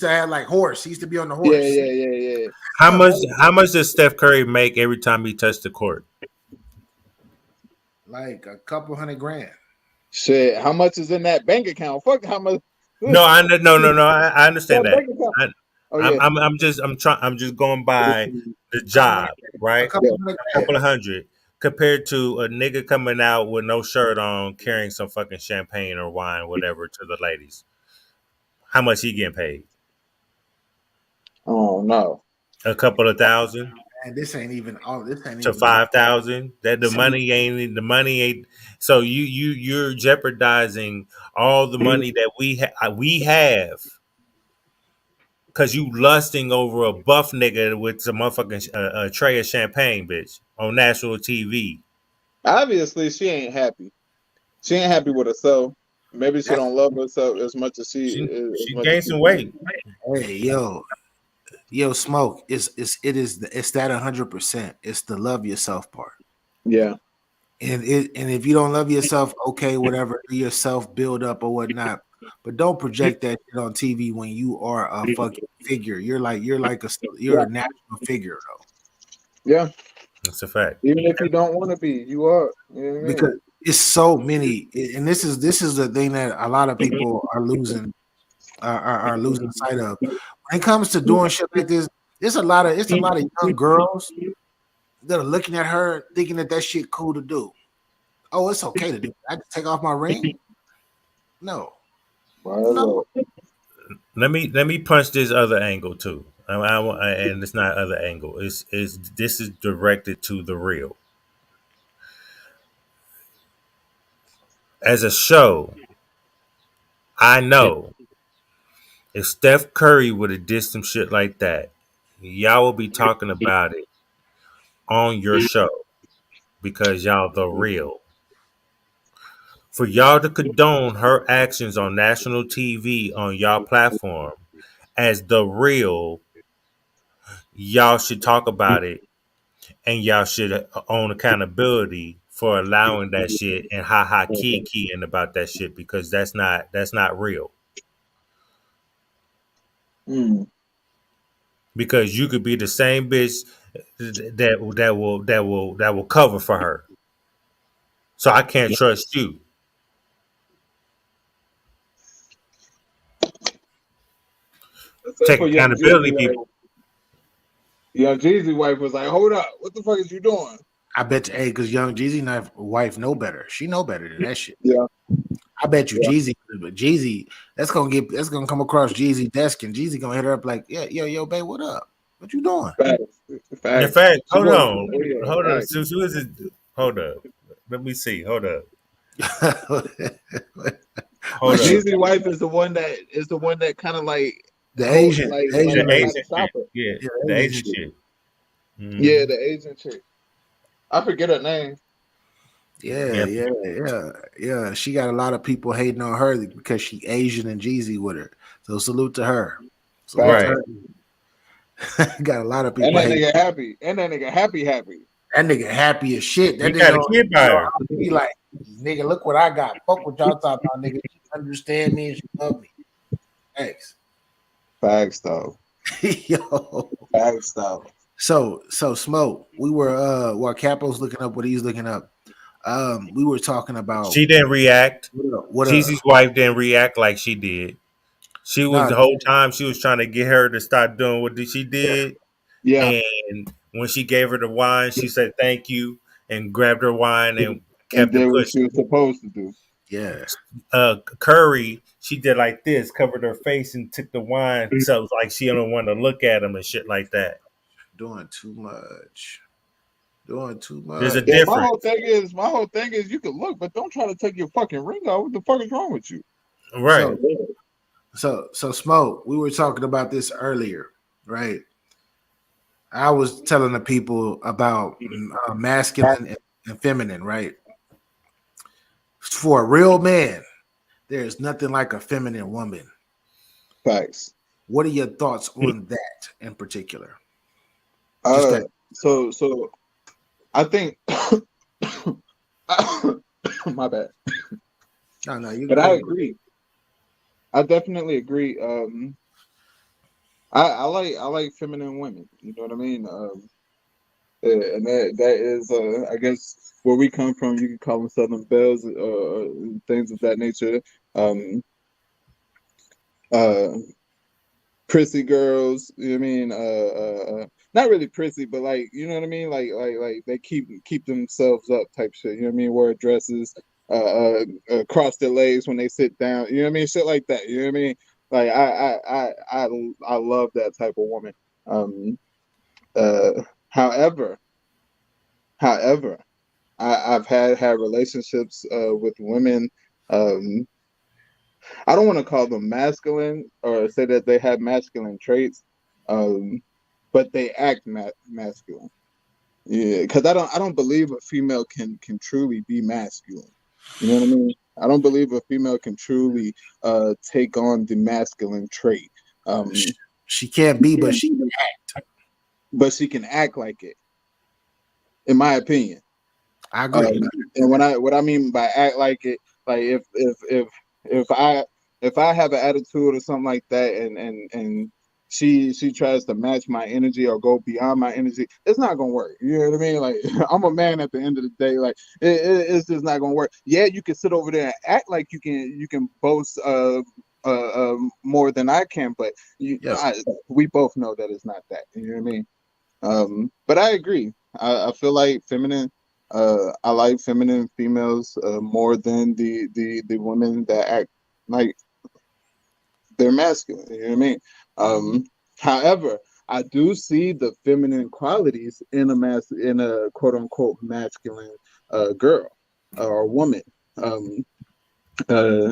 Speaker 1: to have like horse. He used to be on the horse.
Speaker 4: Yeah.
Speaker 3: How much does Steph Curry make every time he touched the court?
Speaker 1: Like a couple $100,000.
Speaker 4: Shit, how much is in that bank account? Fuck how much.
Speaker 3: No, I understand that. I'm just going by the job, right? A couple of hundred compared to a nigga coming out with no shirt on, carrying some fucking champagne or wine, whatever, to the ladies. How much he getting paid?
Speaker 4: Oh no,
Speaker 3: a couple of thousand.
Speaker 1: And this ain't even all. This ain't
Speaker 3: to 5,000. That the money ain't. So you're jeopardizing all the money that we have. Cause you lusting over a buff nigga with some motherfucking a tray of champagne, bitch, on national TV.
Speaker 4: Obviously, she ain't happy. She ain't happy with herself. Maybe she don't love herself as much as she
Speaker 3: gained some weight.
Speaker 1: Hey, yo, Smoke. It's that 100%. It's the love yourself part.
Speaker 4: Yeah.
Speaker 1: And if you don't love yourself, okay, whatever, do yourself build up or whatnot. But don't project that shit on TV when you are a fucking figure. You're a national figure though.
Speaker 4: Yeah,
Speaker 3: that's a fact.
Speaker 4: Even if you don't want to be, you are. You know what I mean?
Speaker 1: it's so many, and this is the thing that a lot of people are losing sight of. When it comes to doing shit like this, it's a lot of young girls that are looking at her thinking that shit cool to do. Oh, it's okay to do. I can take off my ring. No.
Speaker 3: Let me punch this other angle too. And it's not other angle. This is directed to the real. As a show, I know if Steph Curry would have did some shit like that, y'all will be talking about it on your show because y'all the real. For y'all to condone her actions on national TV on y'all platform as the real, y'all should talk about it and y'all should own accountability for allowing that shit and keying about that shit because that's not real. Because you could be the same bitch that will cover for her. So I can't trust you. Take accountability, people.
Speaker 4: Young Jeezy wife was like, "Hold up, what the fuck is you doing?"
Speaker 1: I bet you, because Young Jeezy wife know better. She know better than that shit.
Speaker 4: Yeah.
Speaker 1: I bet you Jeezy, but Jeezy, that's gonna come across Jeezy's desk, and Jeezy gonna hit her up like, "Yeah, yo, babe, what up? What you doing?"
Speaker 3: In fact, hold on. Hold up. Let me see. Hold up.
Speaker 4: Jeezy wife is the one that kind of like
Speaker 1: the Asian,
Speaker 3: chick. Yeah, the Asian chick.
Speaker 4: Mm-hmm. Yeah, the Asian chick. I forget her name.
Speaker 1: Yeah. She got a lot of people hating on her because she Asian and Jeezy with her. So salute to her.
Speaker 3: Right.
Speaker 1: Got a lot of people.
Speaker 4: And that nigga happy. And that nigga happy.
Speaker 1: That nigga happy as shit. That
Speaker 3: nigga got a kid by her.
Speaker 1: He like, nigga, look what I got. Fuck what y'all talking about, nigga. She understand me and she love me. Thanks.
Speaker 4: Facts though.
Speaker 1: Yo.
Speaker 4: Facts though.
Speaker 1: So Smoke, we were while Capo's looking up what he's looking up. We were talking about
Speaker 3: she didn't react. Jeezy's wife didn't react like she did. She was the whole time she was trying to get her to stop doing what she did.
Speaker 4: Yeah.
Speaker 3: And when she gave her the wine, she said thank you and grabbed her wine and kept
Speaker 4: it
Speaker 3: pushing.
Speaker 4: What she was supposed to do.
Speaker 1: Yeah.
Speaker 3: Curry, she did like this, covered her face and took the wine. So it was like she don't want to look at him and shit like that.
Speaker 1: Doing too much.
Speaker 3: There's a difference.
Speaker 4: My whole thing is you can look, but don't try to take your fucking ring off. What the fuck is wrong with you?
Speaker 3: Right.
Speaker 1: So Smoke, we were talking about this earlier, right? I was telling the people about masculine and feminine, right? For a real man, there's nothing like a feminine woman.
Speaker 4: Facts.
Speaker 1: What are your thoughts on that in particular?
Speaker 4: So I think my bad.
Speaker 1: No,
Speaker 4: but I agree. I definitely agree. I like feminine women. You know what I mean? And that is I guess where we come from. You can call them Southern Belles, things of that nature. Prissy girls. You know what I mean? Not really prissy, but like, you know what I mean? Like they keep themselves up type shit. You know what I mean? Wear dresses, cross their legs when they sit down. You know what I mean? Shit like that. You know what I mean? Like I love that type of woman. However, I've had relationships with women. I don't want to call them masculine or say that they have masculine traits, but they act masculine. Yeah, because I don't believe a female can truly be masculine. You know what I mean? I don't believe a female can truly take on the masculine trait.
Speaker 1: She can't be, but she can act.
Speaker 4: But she can act like it, in my opinion.
Speaker 1: I agree.
Speaker 4: And what I mean by act like it, like if I have an attitude or something like that, and she tries to match my energy or go beyond my energy, it's not gonna work. You know what I mean? Like I'm a man at the end of the day. Like it's just not gonna work. Yeah, you can sit over there and act like you can boast more than I can, but we both know that it's not that. You know what I mean? But I agree. I feel like feminine. I like feminine females more than the women that act like they're masculine. You know what I mean? However, I do see the feminine qualities in a quote unquote masculine girl or woman.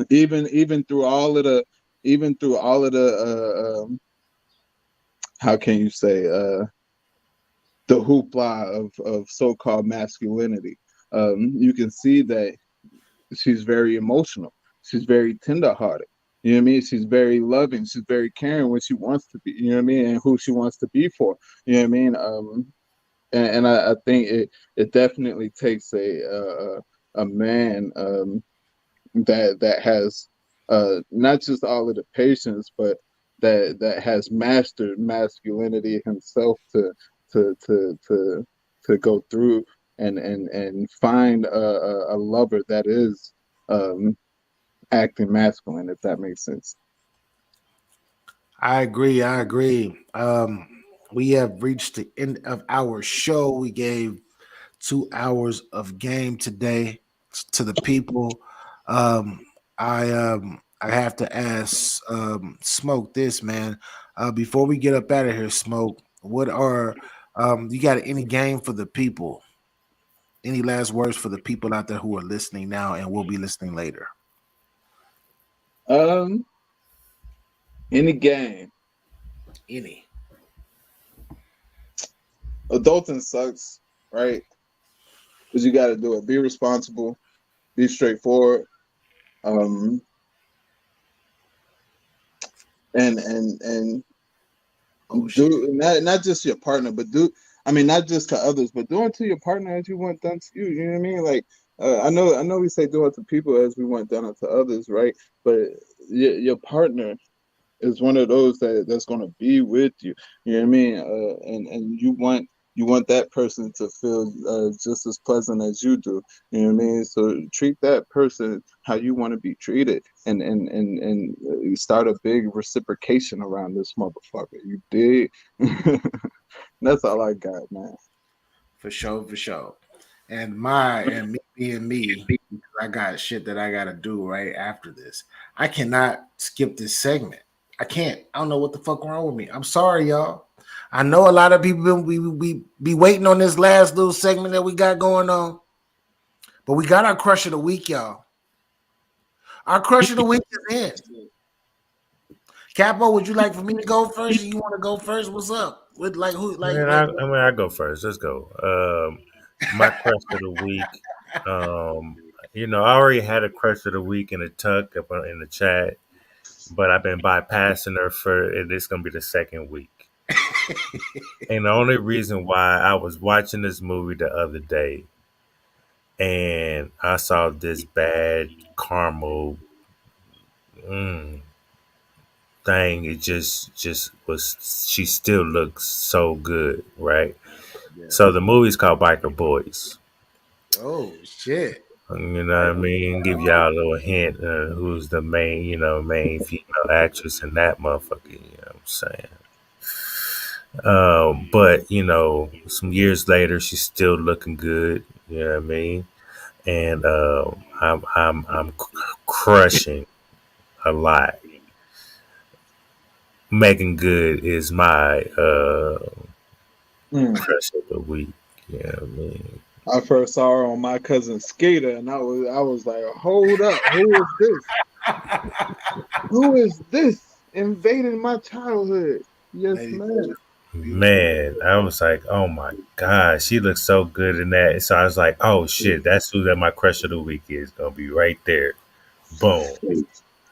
Speaker 4: Even through all of the how can you say the hoopla of so-called masculinity. You can see that she's very emotional. She's very tenderhearted. You know what I mean? She's very loving. She's very caring when she wants to be. You know what I mean? And who she wants to be for. You know what I mean? And I think it definitely takes a man that has not just all of the patience, but that has mastered masculinity himself to go through and find a lover that is acting masculine, if that makes sense.
Speaker 2: I agree. We have reached the end of our show. We gave 2 hours of game today to the people. I have to ask Smoke this, man. Before we get up out of here, Smoke, what are you got any game for the people? Any last words for the people out there who are listening now and will be listening later?
Speaker 4: Any game.
Speaker 2: Any.
Speaker 4: Adulting sucks, right? But you got to do it. Be responsible. Be straightforward. And do not just your partner, but not just to others, but do unto your partner as you want done to you. You know what I mean? Like I know we say do unto people as we want done unto others, right? But your partner is one of those that's going to be with you. You know what I mean? And you want that person to feel just as pleasant as you do. You know what I mean? So treat that person how you want to be treated, and start a big reciprocation around this motherfucker. You dig? That's all I got, man.
Speaker 2: For sure. And me, I got shit that I gotta do right after this. I cannot skip this segment. I can't. I don't know what the fuck wrong with me. I'm sorry, y'all. I know a lot of people be waiting on this last little segment that we got going on, but we got our crush of the week, y'all. Our crush of the week is in. Capo, would you like for me to go first? Or you want to go first? What's up? With like who? Like,
Speaker 3: I go first. Let's go. My crush of the week. I already had a crush of the week in the tuck up in the chat, but I've been bypassing her and it's gonna be the second week. And the only reason why I was watching this movie the other day, and I saw this bad caramel thing. It just was. She still looks so good, right? Yeah. So the movie's called Biker Boys.
Speaker 2: Oh shit!
Speaker 3: You know what I mean? Give y'all a little hint who's the main female actress in that motherfucker. You know what I'm saying? But some years later, she's still looking good. You know what I mean? And I'm crushing a lot. Megan Good is my crush of the week. You know what I mean?
Speaker 4: I first saw her on My Cousin Skater, and I was like, hold up, who is this? Who is this invading my childhood? Yes, man.
Speaker 3: Man, I was like, oh my God, she looks so good in that. So I was like, oh shit, that's who my crush of the week is gonna be right there. Boom.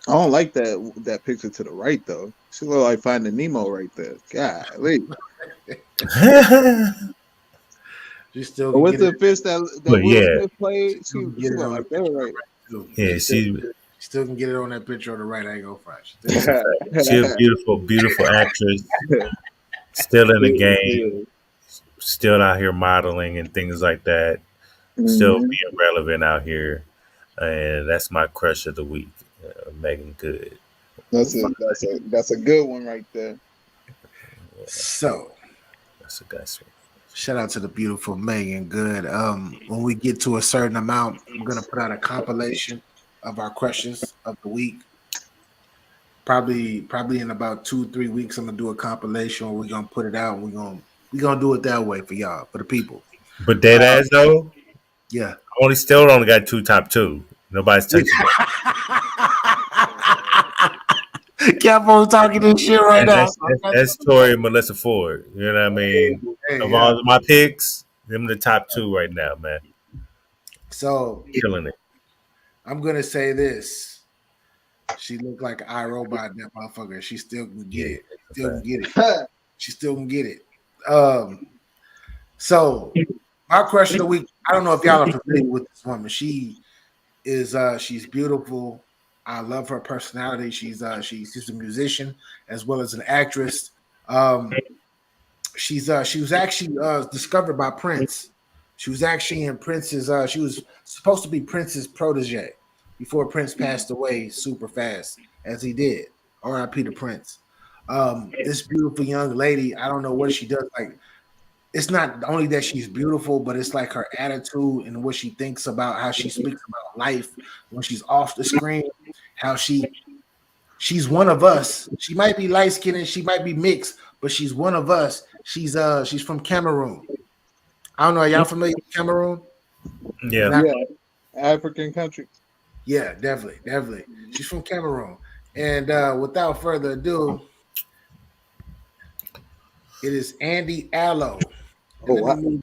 Speaker 4: I don't like that picture to the right though. She look like Finding Nemo right there. Golly.
Speaker 2: She still.
Speaker 4: What's the fish that Will Smith played? She look like that right.
Speaker 3: Yeah,
Speaker 1: Still can get it on that picture on the right. I ain't gonna front.
Speaker 3: She's a beautiful, beautiful actress. Still in the game. Still out here modeling and things like that. Still being relevant out here. And that's my crush of the week, Megan Good.
Speaker 4: That's a good one right there.
Speaker 1: So
Speaker 3: that's a good one.
Speaker 1: Shout out to the beautiful Megan Good. When we get to a certain amount, I'm gonna put out a compilation of our crushes of the week. Probably in about 2-3 weeks, I'm gonna do a compilation. We're gonna put it out. We're gonna do it that way for y'all, for the people.
Speaker 3: But dead ass though,
Speaker 1: yeah.
Speaker 3: I still only got 2 top 2. Nobody's touching it.
Speaker 1: Capo's talking this shit right now.
Speaker 3: That's Tori and Melissa Ford. You know what I mean? Of all of my picks, them the top 2 right now, man.
Speaker 1: So
Speaker 3: killing it.
Speaker 1: I'm gonna say this. She looked like an iRobot, that motherfucker. She still can get it. Still can get it. She still can get it. So my crush of the week, I don't know if y'all are familiar with this woman. She is she's beautiful. I love her personality. She's a musician as well as an actress. She was actually discovered by Prince. She was actually in Prince's. She was supposed to be Prince's protege before Prince passed away super fast, as he did. R.I.P. to Prince. This beautiful young lady. I don't know what she does. Like, it's not only that she's beautiful, but it's like her attitude and what she thinks about, how she speaks about life when she's off the screen. How she's one of us. She might be light skinned and she might be mixed, but she's one of us. She's from Cameroon. I don't know. Are y'all familiar with Cameroon?
Speaker 3: Yeah.
Speaker 4: African country.
Speaker 1: Yeah, definitely. She's from Cameroon. And without further ado, it is Andy Allo. Let me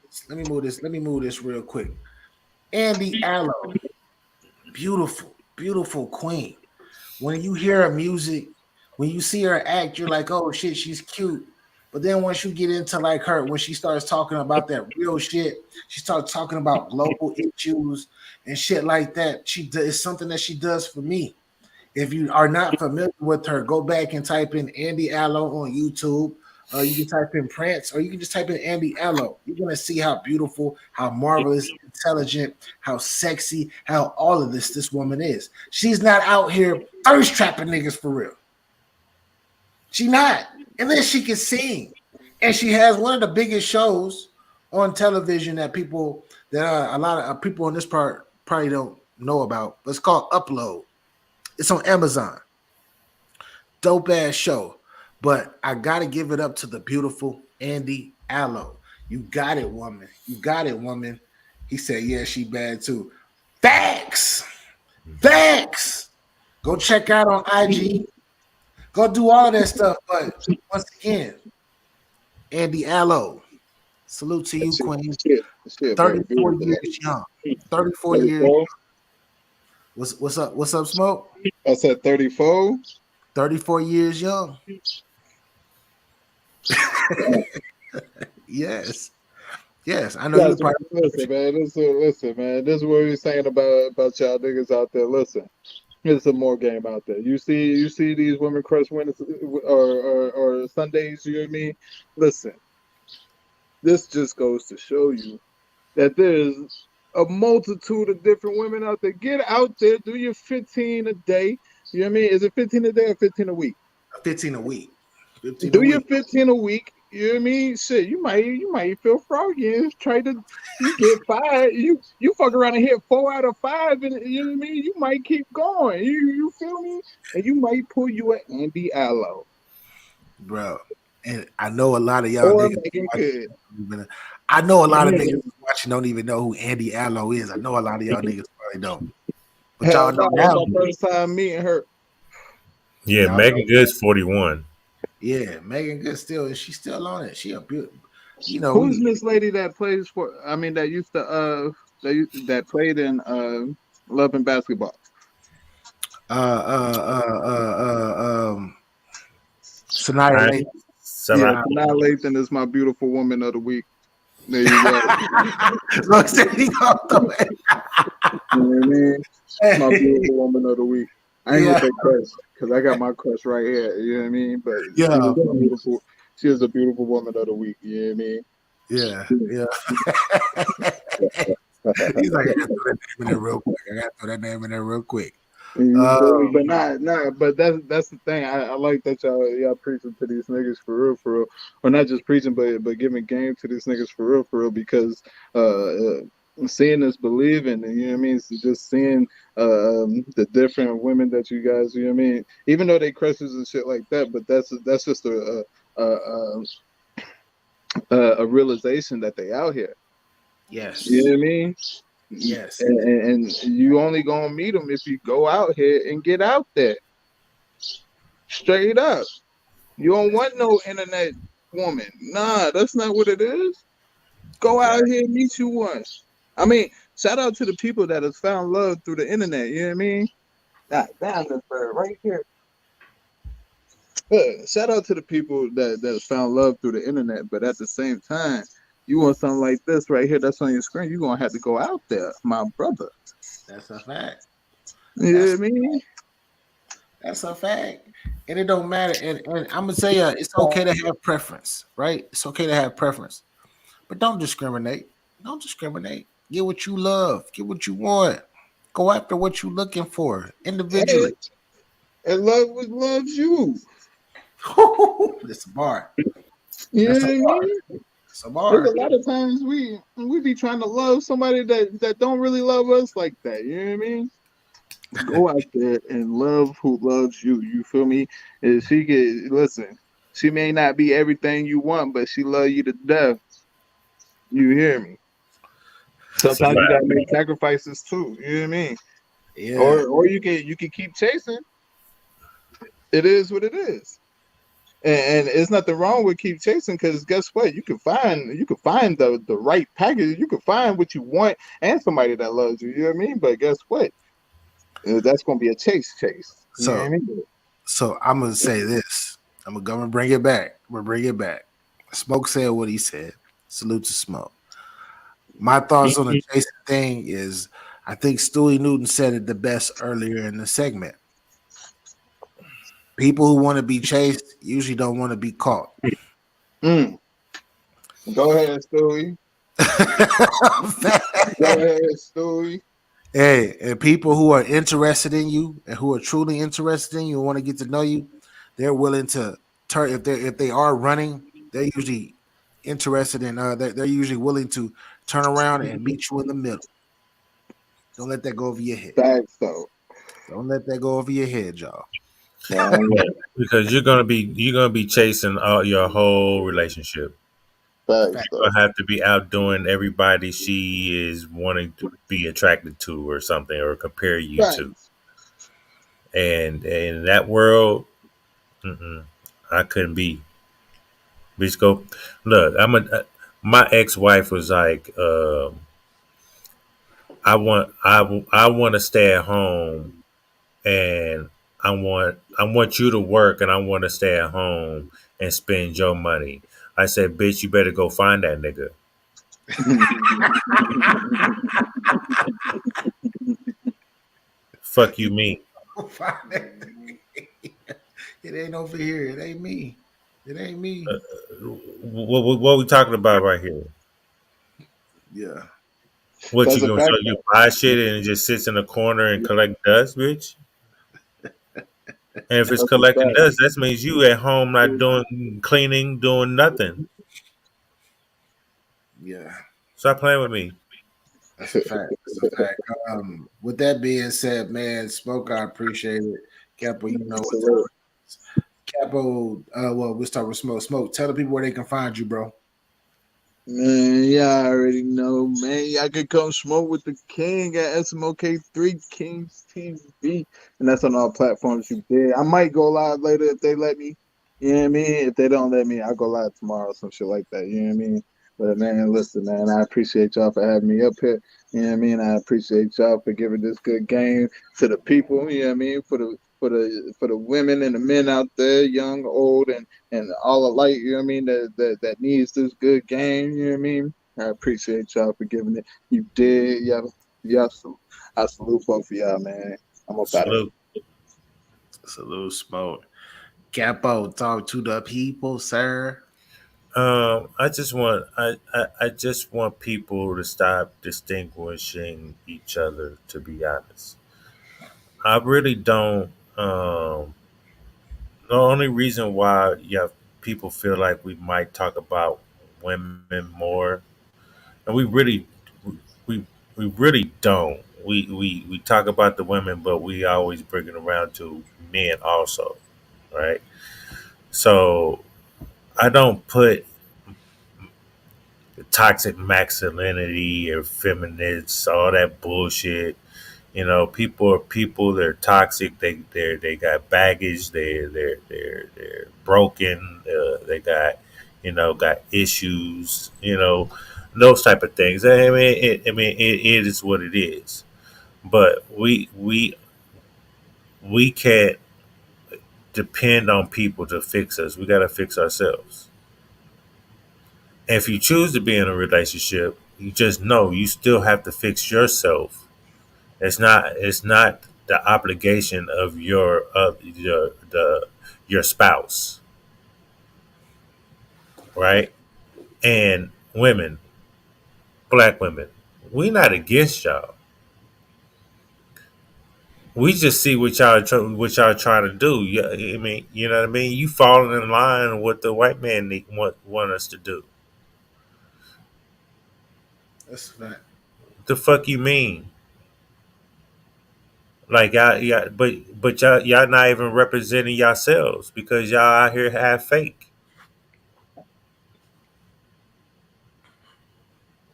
Speaker 1: move this real quick. Andy Allo, beautiful queen. When you hear her music, when you see her act, you're like, oh shit, she's cute. But then once you get into like her, when she starts talking about that real shit, she starts talking about global issues and shit like that. It's something that she does for me. If you are not familiar with her, go back and type in Andy Allo on YouTube. You can type in Prince, or you can just type in Andy Allo. You're gonna see how beautiful, how marvelous, intelligent, how sexy, how all of this woman is. She's not out here thirst trapping niggas for real. She not. And then she can sing, and she has one of the biggest shows on television that a lot of people on this part probably don't know about. But it's called Upload. It's on Amazon. Dope ass show. But I gotta give it up to the beautiful Andy Allo. You got it, woman. You got it, woman. He said, yeah, she bad too. Facts. Go check out on IG. Go do all of that stuff. But once again, Andy Allo, salute to you, Queen. 34 years young. 34 years young. What's up? What's up, Smoke?
Speaker 4: I said 34.
Speaker 1: 34 years young. Yes. I know you probably
Speaker 4: listen, man. Listen, man. This is what we're saying about y'all niggas out there. Listen, there's some more game out there. You see these women crush Wednesdays or Sundays. You know what I mean? Listen, this just goes to show you that there's a multitude of different women out there. Get out there, do your 15 a day. You know what I mean? Is it 15 a day or 15 a week?
Speaker 1: 15 a week.
Speaker 4: Do your 15 a week. You know what I mean? Shit, you might feel froggy and you get 5. You fuck around and hit 4 out of 5, and you know what I mean? You might keep going. You feel me? And you might pull you at Andy Allo.
Speaker 1: Bro. And I know a lot of y'all niggas I know a lot of niggas watching don't even know who Andy Allo is. I know a lot of y'all niggas probably don't. But y'all know now.
Speaker 4: My first time meeting her.
Speaker 3: Yeah, Megan Good's 41.
Speaker 1: Yeah, Megan Good she's still on it. She a beautiful,
Speaker 4: Who's this lady that plays for? I mean, that used to that played in Love and Basketball.
Speaker 1: Sanaya Lathan.
Speaker 4: Sanaya Lathan is my beautiful woman of the week. There you go.
Speaker 1: Look, there you go.
Speaker 4: You know what I mean? My beautiful woman of the week. I ain't gonna say crush because I got my crush right here. You know what I mean? But
Speaker 2: Yeah.
Speaker 4: she was a beautiful. She was a beautiful woman of the week. You know what I mean?
Speaker 2: Yeah. He's like, I gotta throw that name in there real quick. I gotta throw that name in there real quick.
Speaker 4: But but that's the thing. I like that y'all preaching to these niggas for real, or not just preaching, but giving game to these niggas for real, because seeing is believing, and you know what I mean. It's just seeing the different women that you guys, you know what I mean. Even though they crushes and shit like that, but that's just a realization that they out here.
Speaker 2: Yes.
Speaker 4: You know what I mean?
Speaker 2: Yes.
Speaker 4: And you only gonna meet them if you go out here and get out there. Straight up. You don't want no internet woman. Nah, that's not what it is. Go out here and meet you one. I mean, shout out to the people that have found love through the internet. You know what I mean? Down this bird right here. Shout out to the people that found love through the internet, but at the same time, you want something like this right here that's on your screen, you're gonna have to go out there, my brother.
Speaker 2: That's a fact.
Speaker 4: You know what I mean?
Speaker 2: That's a fact. And it don't matter. And I'm gonna say it's okay to have preference, right? It's okay to have preference. But don't discriminate. Don't discriminate. Get what you love. Get what you want. Go after what you're looking for individually.
Speaker 4: Hey, and love what loves you.
Speaker 2: It's a bar.
Speaker 4: You know
Speaker 2: That's
Speaker 4: what I
Speaker 2: a bar.
Speaker 4: mean?
Speaker 2: It's a bar.
Speaker 4: There's a lot of times we be trying to love somebody that don't really love us like that. You know what I mean? Go out there and love who loves you. You feel me? And listen. She may not be everything you want, but she love you to death. You hear me? Sometimes you gotta make sacrifices too. You know what I mean?
Speaker 2: Yeah.
Speaker 4: Or you can keep chasing. It is what it is. And it's nothing wrong with keep chasing, because guess what? You can find the right package. You can find what you want and somebody that loves you. You know what I mean? But guess what? That's gonna be a chase. You know what I mean?
Speaker 2: So I'm gonna say this. I'm gonna bring it back. We're bring it back. Smoke said what he said. Salute to Smoke. My thoughts on the chasing thing is, I think Stewie Newton said it the best earlier in the segment. People who want to be chased usually don't want to be caught.
Speaker 4: Go ahead, Stewie. Go ahead, Stewie.
Speaker 2: Hey, and people who are interested in you and who are truly interested in you and want to get to know you, they're willing to turn. If they are running, they're usually interested in. They're usually willing to turn around and meet you in the middle. Don't let that go over your head.
Speaker 4: Facts, though.
Speaker 2: Don't let that go over your head, y'all.
Speaker 3: Because you're gonna be chasing your whole relationship. You're gonna have to be outdoing everybody she is wanting to be attracted to or something, or compare you to. And in that world, I couldn't be. Bitch, go look. My ex-wife was like, I want to stay at home, and I want you to work, and I want to stay at home and spend your money. I said, bitch, you better go find that nigga. Fuck you, me.
Speaker 2: It ain't over here. It ain't me. It ain't me.
Speaker 3: What we talking about right here?
Speaker 2: Yeah.
Speaker 3: What you gonna show? You buy shit and it just sits in a corner and collect dust, bitch? And if it's collecting dust, that means you at home not doing cleaning, doing nothing.
Speaker 2: Yeah.
Speaker 3: Stop playing with me.
Speaker 2: That's a fact. That's a fact. With that being said, man, Smoke, I appreciate it. Capo, you know what? Capo, well, we'll start with Smoke. Smoke, tell the people where they can find you, bro.
Speaker 4: Man, yeah, I already know, man. Y'all can come smoke with the king at SMOK3 Kings TV, and that's on all platforms you did. I might go live later if they let me. You know what I mean? If they don't let me, I'll go live tomorrow, some shit like that. You know what I mean? But man, listen, man, I appreciate y'all for having me up here. You know what I mean? I appreciate y'all for giving this good game to the people. You know what I mean? For the women and the men out there, young, old, and all alike. You know what I mean? That needs this good game. You know what I mean? I appreciate y'all for giving it. You did, y'all. I salute both of y'all, man. I'm up out of here.
Speaker 1: Salute smoke. Capo, talk to the people, sir.
Speaker 3: I just want I just want people to stop distinguishing each other. To be honest, I really don't. The only reason why people feel like we might talk about women more, and we we really don't. We talk about the women, but we always bring it around to men also, right? So I don't put toxic masculinity or feminists, all that bullshit. You know, people are people. They're toxic. They got baggage. They're broken. They got got issues. Those type of things. It is what it is. But we can't depend on people to fix us. We got to fix ourselves. And if you choose to be in a relationship, you just know you still have to fix yourself. It's not the obligation of your spouse, right? And women, black women, we not against y'all. We just see what y'all trying to do. Yeah, I mean, you know what I mean. You falling in line with what the white man want us to do.
Speaker 1: That's a fact.
Speaker 3: The fuck you mean? Like but y'all not even representing yourselves because y'all out here half fake.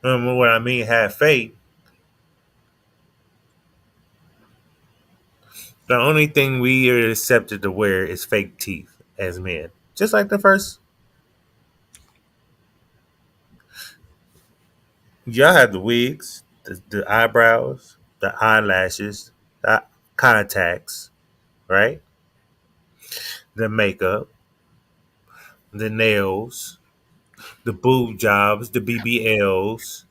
Speaker 3: What I mean half fake. The only thing we are accepted to wear is fake teeth as men, just like the first. Y'all have the wigs, the eyebrows, the eyelashes, the contacts, right? The makeup, the nails, the boob jobs, the BBLs,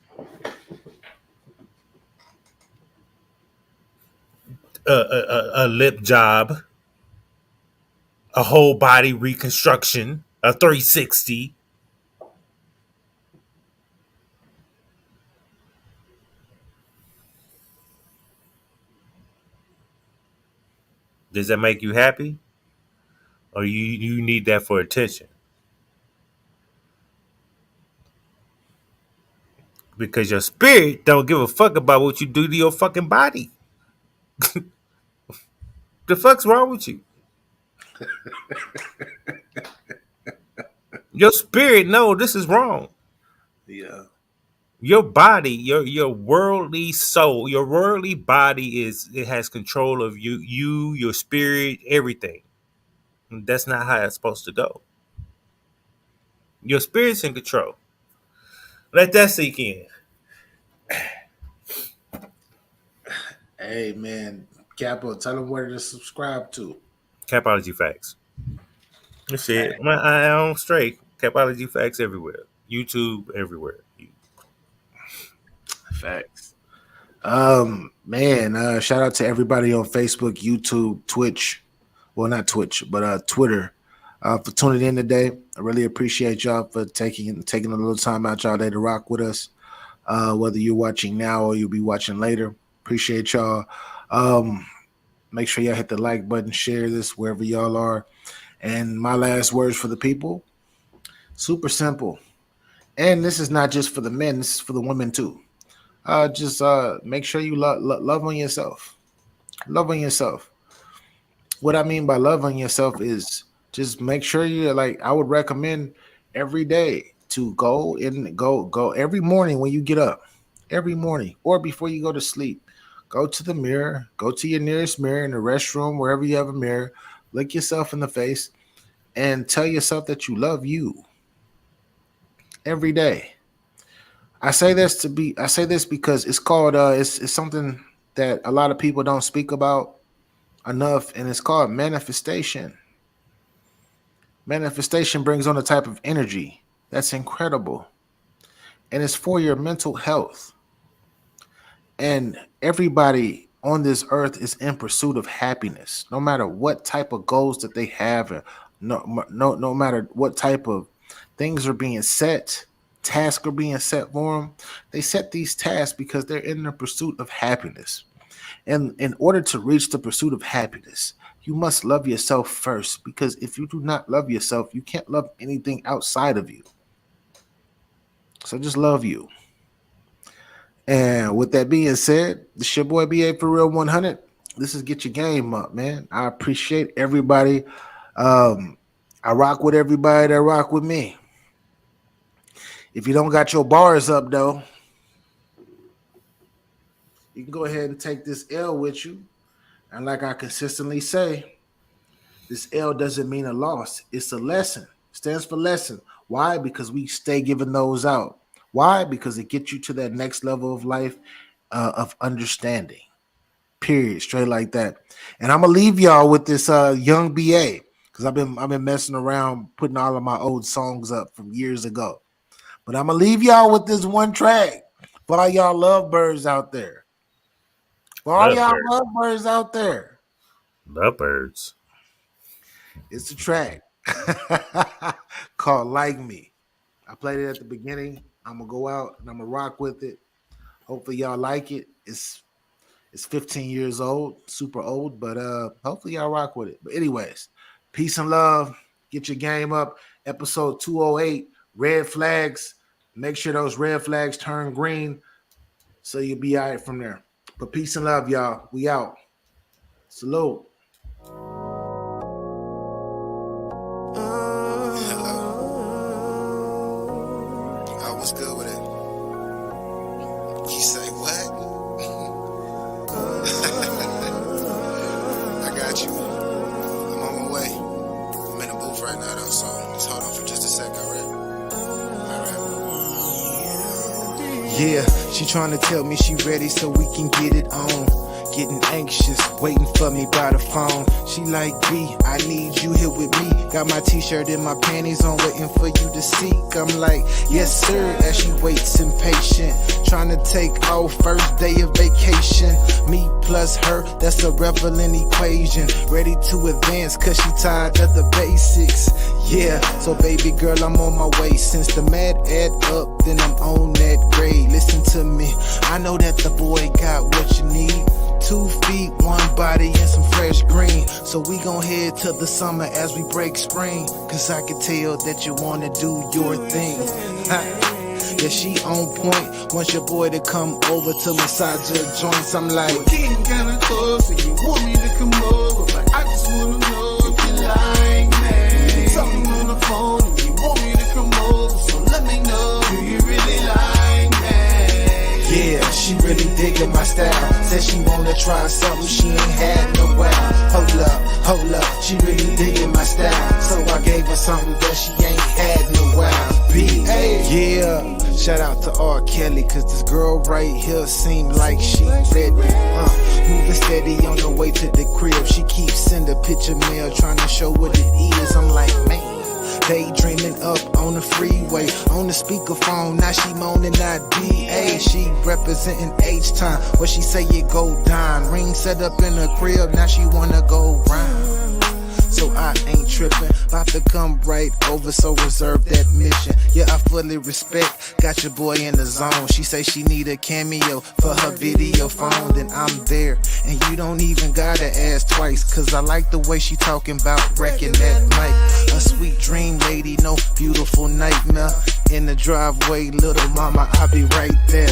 Speaker 3: a lip job, a whole body reconstruction, a 360. Does that make you happy? Or you need that for attention? Because your spirit don't give a fuck about what you do to your fucking body. The fuck's wrong with you? Your spirit, no, this is wrong.
Speaker 1: Yeah.
Speaker 3: Your body, your worldly soul, your worldly body it has control of you, your spirit, everything. And that's not how it's supposed to go. Your spirit's in control. Let that sink in.
Speaker 1: Hey man, Capo, tell them where to subscribe to.
Speaker 3: Capology Facts. That's it. I'm straight. Capology Facts everywhere. YouTube everywhere.
Speaker 1: Facts. Man, shout out to everybody on Facebook, YouTube, Twitch. Well, not Twitch, but Twitter. For tuning in today. I really appreciate y'all for taking a little time out y'all day to rock with us. Whether you're watching now or you'll be watching later. Appreciate y'all. Make sure y'all hit the like button, share this wherever y'all are. And my last words for the people, super simple. And this is not just for the men, this is for the women too. Just make sure you love on yourself. Love on yourself. What I mean by love on yourself is just make sure you I would recommend every day to go every morning when you get up, every morning or before you go to sleep. Go to the mirror, go to your nearest mirror in the restroom, wherever you have a mirror, look yourself in the face and tell yourself that you love you every day. I say this because it's called it's something that a lot of people don't speak about enough, and it's called manifestation. Manifestation brings on a type of energy that's incredible, and it's for your mental health. And everybody on this earth is in pursuit of happiness, no matter what type of goals that they have, or no matter what type of things are being set, tasks are being set for them. They set these tasks because they're in the pursuit of happiness. And in order to reach the pursuit of happiness, you must love yourself first, because if you do not love yourself, you can't love anything outside of you. So just love you. And with that being said, this your boy BA for Real 100. This is Get Your Game Up, man. I appreciate everybody. I rock with everybody that rock with me. If you don't got your bars up, though, you can go ahead and take this L with you. And like I consistently say, this L doesn't mean a loss. It's a lesson. It stands for lesson. Why? Because we stay giving those out. Why? Because it gets you to that next level of life, of understanding. Period. Straight like that. And I'm gonna leave y'all with this young BA, because I've been messing around putting all of my old songs up from years ago. But I'm gonna leave y'all with this one track for all y'all lovebirds out there. For all y'all lovebirds out there.
Speaker 3: Lovebirds.
Speaker 1: It's a track called Like Me. I played it at the beginning. I'm gonna go out and I'm gonna rock with it. Hopefully y'all like it. It's 15 years old, super old, but hopefully y'all rock with it. But anyways, peace and love. Get your game up. Episode 208, red flags. Make sure those red flags turn green so you'll be all right from there. But peace and love, y'all. We out. Salute.
Speaker 2: What's good with it? You say what? I got you. I'm on my way. I'm in the booth right now, though, so just hold on for just a sec, alright? Yeah, she trying to tell me she ready so we can get it on. Getting anxious, waiting for me by the phone. She like, B, I need you here with me. Got my t-shirt and my panties on, waiting for you to seek. I'm like, yes sir, as she waits impatient. Trying to take off first day of vacation. Me plus her, that's a relevant equation. Ready to advance cause she tired of the basics. Yeah, so baby girl, I'm on my way. Since the mad add up, then I'm on that grade. Listen to me, I know that the boy got what you need. 2 feet, 1 body, and some fresh green. So we gon' head to the summer as we break spring. Cause I can tell that you wanna do your thing. Yeah, she on point. Want your boy to come over to massage your joints. I'm like, we're getting kinda close, and you want me to come over, but I just wanna know if you like me. Something on the phone, and you want me to come over, so let me know, do you really like me? Yeah, she really digging my style. Said she wanna try something she ain't had in a while. Hold up, she really digging my style. So I gave her something that she ain't had in a while. B.A. Yeah, shout out to R. Kelly, cause this girl right here seem like she ready. Moving steady on the way to the crib. She keeps sending picture mail, trying to show what it is. I'm like, man. Daydreaming up on the freeway, on the speakerphone, now she moaning that DA. She representing H-time, what she say it go down. Ring set up in her crib, now she wanna go round. So I ain't tripping, about to come right over, so reserve that mission. Yeah, I fully respect, got your boy in the zone. She say she need a cameo for her video phone, then I'm there. And you don't even gotta ask twice, cause I like the way she talking about wrecking that mic. A sweet dream lady, no beautiful nightmare. In the driveway, little mama, I'll be right there.